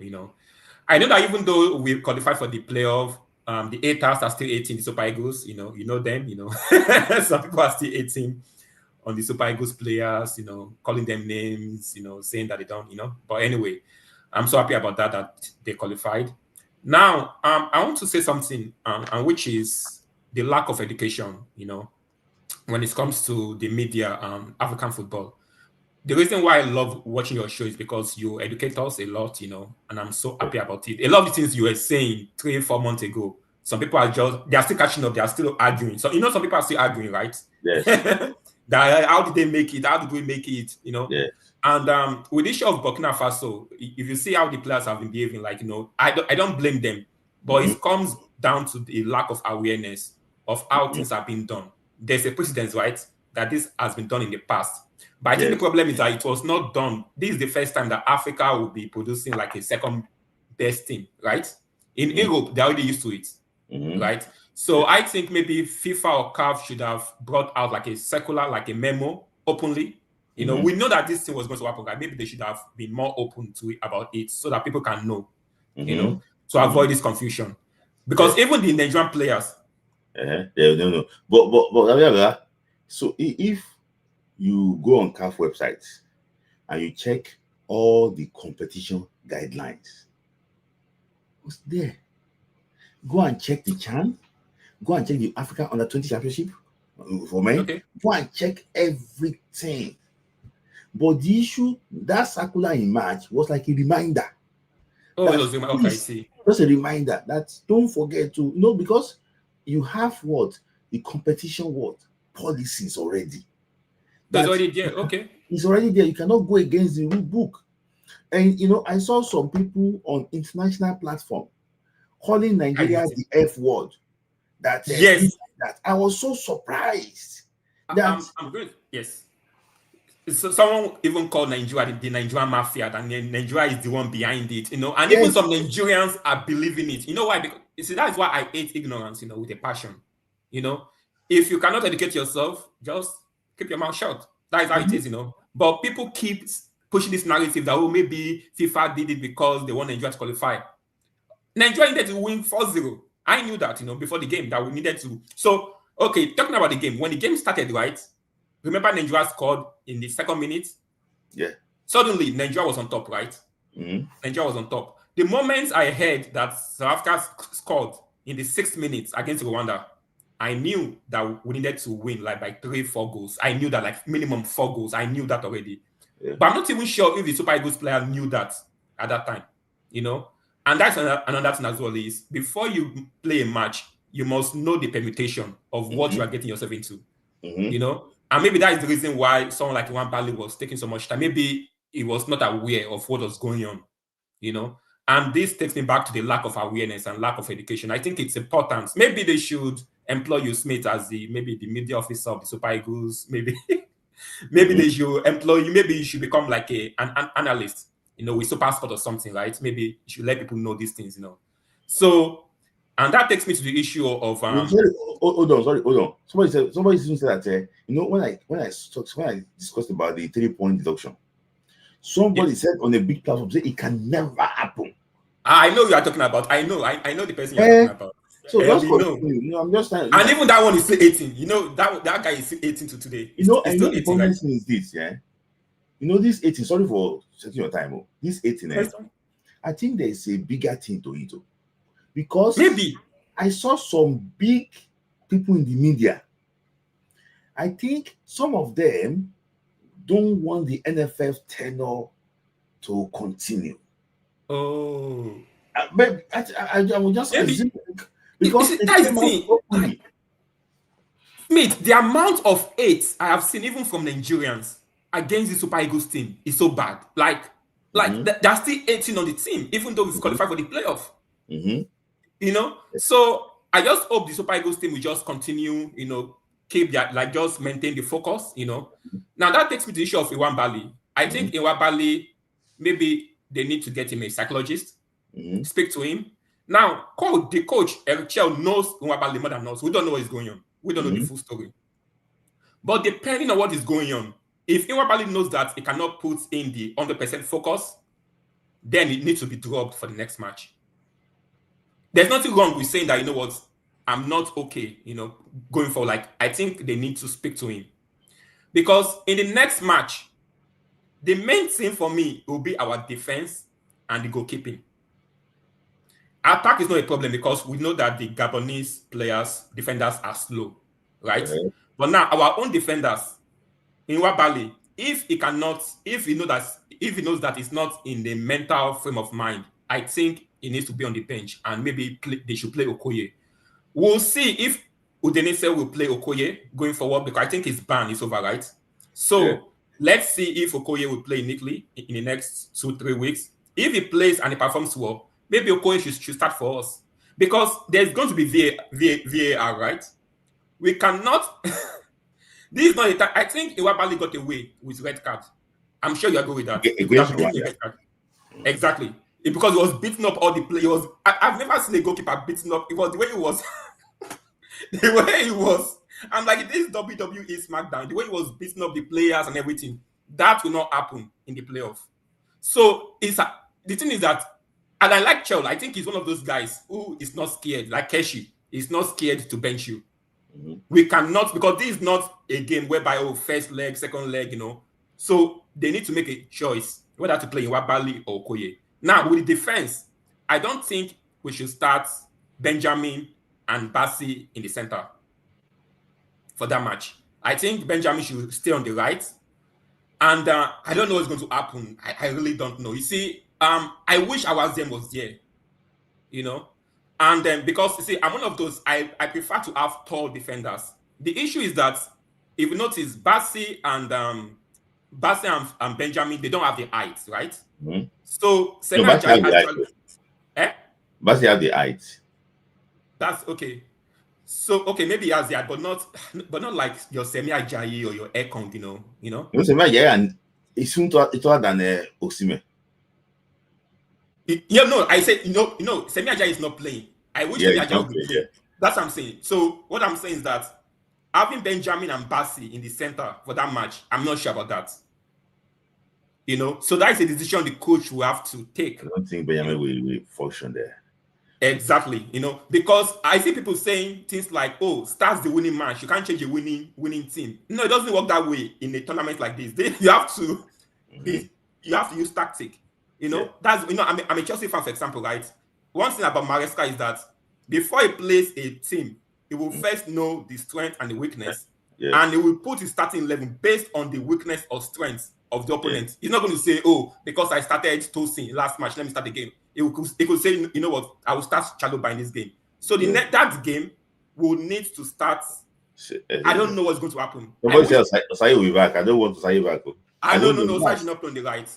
I know that even though we qualify for the playoff, the haters are still 18 the Super Eagles. You know them. Some people are still 18 on the Super Eagles players. Calling them names. Saying that they don't. But anyway, I'm so happy about that they qualified. Now, I want to say something, and which is the lack of education. When it comes to the media, African football. The reason why I love watching your show is because you educate us a lot, and I'm so happy about it. A lot of the things you were saying 3-4 months ago, some people are still catching up, they are still arguing. So, some people are still arguing, right? Yes. How did they make it? How did we make it? Yes. And with this show of Burkina Faso, if you see how the players have been behaving, I don't blame them, but it comes down to the lack of awareness of how things are being done. There's a precedent, right, that this has been done in the past. But I think the problem is that it was not done. This is the first time that Africa will be producing like a second best team, right? In Europe, they're already used to it, right? So I think maybe FIFA or CAF should have brought out like a circular, like a memo openly You know, we know that this thing was going to happen. Like maybe they should have been more open to it about it so that people can know, you know, to avoid this confusion. Because even the Nigerian players, no. But so if you go on CAF websites and you check all the competition guidelines, what's there? Go and check the CHAN. Go and check the Africa Under-20 Championship for men. Okay. Go and check everything. But the issue, that circular in March was like a reminder. Oh, it was okay, I see. Just a reminder that don't forget to, you know, because you have what? The competition policies already. That's already there. Okay. It's already there. You cannot go against the rule book. And, you know, I saw some people on international platform calling Nigeria the F word. Yes. That I was so surprised. That I'm good. Yes. So someone even called Nigeria the Nigerian mafia, and Nigeria is the one behind it, you know. And even some Nigerians are believing it. You know why? Because you see, that's why I hate ignorance, you know, with a passion. You know, if you cannot educate yourself, just keep your mouth shut. That is how it is, you know. But people keep pushing this narrative that, oh, maybe FIFA did it because they want Nigeria to qualify. Nigeria needed to win 4-0. I knew that, you know, before the game that we needed to. So, okay, talking about the game. When the game started, right? Remember Nigeria scored in the second minute? Yeah. Suddenly, Nigeria was on top, right? Nigeria was on top. The moment I heard that South Africa scored in the 6th minute against Rwanda, I knew that we needed to win like by 3-4 goals. I knew that like minimum 4 goals. I knew that already. Yeah. But I'm not even sure if the Super Eagles player knew that at that time, you know? And that's another thing as well is before you play a match, you must know the permutation of what you are getting yourself into, you know? And maybe that is the reason why someone like Iwan Bali was taking so much time. Maybe he was not aware of what was going on, you know? And this takes me back to the lack of awareness and lack of education. I think it's important. Maybe they should employ you, Smith, as the media officer of the Super Eagles. Maybe they should employ you. Maybe you should become like an analyst, you know, with SuperSport or something, right? Maybe you should let people know these things, you know. So, and that takes me to the issue of hold on. Somebody said that you know, when I discussed about the 3-point deduction, somebody said on a big platform, say it can never happen. I know you are talking about. I know the person you are talking about. So just I'm just trying. And even that one is still 18. You know that guy is still 18 to today. You know, and the problem is this, yeah. You know, this 18. Sorry for taking your time. This 18. I think there is a bigger thing to it, because maybe I saw some big people in the media. I think some of them don't want the NFF tenure to continue. Oh, but I will just assume, because that's the thing. Smith, the amount of hate I have seen, even from Nigerians, against the Super Eagles team is so bad. Like they're still 18 on the team, even though we've qualified for the playoff. You know, so I just hope the Super Eagles team will just continue, you know, keep that, like, just maintain the focus, you know. Now that takes me to the issue of Iwan Bali. I think Iwan Bali, maybe they need to get him a psychologist, speak to him. Now, the coach, Eric Chell, knows Iwan Bali more than us. We don't know what is going on. We don't know the full story. But depending on what is going on, if Iwan Bali knows that he cannot put in the 100% focus, then it needs to be dropped for the next match. There's nothing wrong with saying that, you know what, I'm not okay, you know, going forward. Like, I think they need to speak to him. Because in the next match, the main thing for me will be our defense and the goalkeeping. Attack is not a problem because we know that the Gabonese defenders are slow, right? But now our own defenders, in Wabali, if he knows that it's not in the mental frame of mind, I think he needs to be on the bench and maybe they should play Okoye. We'll see if Udinese will play Okoye going forward, because I think his ban is over, right? So let's see if Okoye will play in Italy in the next 2-3 weeks. If he plays and he performs well, maybe Okoye should start for us, because there's going to be VAR, right? We cannot. This is not a time. I think Iwabali got away with red card. I'm sure you agree with that. Exactly. Because he was beating up all the players. I've never seen a goalkeeper beating up. It was the way he was. The way he was. I'm like, this WWE SmackDown. The way he was beating up the players and everything. That will not happen in the playoff. So the thing is that, and I like Chell. I think he's one of those guys who is not scared, like Keshi. He's not scared to bench you. We cannot, because this is not a game whereby first leg, second leg, So they need to make a choice whether to play in Wabali or Okoye. Now with the defense, I don't think we should start Benjamin and Bassi in the center for that match. I think Benjamin should stay on the right. And I don't know what's going to happen. I really don't know. You see, I wish Awaziem was there, And then because, you see, I'm one of those, I prefer to have tall defenders. The issue is that, if you notice, Bassi and Benjamin, they don't have the height, right? So, Bassi have the height. That's okay. So maybe he has that, but not like your Semi Ajayi or your Ekong, Semi Ajayi and it's taller than Osimhen. I said Semi Ajayi is not playing. I wish Semi Ajayi would be playing. Yeah. That's what I'm saying. So what I'm saying is that having Benjamin and Bassi in the center for that match, I'm not sure about that. So that is a decision the coach will have to take. I don't think Benjamin will function there. Exactly, because I see people saying things like, starts the winning match. You can't change a winning team. No, it doesn't work that way in a tournament like this. You have to use tactic. That's I'm a Chelsea fan, for example, right? One thing about Maresca is that before he plays a team, he will first know the strength and the weakness, and he will put his starting 11 based on the weakness or strength of the opponent. He's not going to say, because I started Tosin last match, let me start the game. He could say, you know what, I will start Chaluba in this game. So that game will need to start. I don't know what's going to happen. Somebody says Osai will be back. I don't want Osai back. I don't know. Osai should not play on the right.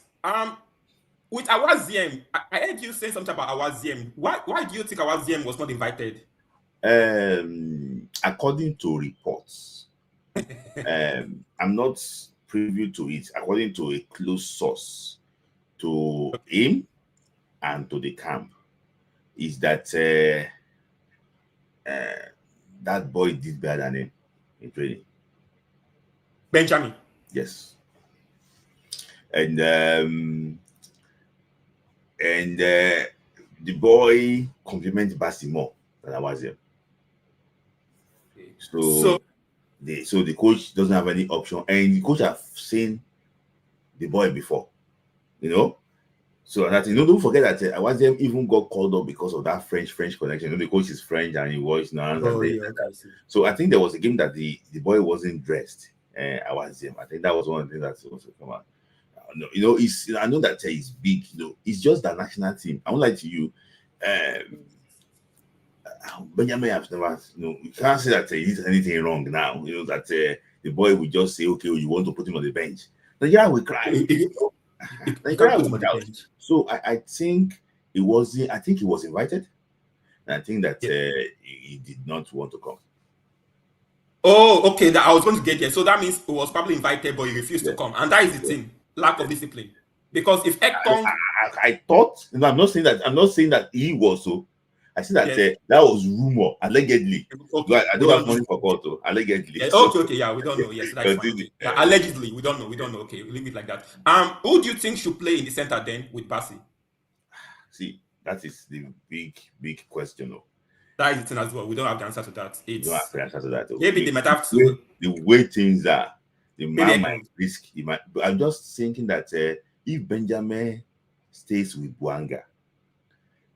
With Awaziem, I heard you say something about Awaziem. Why do you think Awaziem was not invited? According to reports, I'm not privy to it. According to a close source to him and to the camp, is that that boy did better than him in training. Benjamin. Yes. And the boy complimented Bassi more than I was here. So the coach doesn't have any option, and the coach have seen the boy before, So that don't forget that Awaziem even got called up because of that French connection. The coach is French and he was So I think there was a game that the boy wasn't dressed. Awaziem, I think that was one of the things that was come out. I know that he's big. It's just the national team. I won't lie to you. Benjamin has never. You can't say that he did anything wrong now. That the boy will just say, "Okay, you want to put him on the bench." Nigeria will cry. So I think it was. I think he was invited, and I think that he did not want to come. Oh, okay. That I was going to get there. So that means he was probably invited, but he refused to come, and that is the thing. Lack of discipline. Because if Ekong, I thought. I'm not saying that he was so. I see that that was rumor, allegedly. Okay. I don't have money for court, allegedly. Yes. Okay, yeah, we don't know. Yes, that's fine. Allegedly, we don't know. Okay, we'll leave it like that. Who do you think should play in the center then with Bassi? See, that is the big question. That is the thing as well. We don't have the answer to that. We don't have the answer to that. Maybe they might have to. The way things are, the man might risk. But I'm just thinking that if Benjamin stays with Bouanga,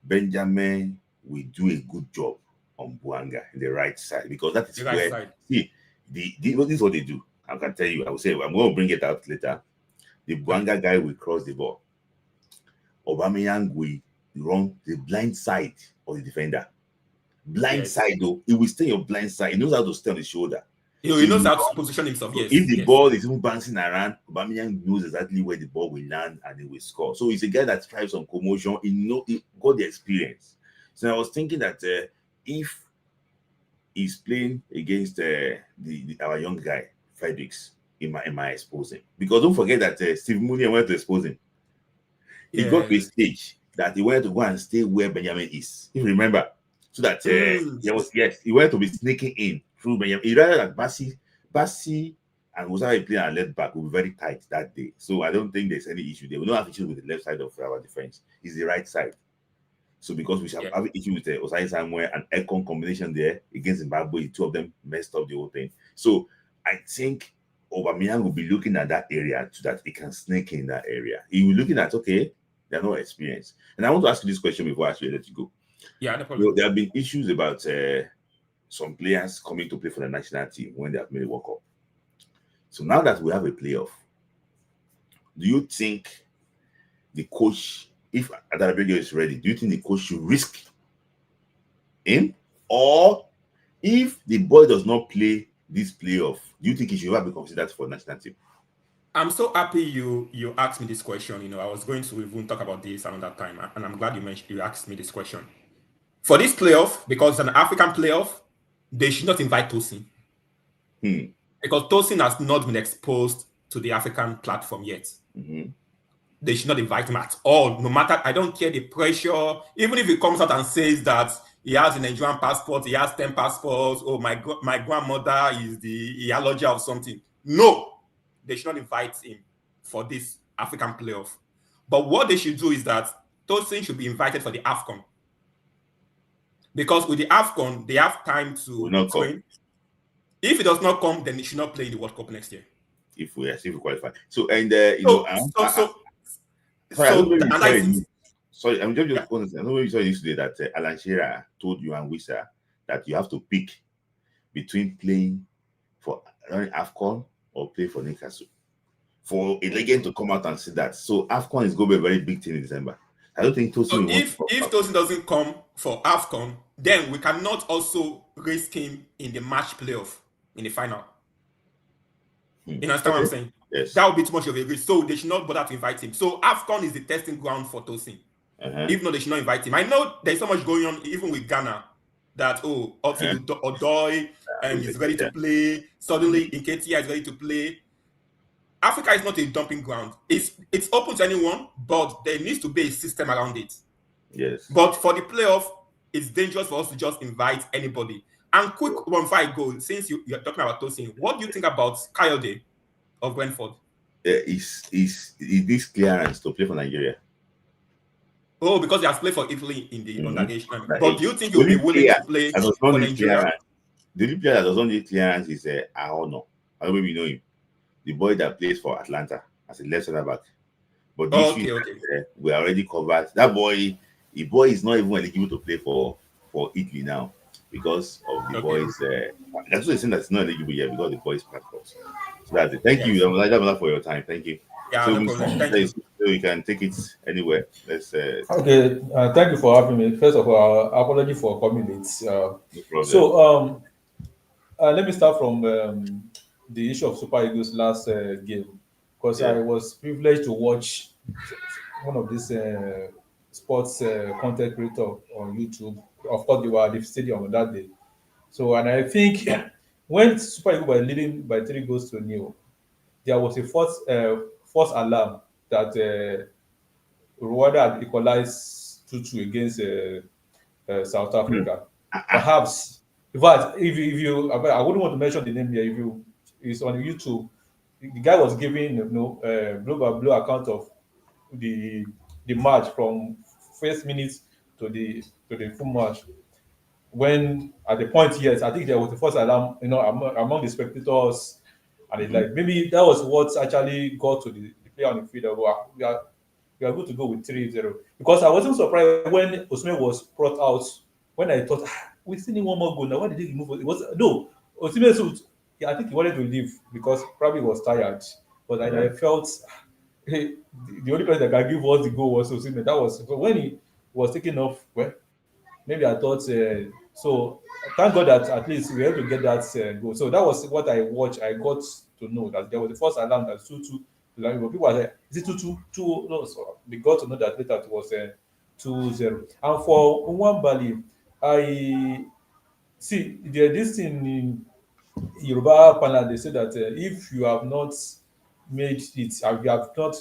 Benjamin will do a good job on Bouanga in the right side, because that is the where side. See this is what they do. I can tell you. I will say I'm going to bring it out later. The Bouanga guy will cross the ball. Aubameyang will run the blind side of the defender. Blind side though, he will stay on blind side. He knows how to stay on his shoulder. He knows how to position himself. Yes. If the ball is even bouncing around, Aubameyang knows exactly where the ball will land and he will score. So he's a guy that thrives on commotion. He got the experience. So I was thinking that if he's playing against our young guy, Fredericks, he might expose him. Because don't forget that Steve Mooney went to expose him. He got to a stage that he wanted to go and stay where Benjamin is. If you remember, so that he went to be sneaking in through Benjamin. He rather that Bassi and whoever playing our left back will be very tight that day. So I don't think there's any issue there. We don't have issues with the left side of our defense. It's the right side. So because we shall have an issue with the Osimhen Samuel and Ekon combination there against Zimbabwe, the two of them messed up the whole thing. So I think Aubameyang will be looking at that area so that he can snake in that area. He will be looking at, okay, they're no experience. And I want to ask you this question before I actually let you go. Yeah, no problem. There have been issues about some players coming to play for the national team when they have made a World Cup. So now that we have a playoff, do you think the coach, if Adarabioyo is ready, do you think the coach should risk him? Or if the boy does not play this playoff, do you think he should ever be considered for the national team? I'm so happy you asked me this question. You know, I was going to even talk about this another time, and I'm glad you asked me this question. For this playoff, because it's an African playoff, they should not invite Tosin. Because Tosin has not been exposed to the African platform yet. They should not invite him at all. No matter, I don't care the pressure. Even if he comes out and says that he has a Nigerian passport, he has 10 passports, or my grandmother is the ideology of something. No, they should not invite him for this African playoff. But what they should do is that Tosin should be invited for the AFCON. Because with the AFCON, they have time to train. If he does not come, then he should not play in the World Cup next year. If we qualify. So, and sorry, I'm just going to say, I know you saw yesterday that Alan Shearer told you and Wissa that you have to pick between playing for AFCON or play for Newcastle. For a legend to come out and say that. So AFCON is going to be a very big thing in December. I don't think Tosin. So if Tosin doesn't come for AFCON, then we cannot also risk him in the match playoff in the final. You understand what I'm saying? Yes. That would be too much of a risk. So they should not bother to invite him. So AFCON is the testing ground for Tosin. Even though they should not invite him. I know there's so much going on even with Ghana that Odoi is ready to play. Suddenly Nketiah is ready to play. Africa is not a dumping ground. It's open to anyone, but there needs to be a system around it. Yes. But for the playoff, it's dangerous for us to just invite anybody. And quick one before I go, since you're talking about Tosin, what do you think about Kayode of Brentford? Is this clearance to play for Nigeria? Oh, because he has played for Italy in the underage. But do you think he'll be willing to play for Nigeria? The only player that does not need clearance is Ahono. I don't know if you know him. The boy that plays for Atlanta as a left center back. But this we are already covered. That boy, the boy is not even eligible to play for Italy now because of the boys. That's what I'm saying, that's not eligible yet because the boys' passports. So that's it. Thank you, Damilola, for your time. Thank you. Yeah, so, no problem. Thank you. So you can take it anywhere. Let's. Okay. Thank you for having me. First of all, apology for coming late. No problem. So let me start from the issue of Super Eagles' last game, because I was privileged to watch one of these sports content creators on YouTube. Of course, they were at the stadium on that day. So, and I think when Super Eagles were leading by 3-0, there was a false alarm that Rwanda had equalized 2-2 against South Africa. Perhaps, in fact, if you, I wouldn't want to mention the name here. It's on YouTube. The guy was giving blow account of the match from first minutes to the full match. When at the point, yes, I think there was a false alarm, among the spectators, and it's like maybe that was what actually got to the player on the field. We are good to go with 3-0, because I wasn't surprised when Osimhen was brought out. When I thought we still need one more goal now, why did he remove it? It was Osimhen. I think he wanted to leave because probably he was tired. But I felt the only person that can give us the goal was Osimhen. That was when he was taking off. Well, maybe I thought so. Thank God that at least we were able to get that goal. So that was what I watched. I got to know that there was the first alarm that 2-2. People were like, is it 2-2? 2? No, so we got to know that later it was 2-0. And for Nwabali, I see this thing in Yoruba panel. They say that if you have not made it, if you have not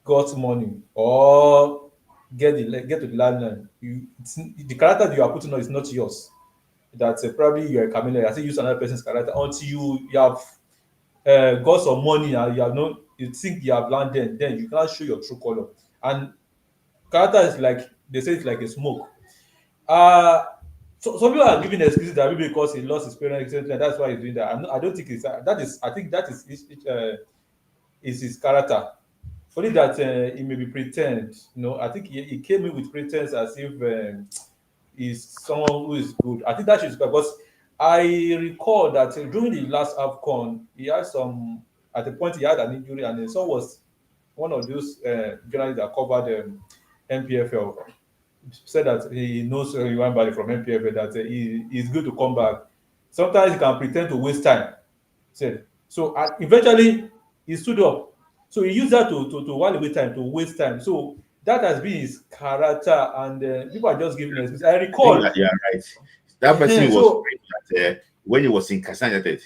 got money or get to the landline, the character you are putting on is not yours. that probably you're a chameleon. I say use another person's character until you have got some money and you have not, you think you have landed, then you can't show your true color. And character is like, they say it's like a smoke. Uh so some people are giving excuses that maybe because he lost his parents, etc. That's why he's doing that. I don't think it's that is. I think that is his character. Only that he maybe pretend. I think he came in with pretense as if he's someone who is good. I think that should because I recall that during the last AFCON, he had some at the point he had an injury, and then so was one of those journalists that covered MPFL said that he knows Yohan Bali from MPFL that he's good to come back. Sometimes he can pretend to waste time. Said so. Eventually, he stood up. So he used that to while away time, to waste time. So that has been his character, and people are just giving excuses. I I think recall. that you are right. That person was So that when he was in Kasan United.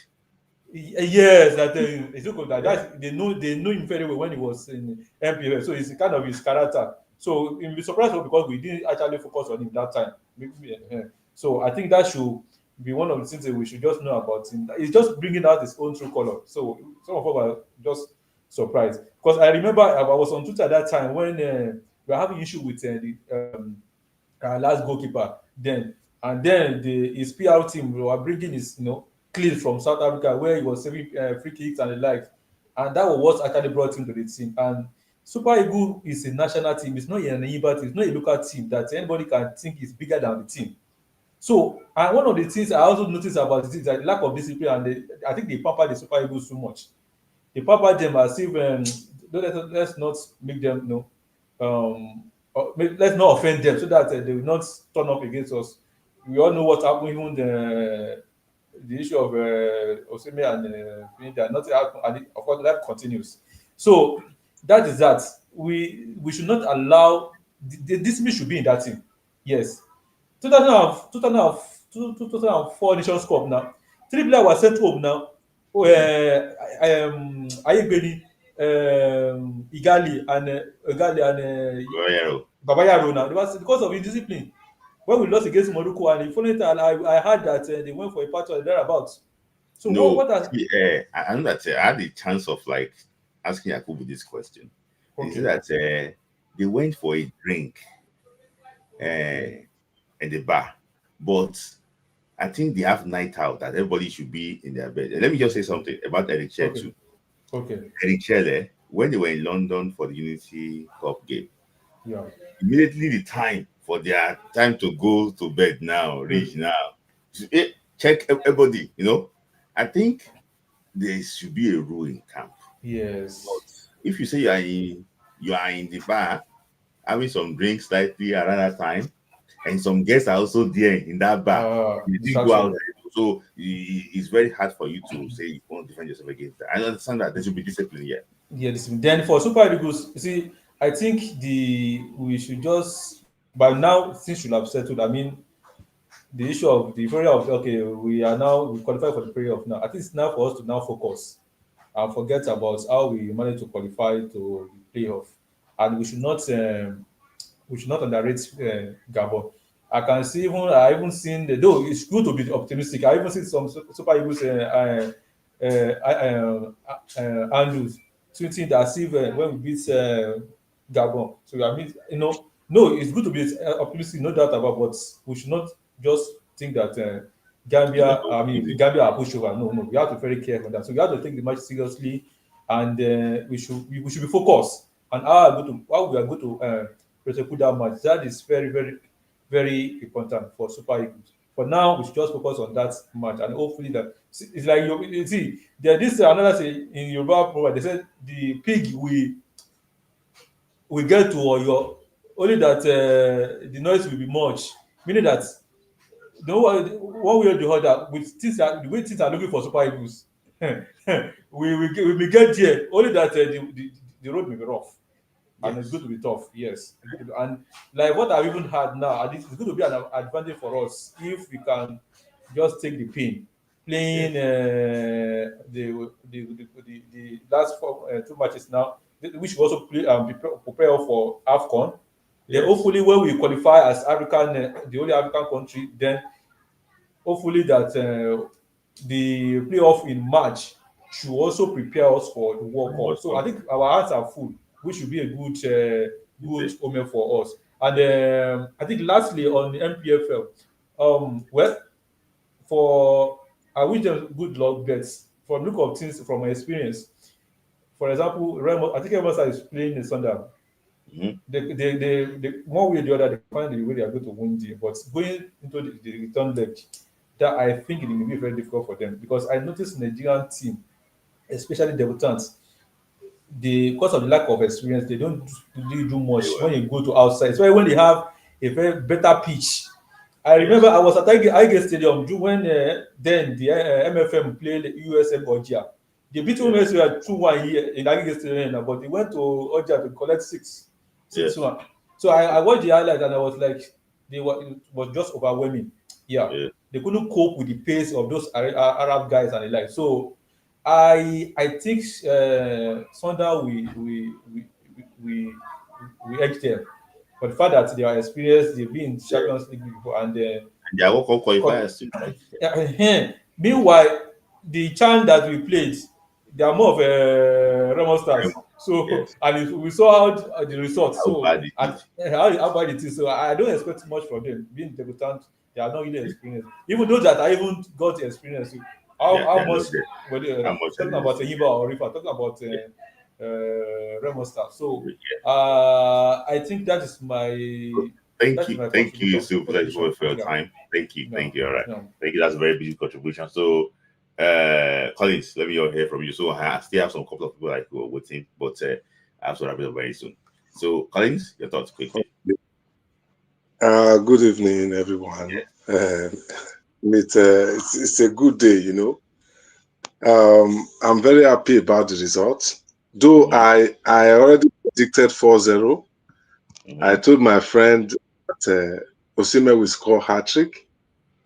yes, that it's okay. That they know him very well when he was in MPFL. So it's kind of his character. So you'll be surprised because we didn't actually focus on him that time. So I think that should be one of the things that we should just know about him. He's just bringing out his own true color. So some of us were just surprised because I remember I was on Twitter at that time when we were having issue with the last goalkeeper then, and then his PR team were bringing his clips from South Africa where he was saving free kicks and the like, and that was what actually brought him to the team. And Super Eagle is a national team. It's not a neighbor team. It's not a local team that anybody can think is bigger than the team. So, and one of the things I also noticed about it is that lack of discipline, and I think they pamper the Super Eagles too much. They pamper them as if let's not make them let's not offend them so that they will not turn up against us. We all know what happened, even the issue of Osimhen and Pineda, nothing happened, and of course that continues. So that is that. We should not allow the discipline should be in that team. Yes. 2004 Nations Cup now. 3 players were sent home now. Ayegbeni, Igali and Babayaro now. It was because of indiscipline. When we lost against Morocco, and the following time I heard that they went for a party or thereabouts. So No, what has I know that I had the chance of like asking Yakubu this question. He said that they went for a drink in the bar, but I think they have night out that everybody should be in their bed. Let me just say something about Eric Chair too. Okay. Eric Chair, when they were in London for the Unity Cup game, Yeah. immediately the time for their time to go to bed now reach now. Check everybody, I think there should be a rule in camp. Yes. But if you say you are in the bar having some drinks slightly around that time, and some guests are also there in that bar, you did go out. So it's very hard for you to say you won't defend yourself against that. I understand that there should be discipline here. Yeah, discipline. Then for Super Eagles, you see, I think we should just by now things should have settled. I mean, the issue of the prayer of okay, we qualify for the prayer of now. I think it's now for us to now focus and forget about how we managed to qualify to the playoff, and we should not underrate Gabon. I even seen though it's good to be optimistic. I even seen some Super Eagles Andrews tweeting that as if when we beat Gabon. So I mean, no, it's good to be optimistic, no doubt about, but we should not just think that Gambia are pushover. No, we have to be very careful on that. So we have to take the match seriously, and we should be focused on how we are going to prosecute that match. That is very, very, very important for Super Eagles. For now, we should just focus on that match, and hopefully that it's like you see. There this another say in Yoruba proverb. They said the pig we get to Oyo, only that the noise will be much, meaning that one way or the other, with the way things are looking for Super Eagles, we get there. Only that the road may be rough. And it's good to be tough, yes. And like what I've even had now, it's good to be an advantage for us if we can just take the pin, playing the last 2 matches now, which we also prepare for AFCON. Then hopefully when we qualify as African, the only African country, then hopefully that the playoff in March should also prepare us for the World Cup. So I think our hands are full, which should be a good omen for us. And I think lastly on the MPFL, well, for I wish them good luck, but from look of things from my experience, for example, Remo, I think Remo is playing in Sunday. They one way or the other, they find the way they are going to win the. But going into the return leg, that I think it will be very difficult for them because I noticed Nigerian team, especially debutants, because of the lack of experience, they don't really do much when you go to outside. So when they have a very better pitch. I remember I was at Igate Stadium when then the MFM played USM Ogia. They beat USM 2-1 here in Igate Stadium, but they went to Ogia to collect 6-1. So I watched the highlights and I was like, it was just overwhelming. Yeah. They couldn't cope with the pace of those Arab guys and the like. So I think Sunday we edge them. But the fact that they are experienced, they've been in Champions League before, and they are World Cup qualifiers too, right? Meanwhile, the chant that we played, they are more of a Remo stars. So and we saw how the results. So how bad it is. So I don't expect much from them. Being debutant, they are not really experienced. Even those that I even got the experience. How much were they talking about Yiba or Rifa, talking about Remo Star. So I think that is my thank you, Yusuf, for your time. Thank you. All right. Thank you. That's a very big contribution. So Collins, let me hear from you. So I still have some couple of people like who are waiting, but I have to wrap it up very soon. So Collins, your thoughts quickly. Good evening, everyone. It's a good day, you know. I'm very happy about the result. Though I already predicted 4-0. I told my friend that Osimhen will score hat-trick,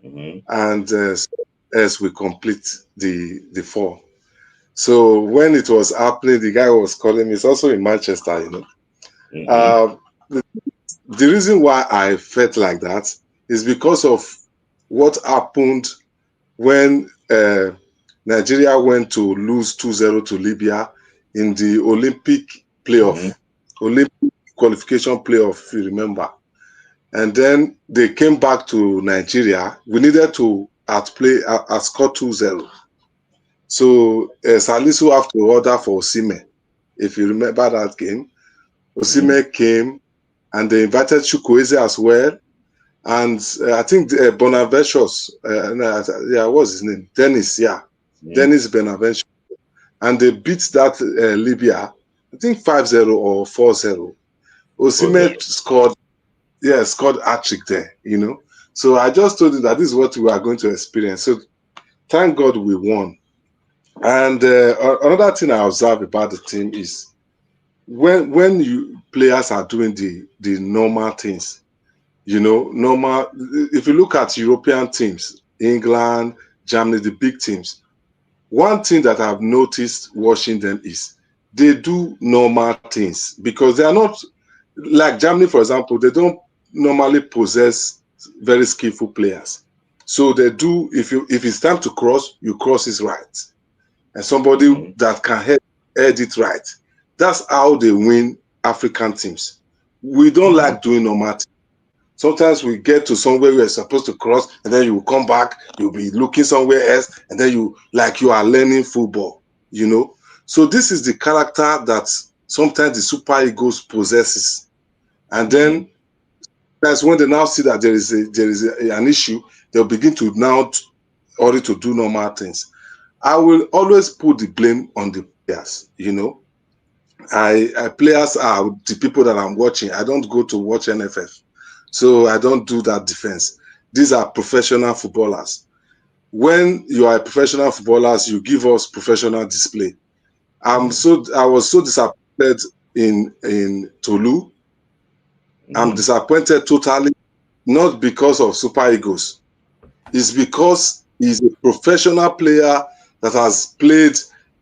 and as we complete the 4. So when it was happening, the guy was calling me. It's also in Manchester, you know. The reason why I felt like that is because of what happened when Nigeria went to lose 2-0 to Libya in the Olympic playoff, Olympic qualification playoff, if you remember. And then they came back to Nigeria. We needed to score 2-0. So Salisu have to order for Osimhen. If you remember that game, Osimhen came and they invited Chukwueze as well. And I think Bonaventure, what's his name? Dennis, Dennis Bonaventure. And they beat that Libya, I think 5-0 or 4-0. Osimhen scored hat-trick there, you know. So I just told you that this is what we are going to experience. So thank God we won. And another thing I observe about the team is when you players are doing the normal things, you know, if you look at European teams, England, Germany, the big teams, one thing that I've noticed watching them is they do normal things because they are not like Germany, for example. They don't normally possess very skillful players, so they do. If it's time to cross, you cross it right, and somebody that can head it right. That's how they win African teams. We don't like doing normal things. Sometimes we get to somewhere we're supposed to cross, and then you come back, you'll be looking somewhere else, and then you are learning football, you know. So this is the character that sometimes the Super Eagles possesses. And then that's when they now see that there is an issue, they'll begin to now order to do normal things. I will always put the blame on the players, you know. Players are the people that I'm watching. I don't go to watch NFF. So I don't do that defense. These are professional footballers. When you are a professional footballers, you give us professional display. I was so disappointed in Tolu. I'm disappointed totally, not because of Super Eagles. It's because he's a professional player that has played,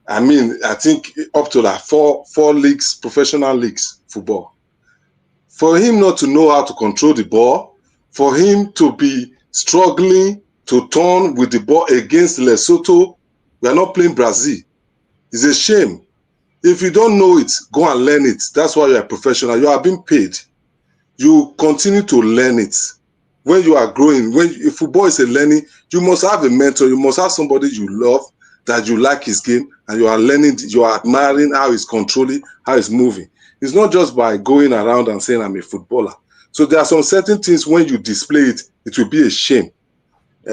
I think up to like four leagues, professional leagues, football. For him not to know how to control the ball, for him to be struggling to turn with the ball against Lesotho. We are not playing Brazil. It's a shame. If you don't know it, go and learn it. That's why you're a professional. You are being paid. You continue to learn it. When you are growing, if football is a learning, you must have a mentor. You must have somebody you love, that you like his game, and you are learning, you are admiring how he's controlling, how he's moving. It's not just by going around and saying, I'm a footballer. So there are some certain things when you display it, it will be a shame.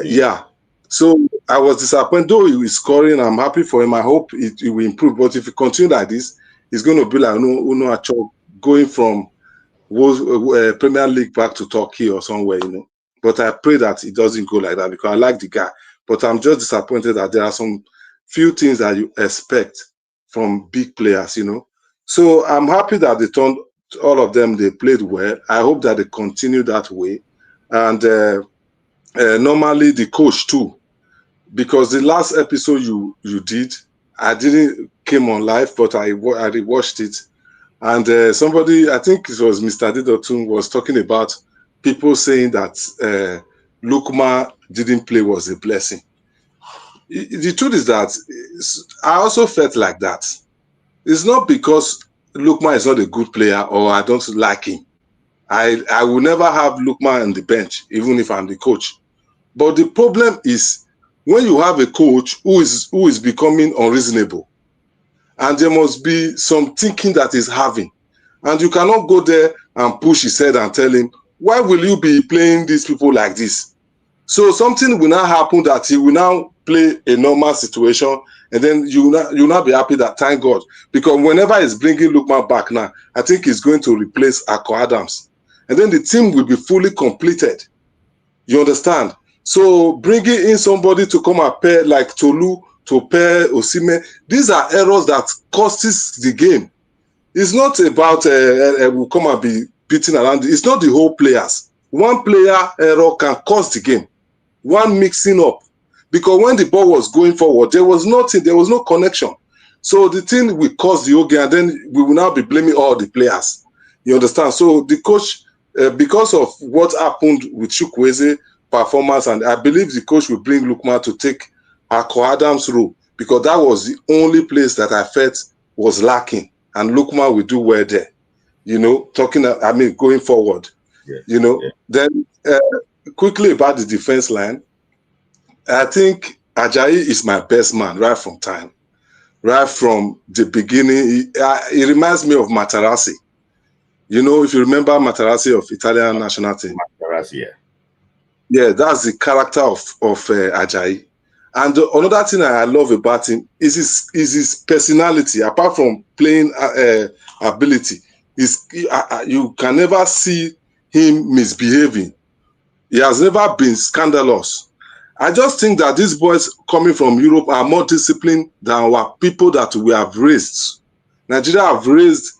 Yeah. So I was disappointed, though he is scoring. I'm happy for him. I hope it will improve. But if he continue like this, it's going to be like Uno Acho going from Premier League back to Turkey or somewhere, you know. But I pray that it doesn't go like that, because I like the guy. But I'm just disappointed that there are some few things that you expect from big players, you know. So I'm happy that they turned, all of them, they played well. I hope that they continue that way. And normally the coach too, because the last episode you did, I didn't came on live, but I rewatched it. And somebody, I think it was Mr. Didotun, was talking about people saying that Lukman didn't play was a blessing. The truth is that I also felt like that. It's not because Lukman is not a good player or I don't like him. I will never have Lukman on the bench, even if I'm the coach. But the problem is when you have a coach who is becoming unreasonable, and there must be some thinking that he's having. And you cannot go there and push his head and tell him, why will you be playing these people like this? So something will now happen that he will now play a normal situation, and then you will not be happy that, thank God. Because whenever he's bringing Lukman back now, I think he's going to replace Akko Adams. And then the team will be fully completed. You understand? So bringing in somebody to come and pair like Tolu, to pair Osimhen, these are errors that causes the game. It's not about will come and be beating around. It's not the whole players. One player error can cause the game. One mixing up. Because when the ball was going forward, there was nothing, there was no connection. So the thing will cause the whole game, and then we will now be blaming all the players. You understand? So the coach, because of what happened with Chukwueze performance, and I believe the coach will bring Lukman to take Akko Adams' role, because that was the only place that I felt was lacking, and Lukman will do well there. You know, going forward. Yeah. You know, then quickly about the defense line, I think Ajayi is my best man right from time. Right from the beginning, he reminds me of Materazzi. You know, if you remember Materazzi of Italian national team. Materazzi, yeah. Yeah, that's the character of Ajayi. And another thing I love about him is his personality. Apart from playing ability, you can never see him misbehaving. He has never been scandalous. I just think that these boys coming from Europe are more disciplined than our people that we have raised. Nigeria have raised,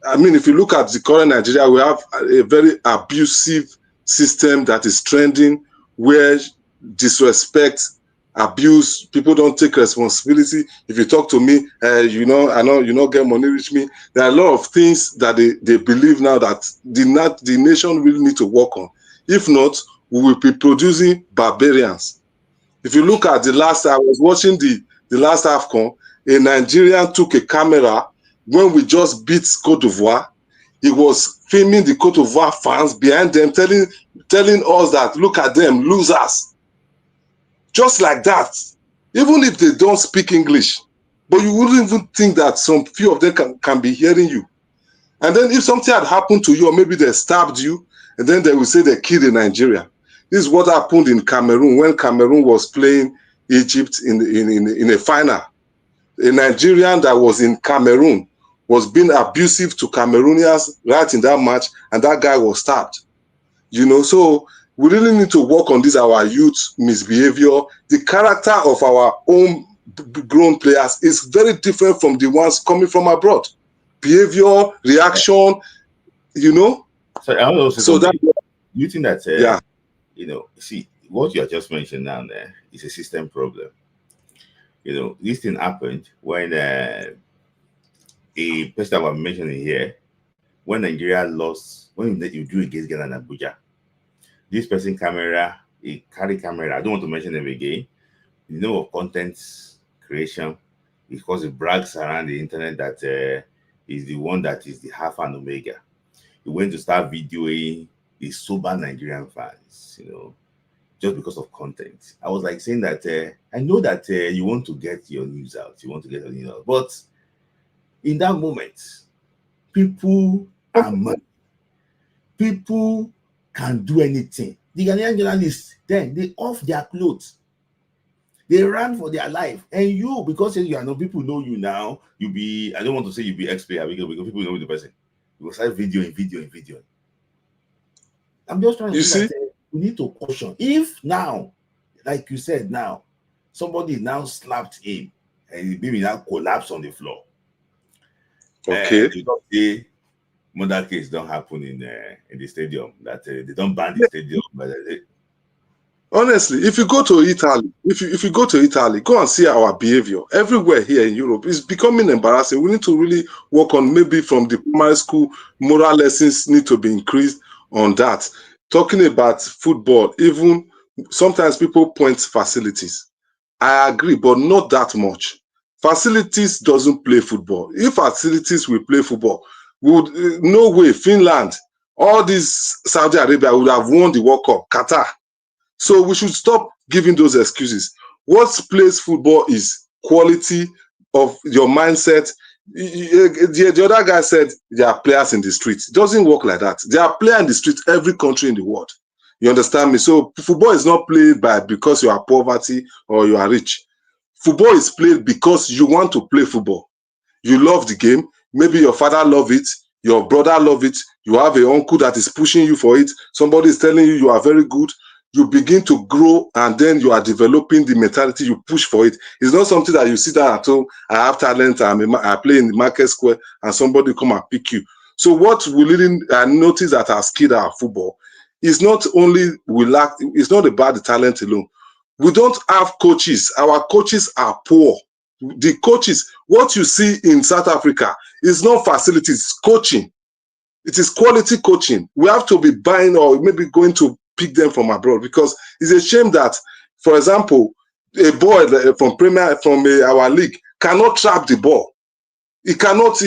I mean, if you look at the current Nigeria, we have a very abusive system that is trending, where disrespect, abuse, people don't take responsibility. If you talk to me, you know, I know you not get money, reach me. There are a lot of things that they believe now that the nation will need to work on. If not, we will be producing barbarians. If you look at I was watching the last AFCON, a Nigerian took a camera when we just beat Cote d'Ivoire. He was filming the Cote d'Ivoire fans behind them, telling us that, look at them, losers. Just like that. Even if they don't speak English. But you wouldn't even think that some few of them can be hearing you. And then if something had happened to you, or maybe they stabbed you, and then they will say they killed a Nigerian. This is what happened in Cameroon when Cameroon was playing Egypt in a final. A Nigerian that was in Cameroon was being abusive to Cameroonians right in that match, and that guy was stabbed. You know, so we really need to work on this, our youth misbehavior. The character of our own grown players is very different from the ones coming from abroad. Behavior, reaction, you know. So I also so that you think that yeah. You know, see what you have just mentioned down there is a system problem. You know, this thing happened when a person I was mentioning here, when Nigeria lost, when you drew against Ghana and Abuja, this person camera he carry camera. I don't want to mention them again. You know, of content creation, because he brags around the internet that he's the one that is the Alpha and Omega. He went to start videoing the sober Nigerian fans, you know, just because of content. I was like saying that I know that you want to get your news out, but in that moment, people are money. People can do anything. The Ghanaian journalists, then they off their clothes. They ran for their life. And you, because you are people know you now, I don't want to say you be ex-player because people know the person. You will start videoing. I'm just trying to say that we need to caution. If now, like you said now, somebody now slapped him and maybe now collapse on the floor. Okay. You don't say murder case don't happen in the stadium, that they don't ban the stadium, but honestly, if you go to Italy, if you go to Italy, go and see our behavior everywhere here in Europe. It's becoming embarrassing. We need to really work on, maybe from the primary school, moral lessons need to be increased on that. Talking about football, even sometimes people point facilities. I agree, but not that much. Facilities doesn't play football. If facilities will play football, no way Finland, all these Saudi Arabia would have won the World Cup, Qatar. So we should stop giving those excuses. What plays football is quality of your mindset. The other guy said there are players in the streets. It doesn't work like that. There are players in the streets every country in the world. You understand me? So football is not played because you are poverty or you are rich. Football is played because you want to play football. You love the game. Maybe your father loves it. Your brother loves it. You have an uncle that is pushing you for it. Somebody is telling you are very good. You begin to grow, and then you are developing the mentality. You push for it. It's not something that you sit down at home. I have talent. I play in the market square, and somebody come and pick you. So what we really notice that has killed our football is not only we lack. It's not about the talent alone. We don't have coaches. Our coaches are poor. The coaches, what you see in South Africa is not facilities, coaching. It is quality coaching. We have to be buying or maybe going to pick them from abroad, because it's a shame that, for example, a boy from our league cannot trap the ball. He cannot,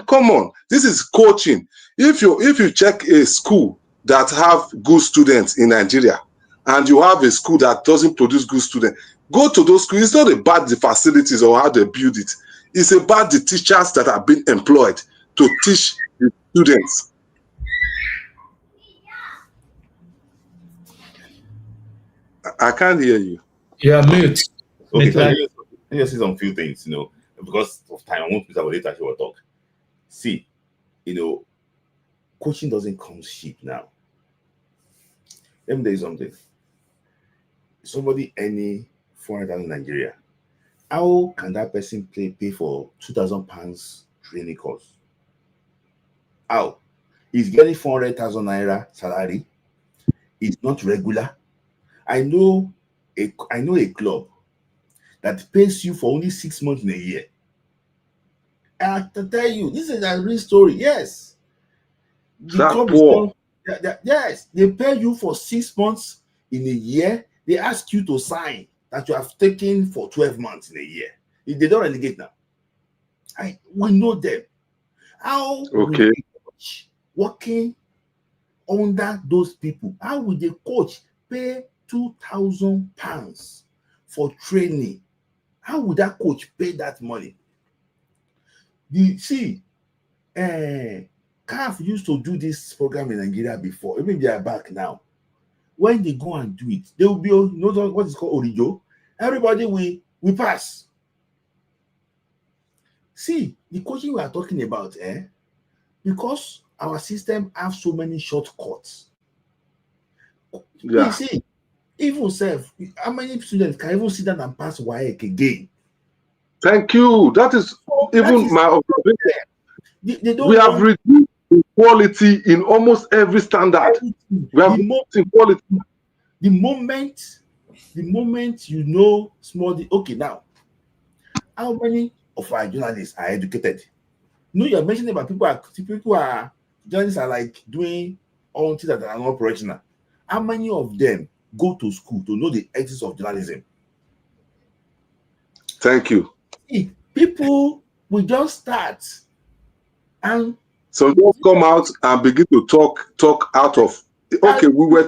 come on. This is coaching. If you check a school that have good students in Nigeria and you have a school that doesn't produce good students, go to those schools. It's not about the facilities or how they build it. It's about the teachers that have been employed to teach the students. I can't hear you. You are mute. Okay, so let me just say some few things, because of time. I won't put that later. She will talk. See, coaching doesn't come cheap now. Let me tell you something. Somebody earning 400,000 in Nigeria, how can that person pay for £2,000 training course? How? He's getting 400,000 naira salary. It's not regular. I know a club that pays you for only 6 months in a year. I have to tell you, this is a real story. Yes. The club poor. Yes, they pay you for 6 months in a year. They ask you to sign that you have taken for 12 months in a year. If they don't relegate now, we know them. How okay. Coach working under those people? How would the coach pay £2,000 for training? How would that coach pay that money? CAF used to do this program in Nigeria before. Even they are back now. When they go and do it, they will be, what is called Orijo. Everybody we pass. See, the coaching we are talking about, because our system have so many shortcuts. Yeah. You see, even how many students can even sit down and pass WAEC again? Thank you. That is my observation. We have reduced quality in almost every standard. We have reduced quality. The moment okay, now, how many of our journalists are educated? You're mentioning about people are journalists are like doing all things that are not operational. how many of them go to school to know the ethics of journalism? Thank you. See, people will just start and so just come out and begin to talk out of. Okay, we were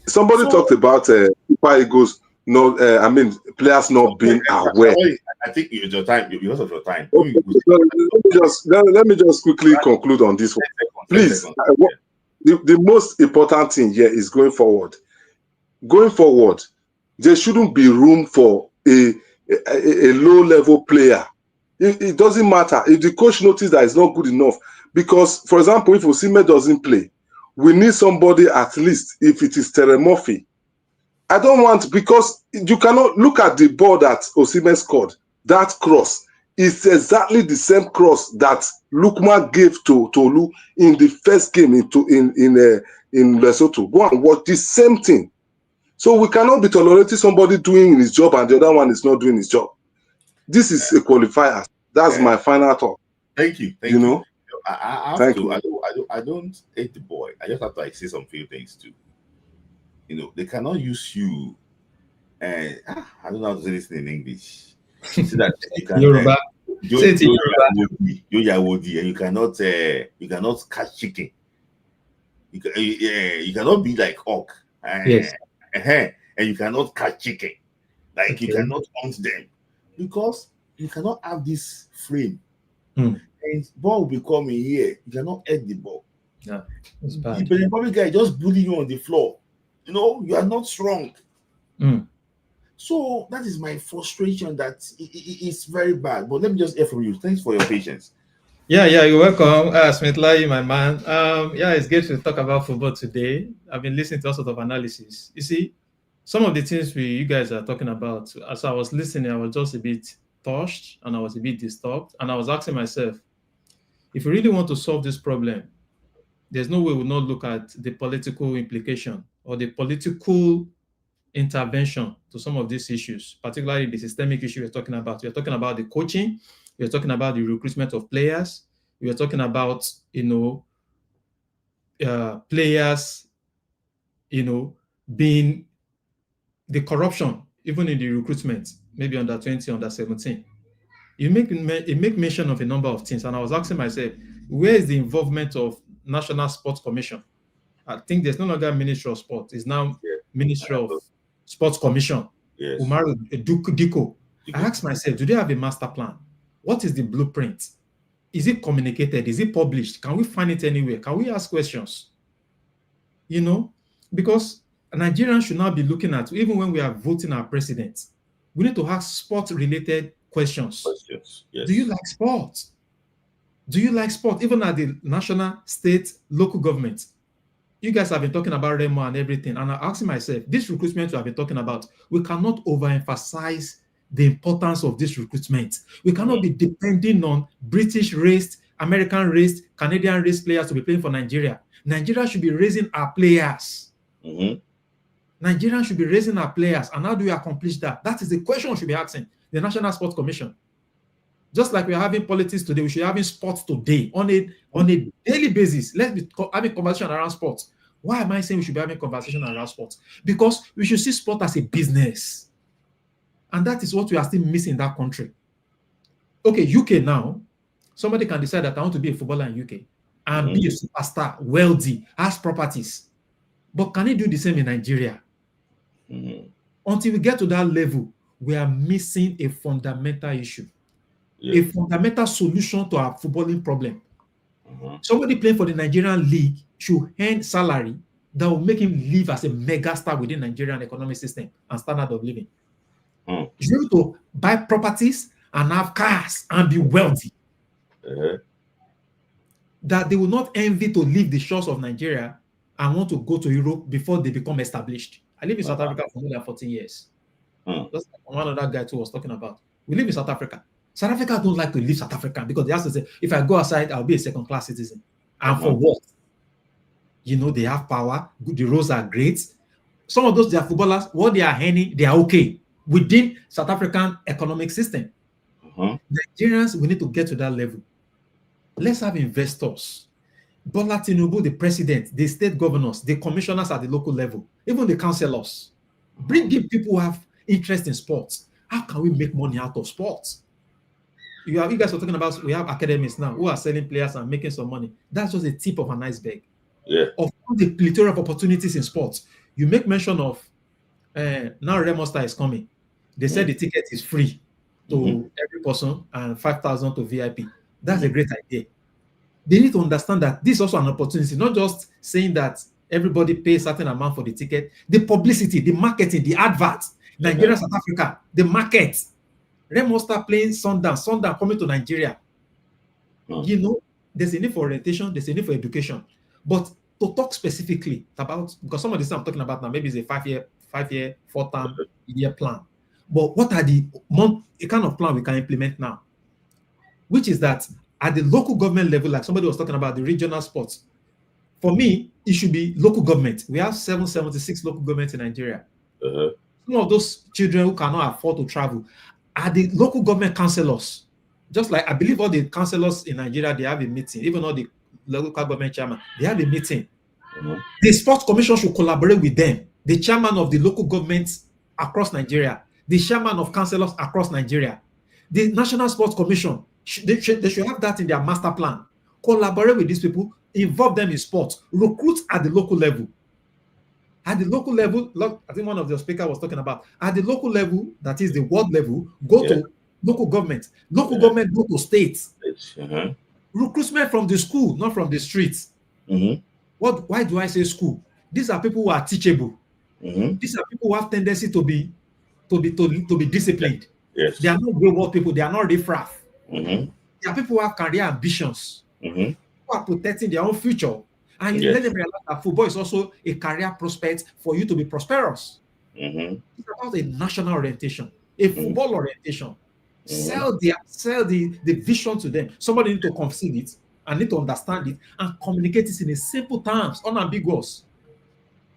somebody talked about Super Eagles. No, I mean players not being aware. I think it's your time because of your time. Okay, let me just quickly conclude on this one, please. The most important thing here is going forward. Going forward, there shouldn't be room for a low-level player. It doesn't matter if the coach notices that it's not good enough. Because, for example, if Osimhen doesn't play, we need somebody at least if it is Teremorphy. I don't want, because you cannot look at the ball that Osimhen scored. That cross is exactly the same cross that Lukman gave to Tolu in the first game in Lesotho. Go and watch the same thing. So we cannot be tolerating somebody doing his job and the other one is not doing his job. This is a qualifier. That's my final thought. Thank you. You know, I don't hate the boy. I just have to say some few things too. You know, they cannot use you. And I don't know how to say this in English. So that you can Yoruba. and you cannot catch chicken. You cannot be like hawk. Yes. And you cannot catch chicken. Like you cannot hunt them. Because you cannot have this frame. And ball will be coming here. You cannot hit the ball. Yeah, it's bad. The public guy just bully you on the floor. You know, you are not strong. So that is my frustration, that it's very bad. But let me just hear from you. Thanks for your patience. Yeah, you're welcome. Smithlai, my man. It's good to talk about football today. I've been listening to all sorts of analysis. You see, some of the things you guys are talking about, as I was listening, I was just a bit touched and I was a bit disturbed. And I was asking myself, if we really want to solve this problem, there's no way we'll not look at the political implication or the political intervention to some of these issues, particularly the systemic issue we're talking about. We're talking about the coaching, we're talking about the recruitment of players, we're talking about, players, being the corruption, even in the recruitment, maybe under 20, under 17. You make mention of a number of things, and I was asking myself, where is the involvement of National Sports Commission? I think there's no longer Ministry of Sport. It's now Ministry of Sports Commission. Yes. Umaru Diko. I asked myself, do they have a master plan? What is the blueprint? Is it communicated? Is it published? Can we find it anywhere? Can we ask questions? Because Nigerians should not be looking at, even when we are voting our president, we need to ask sport-related questions. Yes. Do you like sport? Do you like sport? Even at the national, state, local government. You guys have been talking about Remo and everything. And I'm asking myself, this recruitment we have been talking about, we cannot overemphasize the importance of this recruitment. We cannot be depending on British-raised, American-raised, Canadian-raised players to be playing for Nigeria. Nigeria should be raising our players. Nigeria should be raising our players. And how do we accomplish that? That is the question we should be asking the National Sports Commission. Just like we are having politics today, we should be having sports today on a daily basis. Let's be having conversation around sports. Why am I saying we should be having conversation around sports? Because we should see sport as a business. And that is what we are still missing in that country. Okay, UK now, somebody can decide that I want to be a footballer in UK and be a superstar, wealthy, has properties. But can he do the same in Nigeria? Until we get to that level, we are missing a fundamental issue. A fundamental solution to our footballing problem. Somebody playing for the Nigerian league should earn salary that will make him live as a mega star within Nigerian economic system and standard of living. You should be able to buy properties and have cars and be wealthy. That they will not envy to leave the shores of Nigeria and want to go to Europe before they become established. I live in South Africa for more than 14 years. That's one other guy too was talking about. We live in South Africa. South Africa don't like to leave South Africa because they have to say, if I go outside, I'll be a second-class citizen. And for what? They have power. The roads are great. Some of those, they are footballers. What they are earning, they are okay within South African economic system. Nigerians, we need to get to that level. Let's have investors. Bola Tinubu, the president, the state governors, the commissioners at the local level, even the councillors, bring in people who have interest in sports. How can we make money out of sports? You guys are talking about, we have academies now who are selling players and making some money. That's just the tip of an iceberg. Yeah. Of all the plethora of opportunities in sports. You make mention of now Remo Star is coming. They said the ticket is free to every person and 5,000 to VIP. That's a great idea. They need to understand that this is also an opportunity, not just saying that everybody pays a certain amount for the ticket. The publicity, the marketing, the adverts, Nigeria, South Africa, the market. Remo Star playing Sundown coming to Nigeria. You know, there's a need for orientation, there's a need for education. But to talk specifically about, because some of the stuff I'm talking about now, maybe it's a 5-year, 4-term year plan. But what are the kind of plan we can implement now? Which is that at the local government level, like somebody was talking about the regional sports. For me, it should be local government. We have 776 local governments in Nigeria. Some of those children who cannot afford to travel are the local government councillors. Just like I believe all the councillors in Nigeria, they have a meeting. Even all the local government chairman, they have a meeting. The sports commission should collaborate with them. The chairman of the local governments across Nigeria, the chairman of councillors across Nigeria, the National Sports Commission, they should have that in their master plan. Collaborate with these people, involve them in sports, recruit at the local level. At the local level, I think one of the speakers was talking about, at the local level, that is the world level, go to local government. Local government go to states. Recruitment from the school, not from the streets. Why do I say school? These are people who are teachable. These are people who have tendency to be disciplined. Yes. They are not wayward people. They are not riffraff. They are people who have career ambitions, who are protecting their own future. And you let them realize that football is also a career prospect for you to be prosperous. It's about a national orientation, a football orientation. Sell the vision to them. Somebody need to conceive it and need to understand it and communicate it in a simple terms, unambiguous.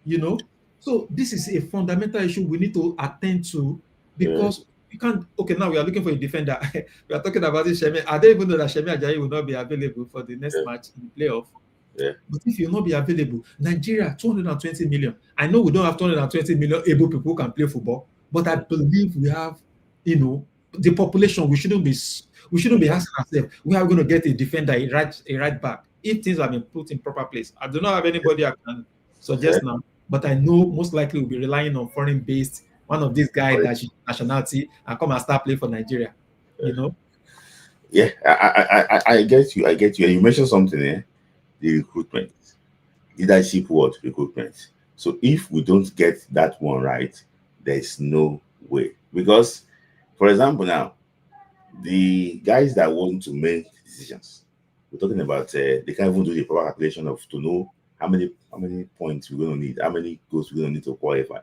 You know, so this is a fundamental issue we need to attend to, because you can't. Okay, now we are looking for a defender. We are talking about this. Shemi. I don't even know that Shemi Ajayi will not be available for the next match in the playoff. But if you'll not be available, Nigeria 220 million. I know we don't have 220 million able people who can play football, but I believe we have, you know, the population. We shouldn't be asking ourselves, we are going to get a defender, a right back, if things have been put in proper place. I do not have anybody I can suggest now, but I know most likely we'll be relying on foreign-based, one of these guys that should nationality and come and start playing for Nigeria. You know? Yeah, I get you. And you mentioned something there, the recruitment, leadership word recruitment. So if we don't get that one right, there is no way. Because, for example, now the guys that want to make decisions, we're talking about they can't even do the proper calculation to know how many points we're going to need, how many goals we're going to need to qualify.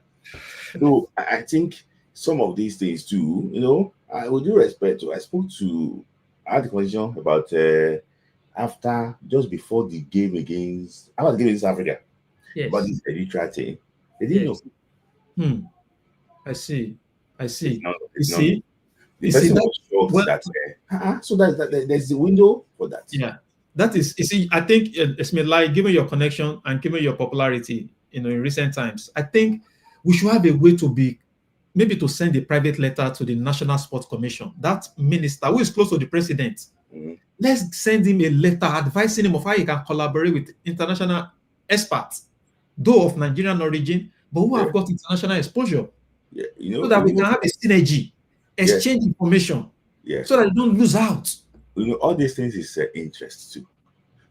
So I think some of these things too, you know, with due respect to, I had a conversation about just before the game against Africa, about this Eritrea thing. They didn't know. I see. You see, the person was shocked that so that there's a window for that. Yeah, that is. You see, I think Esmilai, given your connection and given your popularity, you know, in recent times, I think we should have a way to send a private letter to the National Sports Commission. That minister who is close to the president, let's send him a letter advising him of how he can collaborate with international experts, though of Nigerian origin, but who have got international exposure. You know, so that we can have a synergy, exchange information, so that you don't lose out. You know, all these things is interest too,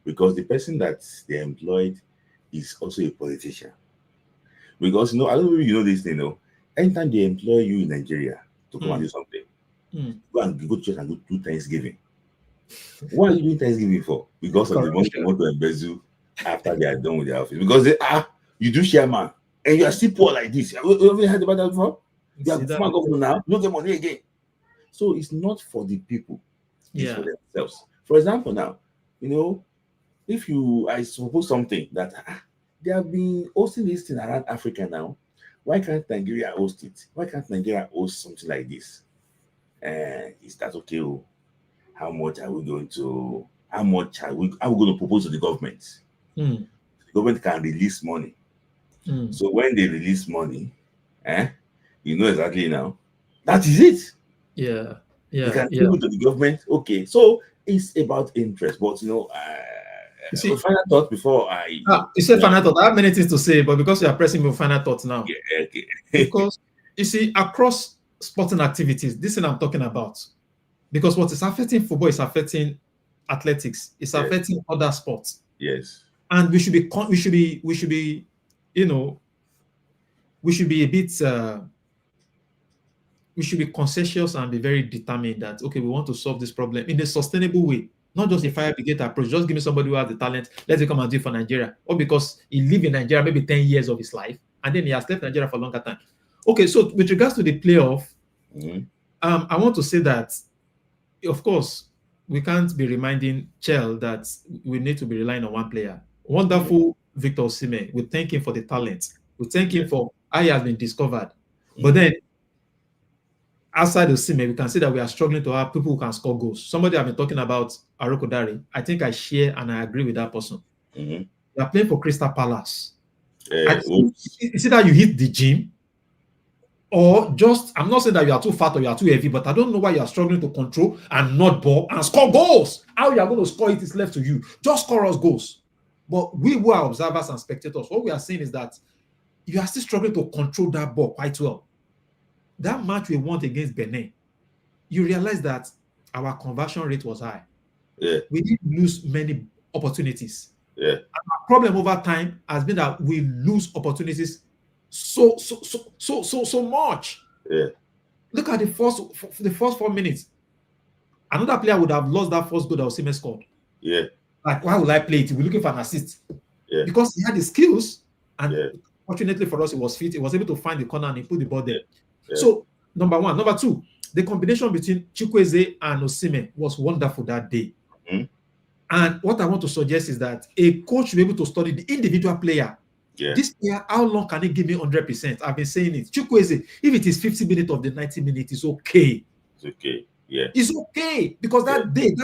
because the person that they employed is also a politician. Because, you know, I don't know if you know this thing, anytime they employ you in Nigeria to come and do something, go to church and do Thanksgiving. What are you doing Thanksgiving for? Because of the money they want to embezzle after they are done with their office. Because you do chairman and you are still poor like this. You ever heard about that before? You are former governor now, you don't get money again. So it's not for the people, it's for themselves. For example, now, you know, if I suppose something that they have been hosting this thing around Africa now, why can't Nigeria host it? Why can't Nigeria host something like this? Is that okay? How much are we going to propose to the government? Mm. The government can release money. Mm. So when they release money, you know exactly now. That is it. Yeah. You Yeah. can Yeah. give it to the government. Okay, so it's about interest. But You see, final thought before I. you said final thought. I have many things to say, but because you are pressing me with final thoughts now, Yeah, okay. because you see, across sporting activities, this thing I'm talking about, because what is affecting football is affecting athletics, it's Yes. affecting other sports, Yes. and we should be, you know, we should be a bit, we should be conscientious and be very determined that okay, we want to solve this problem in a sustainable way, not just a fire brigade approach. Just give me somebody who has the talent, let's come and do it for Nigeria, or because he lived in Nigeria maybe 10 years of his life and then he has left Nigeria for a longer time. Okay, so with regards to the playoff, I want to say that, of course, we can't be reminding Chell that we need to be relying on one player. Wonderful Victor Osimhen. We thank him for the talent. We thank him for how he has been discovered. But then, outside Osimhen, we can see that we are struggling to have people who can score goals. Somebody have been talking about Aroko Dare. I think I share and I agree with that person. We are playing for Crystal Palace. Is it that you hit the gym? Or just, I'm not saying that you are too fat or you are too heavy, but I don't know why you are struggling to control and not ball and score goals. How you are going to score it is left to you. Just score us goals. But we who are observers and spectators, what we are saying is that you are still struggling to control that ball quite well. That match we won against Benin, you realize that our conversion rate was high. Yeah. We didn't lose many opportunities. Yeah. And our problem over time has been that we lose opportunities so much. Yeah. Look at the first 4 minutes. Another player would have lost that first goal that Osimhen scored. Yeah. Like, why would I play it? We're looking for an assist. Yeah. Because he had the skills, and fortunately for us, he was fit. He was able to find the corner and he put the ball there. Yeah. So, number one. Number two, the combination between Chukwueze and Osimhen was wonderful that day. And what I want to suggest is that a coach should be able to study the individual player. Yeah. This player, how long can he give me 100%? I've been saying it. Chukwueze, if it is 50 minutes of the 90 minutes, it's okay. It's okay. Yeah. It's okay. Because that day,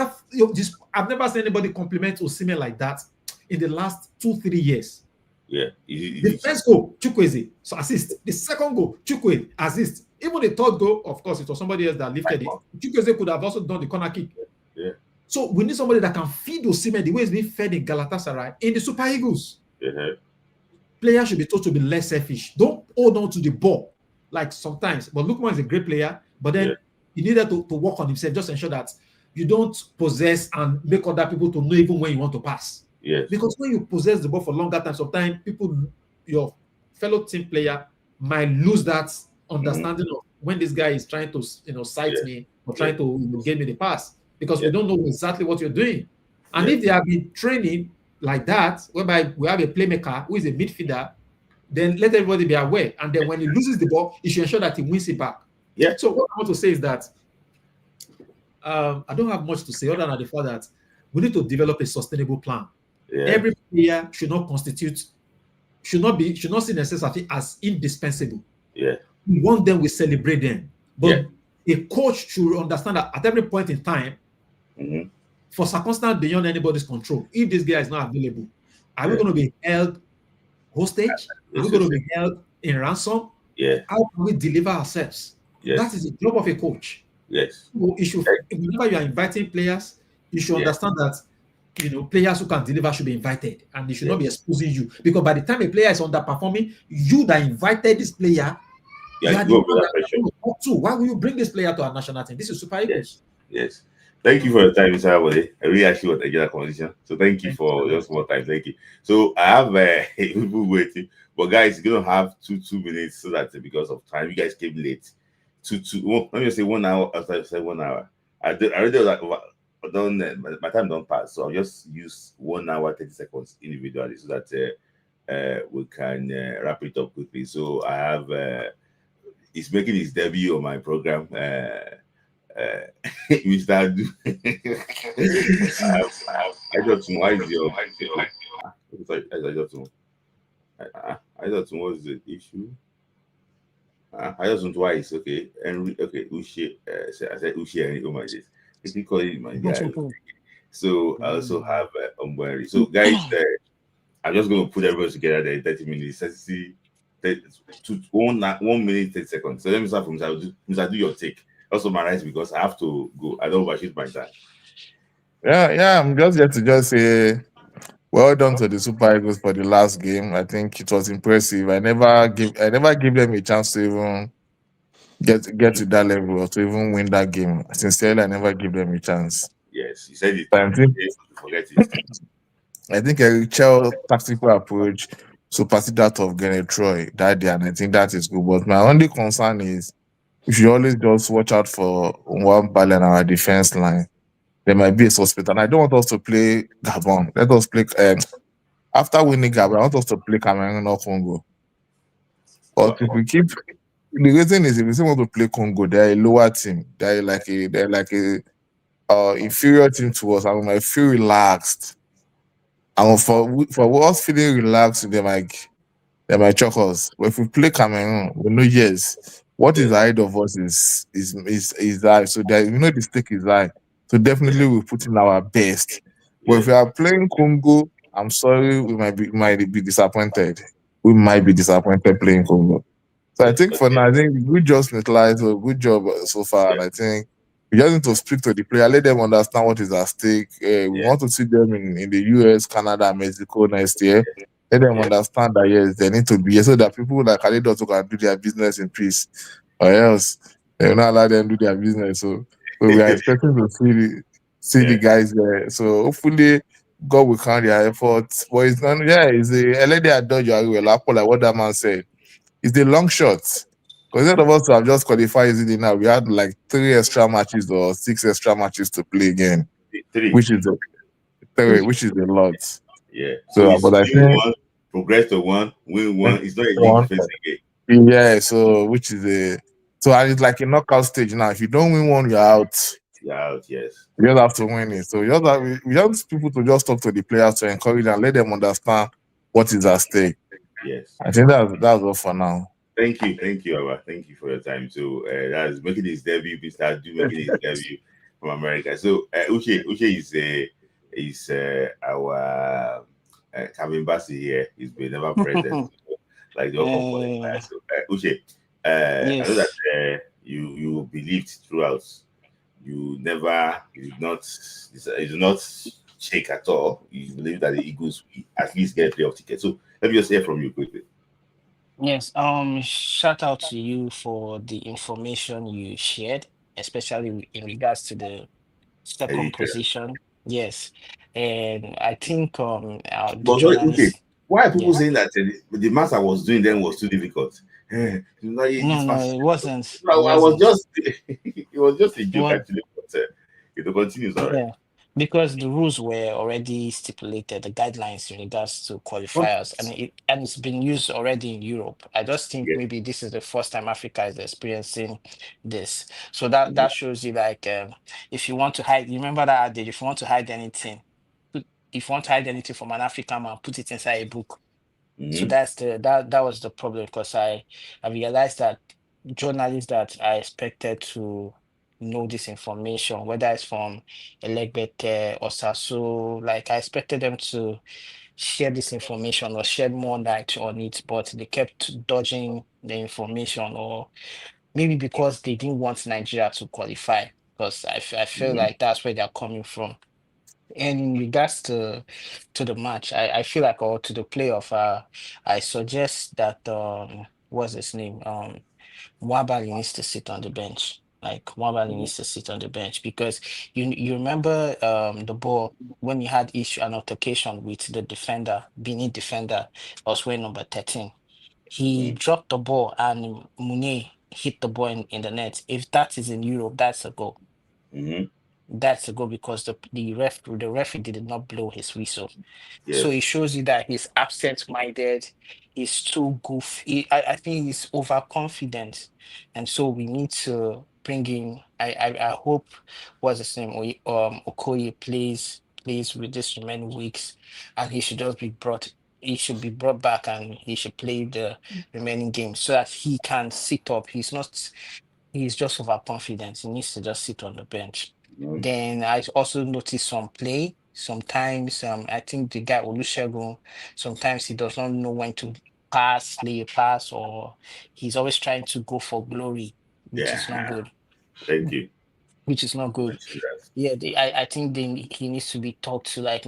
I've never seen anybody compliment Osimhen like that in the last 2-3 years. Yeah. The first goal, Chukwueze, so assist. The second goal, Chukwueze, assist. Even the third goal, of course, it was somebody else that lifted it. Chukwueze could have also done the corner kick. Yeah. So we need somebody that can feed Osimhen the way it's being fed in Galatasaray in the Super Eagles. Players should be taught to be less selfish. Don't hold on to the ball like sometimes. But Lookman is a great player, but then he needed to work on himself. Just ensure that you don't possess and make other people to know even when you want to pass. Yes. Because when you possess the ball for longer time, sometimes your fellow team player might lose that understanding of when this guy is trying to sight me or trying to give me the pass, because we don't know exactly what you're doing. And if they have been training like that, whereby we have a playmaker who is a midfielder, then let everybody be aware. And then when he loses the ball, he should ensure that he wins it back. Yeah. So what I want to say is that I don't have much to say other than the fact that we need to develop a sustainable plan. Yeah. Every player should not see necessity as indispensable. Yeah. We want them, we celebrate them. But a coach should understand that at every point in time, for circumstances beyond anybody's control, if this guy is not available, are we going to be held hostage? Are we going to be held in ransom? Yeah. How can we deliver ourselves? Yes. That is the job of a coach. Yes. So whenever you are inviting players, you should understand that players who can deliver should be invited, and they should not be exposing you. Because by the time a player is underperforming, you that invited this player, why will you bring this player to our national team? This is Super Eagles. Yes. Thank you for your time, Mr. Abode. I really actually want to get a conversation. So thank you for just more time. Thank you. So I have people waiting, but guys, you're gonna have two minutes so that because of time, you guys came late. Let me just say 1 hour after I said 1 hour. I already done my time don't pass, so I'll just use 1 hour 30 seconds individually so that we can wrap it up quickly. So I have he's making his debut on my program. Mr. Adu. I just know why is your I just know. I just know what's the issue. I just know why it's okay. And okay, Ushi. I said Ushi and oh my days. If you call it my guy. So I also have Umbari. So guys, I'm just going to put everybody together there in 30 minutes. 1 minute, 30 seconds. So let me start from Mr. Do your take. Also, my rights because I have to go. I don't overshoot my time. Yeah. I'm just here to just say well done to the Super Eagles for the last game. I think it was impressive. I never give them a chance to even get to that level or to even win that game. Sincerely, I never give them a chance. Yes, you said it. I think Forget it. I think a Richel tactical approach supersede that of Gennett Troy that day, and I think that is good. But my only concern is we should always just watch out for one ball in our defense line. There might be a suspect, and I don't want us to play Gabon. Let us play after winning Gabon. I want us to play Cameroon or Congo. But if we keep the reason is if we still want to play Congo, they're a lower team. They're like a inferior team to us, and we might feel relaxed. And for us feeling relaxed, they might choke us. But if we play Cameroon, we know yes, what is ahead of us is high. So that we know the stake is high. So definitely we put in our best. But if we are playing Congo, I'm sorry, we might be disappointed. We might be disappointed playing Congo. So I think for now, I think we just neutralize a good job so far. And I think we just need to speak to the player, let them understand what is at stake. We want to see them in the US, Canada, Mexico next year. Let them understand that yes, they need to be here so that people like Khalid can do their business in peace. Or else they will not allow them to do their business. So we are expecting to see the guys there. So hopefully God will count their efforts. But it's not it's a lady I dodge like what that man said. It's the long shot. Because instead of us to have just qualified easily now, we had like 3 extra matches or 6 extra matches to play again. Which is a lot. Yeah. So So it's but I win think one, progress to one, win one. It's not a league phase again. yeah, so which is and it's like a knockout stage now. If you don't win one, you're out. You're out, yes. You just have to win it. So we just people to just talk to the players to encourage and let them understand what is at stake. Yes. I think that's all for now. Thank you, Abba. Thank you for your time. So that's making his debut. Mr. Do making his debut from America. So Uche is our Kevin Bassi here. He's been never present, like the World Cup qualifier. So Uche, I know that you believed throughout. You did not shake at all. You believe that the Eagles will at least get a playoff ticket. So let me just hear from you quickly. Yes, shout out to you for the information you shared, especially in regards to the second position. Yes, and I think the But journalists. why are people Yes. saying that the math I was doing then was too difficult? No, it wasn't. I It was wasn't. just it was just a It joke was, actually. But it continues, all right. yeah, because the rules were already stipulated, the guidelines in regards to qualifiers, and it's been used already in Europe. I just think maybe this is the first time Africa is experiencing this. So that shows you like if you want to hide, you remember that adage, if you want to hide anything, if you want to hide anything from an African man, put it inside a book. So that was the problem because I realized that journalists that I expected to know this information, whether it's from Elegbeke or Sasso, like I expected them to share this information or shed more light on it, but they kept dodging the information, or maybe because they didn't want Nigeria to qualify, because I feel like that's where they're coming from. And in regards to the match, I feel like, or to the playoff, I suggest that what's his name? Wabali needs to sit on the bench. Like Wabali needs to sit on the bench because you remember the ball when he had issue an altercation with the defender, Benin defender, was wearing number 13. He dropped the ball and Mune hit the ball in the net. If that is in Europe, that's a goal. That's a goal because the referee did not blow his whistle. So it shows you that he's absent-minded, he's too goofy. I think he's overconfident. And so we need to bring in, I hope, what's his name? Okoye plays with this remaining weeks, and he should just be he should be brought back and he should play the remaining games so that he can sit up. He's just overconfident. He needs to just sit on the bench. Then I also noticed some play Sometimes I think the guy Olusegun, sometimes he does not know when to pass, lay a pass, or he's always trying to go for glory, which is not Yeah. good. Thank you. Which is not good. Mention that. Yeah, I think he needs to be taught to like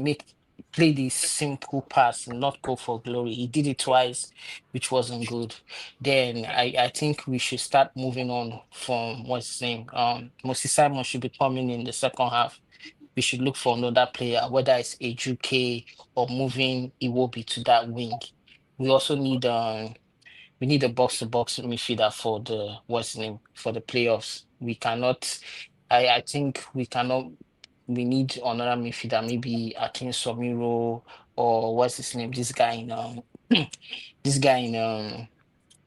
play this simple pass and not go for glory. He did it twice, which wasn't good. Then I think we should start moving on from what's his name. Moses Simon should be coming in the second half. We should look for another player, whether it's Ejuke or moving Iwobi to that wing. We also need we need a box-to-box midfielder for the what's his name for the playoffs. We cannot. I think we cannot. We need another midfielder, maybe Akin Somiro or what's his name? This guy in this guy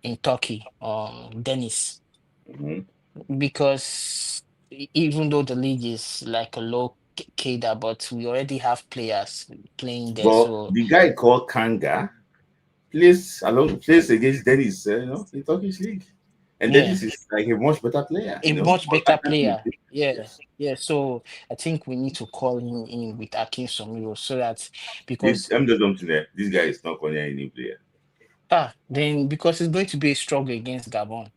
in Turkey, Dennis, Mhm. because even though the league is like a low cadre, but we already have players playing there. But So the guy called Kanga plays against Dennis, in Turkish league, and yeah, Dennis is like a much better player, a much better player. Yes. Yeah, yeah. So I think we need to call him in with Akin Somiro so that because I'm just something there. This guy is not calling any player. then because it's going to be a struggle against Gabon.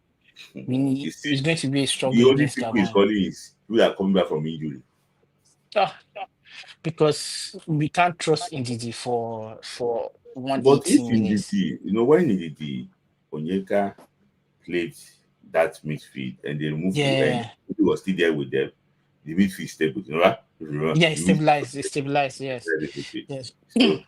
You see, It's going to be a struggle the only against people he's Gabon. calling is who are coming back from injury. Because we can't trust Ndidi for But 180 if minutes. when Ndidi, Onyeka played that midfield and they removed and Yeah. he was still there with them, the midfield stable, remember? Yeah, The it's midfield stabilized. It's stabilized. Yes. midfield. Yes. So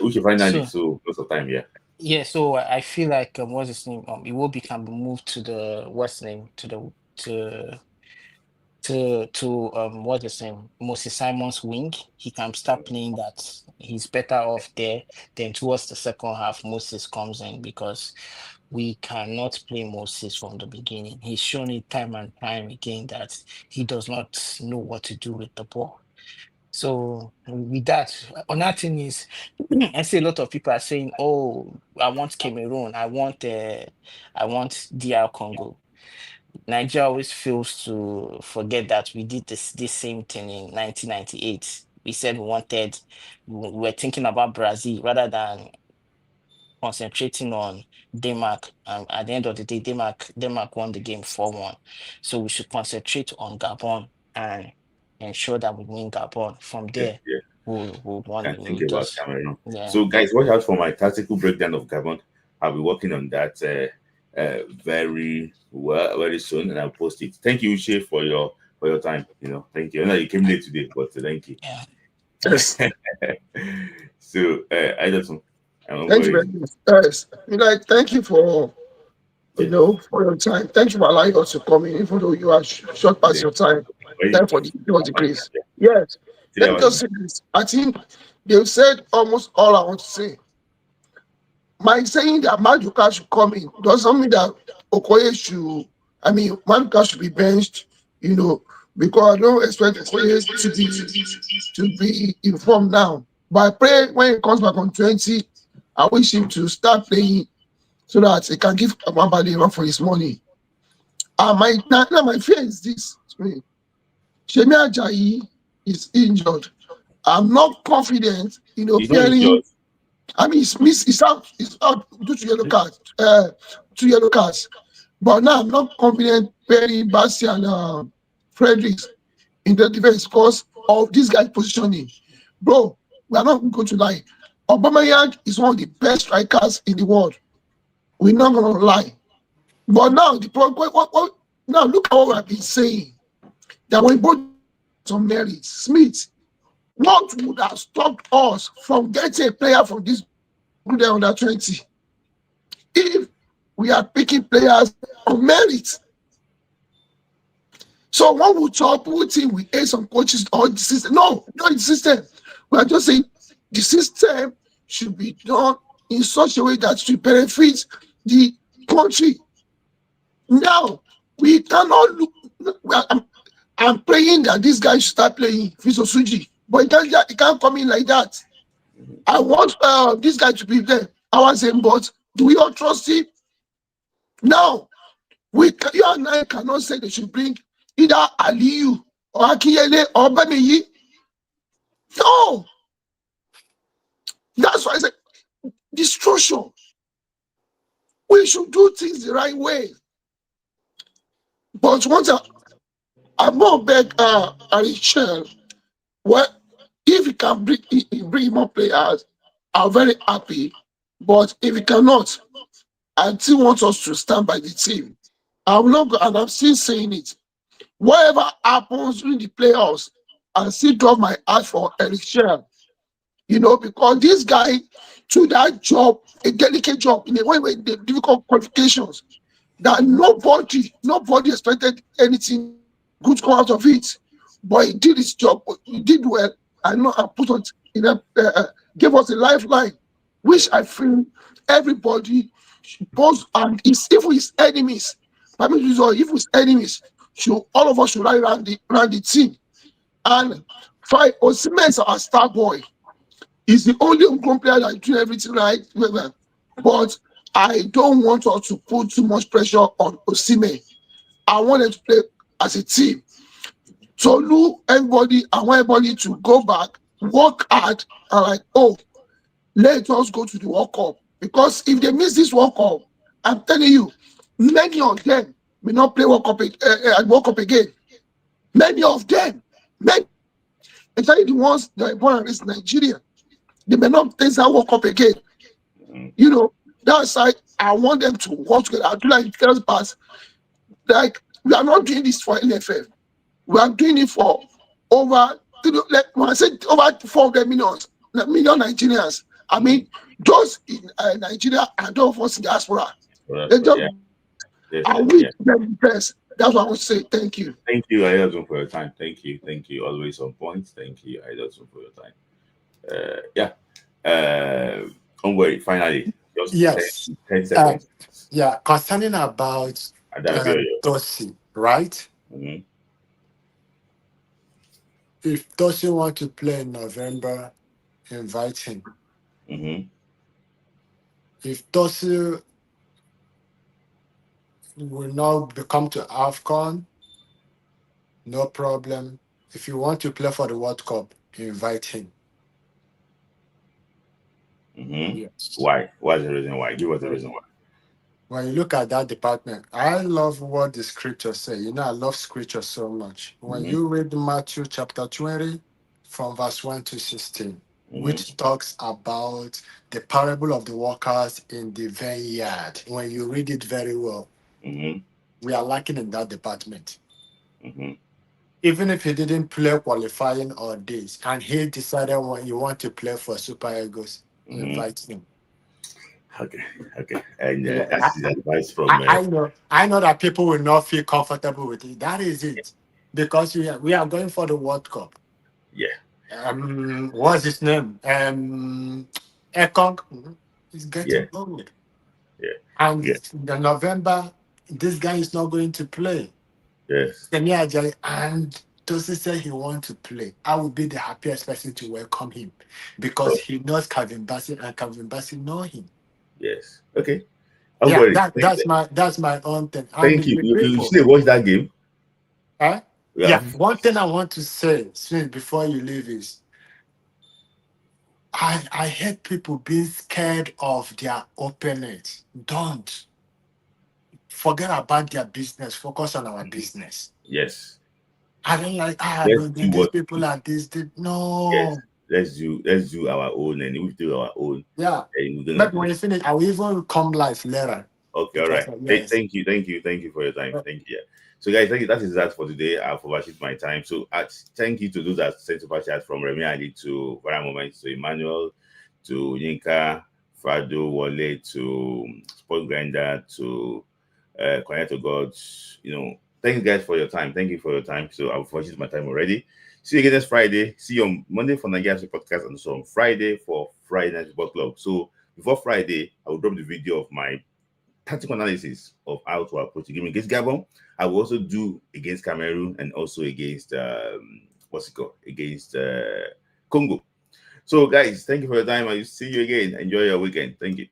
we should finally So so most of the time, yeah. yeah, so I feel like what's his name? Iwobi can be moved to the what's his name to what's his name? Moses Simon's wing. He can start playing that. He's better off there. Then towards the second half, Moses comes in because we cannot play Moses from the beginning. He's shown it time and time again that he does not know what to do with the ball. So with that, another thing is, I see a lot of people are saying, "Oh, I want Cameroon. I want DR Congo." Nigeria always fails to forget that we did this same thing in 1998. We said we were thinking about Brazil rather than concentrating on Denmark. At the end of the day, Denmark won the game 4-1. So we should concentrate on Gabon and ensure that we win Gabon. From there, Yeah. we'll win Can think about just Cameroon. yeah. So guys, watch out for my tactical breakdown of Gabon. I'll be working on that very soon, and I'll post it. Thank you, Uche, for your time. Thank you. I know you came late today, but thank you. Yeah. Yes. So I just Thank you very much. Guys, thank you for for your time. Thank you for allowing us to come in, even though you are short past your time. Thank for the grace. Yes. Let me just say this. I think they've said almost all I want to say. My saying that Maduka should come in doesn't mean that Okoye Maduka should be benched, because I don't expect Okoye to be informed now. But I pray when he comes back on 20, I wish him to start playing so that he can give Amabali run for his money. My fear is this. Shemi Ajayi is injured. I'm not confident, fearing. He's out due to yellow cards, 2 yellow cards. But now I'm not confident pairing Basti and Fredericks in the defense because of this guy's positioning. Bro, we are not going to lie. Aubameyang is one of the best strikers in the world. We're not going to lie. But now now look at what we have been saying. That we both some merit. Smith, what would have stopped us from getting a player from this group under 20 if we are picking players on merit? So one would talk, we aid some coaches or the system. No, not the system. We are just saying the system should be done in such a way that should benefit the country. Now, we cannot look. I'm praying that this guy should start playing Fiso Suji, but he can't come in like that. I want this guy to be there. I want him, but do we all trust him? Now, you and I cannot say they should bring either Aliyu or Akiyele or Bemeyi. No, that's why I said destruction. We should do things the right way. But once I more beg Richel, well, if he can bring more players, I'm very happy. But if he cannot, I still want us to stand by the team. I'm not, and I'm still saying it. Whatever happens during the playoffs, I still drop my heart for Eric Shell. You know, because this guy took that job, a delicate job, in a way with the difficult qualifications, that nobody expected anything good to come out of it. But he did his job, he did well, and put on gave us a lifeline, which I feel everybody, both and even his enemies, even his enemies, should all of us should rally around the team. And Osimhen is our star boy. He's the only homegrown player that do everything right. But I don't want us to put too much pressure on Osimhen. I want them to play as a team. So I want everybody to go back, work hard, and like, oh, let us go to the World Cup. Because if they miss this World Cup, I'm telling you, many of them will not play World Cup again. Many of them, especially the ones that are born against Nigeria, they may not play that World Cup again. You know, that's why I want them to work together. I do like first pass. Like, we are not doing this for NFF. We are doing it for over, when I say over 400 million Nigerians. I mean, those in Nigeria and those of us in diaspora. I wish them best. That's what I want to say. Thank you. Thank you, Aydazun, for your time. Thank you. Always on point. Thank you, Aydazun, for your time. Don't worry. Finally, just Yes. 10 seconds. Concerning about Tosi, right? Mm-hmm. If Tosi want to play in November, invite him. Mm-hmm. If Tosi will not come to AFCON, no problem. If you want to play for the World Cup, invite him. Mm-hmm. Yes. Why? What's the reason why? Give us the reason why. When you look at that department, I love what the scripture say. You know, I love scripture so much. When you read Matthew chapter 20, from verse 1 to 16, which talks about the parable of the workers in the vineyard. When you read it very well, we are lacking in that department. Even if he didn't play qualifying or this, and he decided when you want to play for Super Eagles, invite him. Okay. And that's his advice from. I know that people will not feel comfortable with it. That is it, because we are going for the World Cup. Yeah. What's his name? Ekong. He's getting old. Yeah. And in November, this guy is not going to play. Yes. And Tosi said he wants to play. I would be the happiest person to welcome him, because he knows Calvin Bassey, and Calvin Bassey know him. Yes. Okay. That's my own thing. Thank you. You should watch that game. One thing I want to say, Smith, before you leave is, I hate people being scared of their opponents. Don't forget about their business. Focus on our business. Yes. I don't like these people are this. No. Yes. Let's do our own, and we do our own. Yeah. But when you finish, I will even come live later. Okay, all right. Yes. Thank you for your time. Thank you. So guys, thank you. That is that for today. I've overshot my time. So thank you to those that sent super chat, from Remy Ali to Viral Moments, to Emmanuel, to Yinka, Fado, Wale, to Sport Grinder, to Connect to God. You know, thank you guys for your time. Thank you for your time. So I've overshot my time already. See you again next Friday. See you on Monday for Nigerian podcast, and also on Friday for Friday Night Football Club. So before Friday, I will drop the video of my tactical analysis of how to approach the game against Gabon. I will also do against Cameroon, and also against against Congo. So guys, thank you for your time. I will see you again. Enjoy your weekend. Thank you.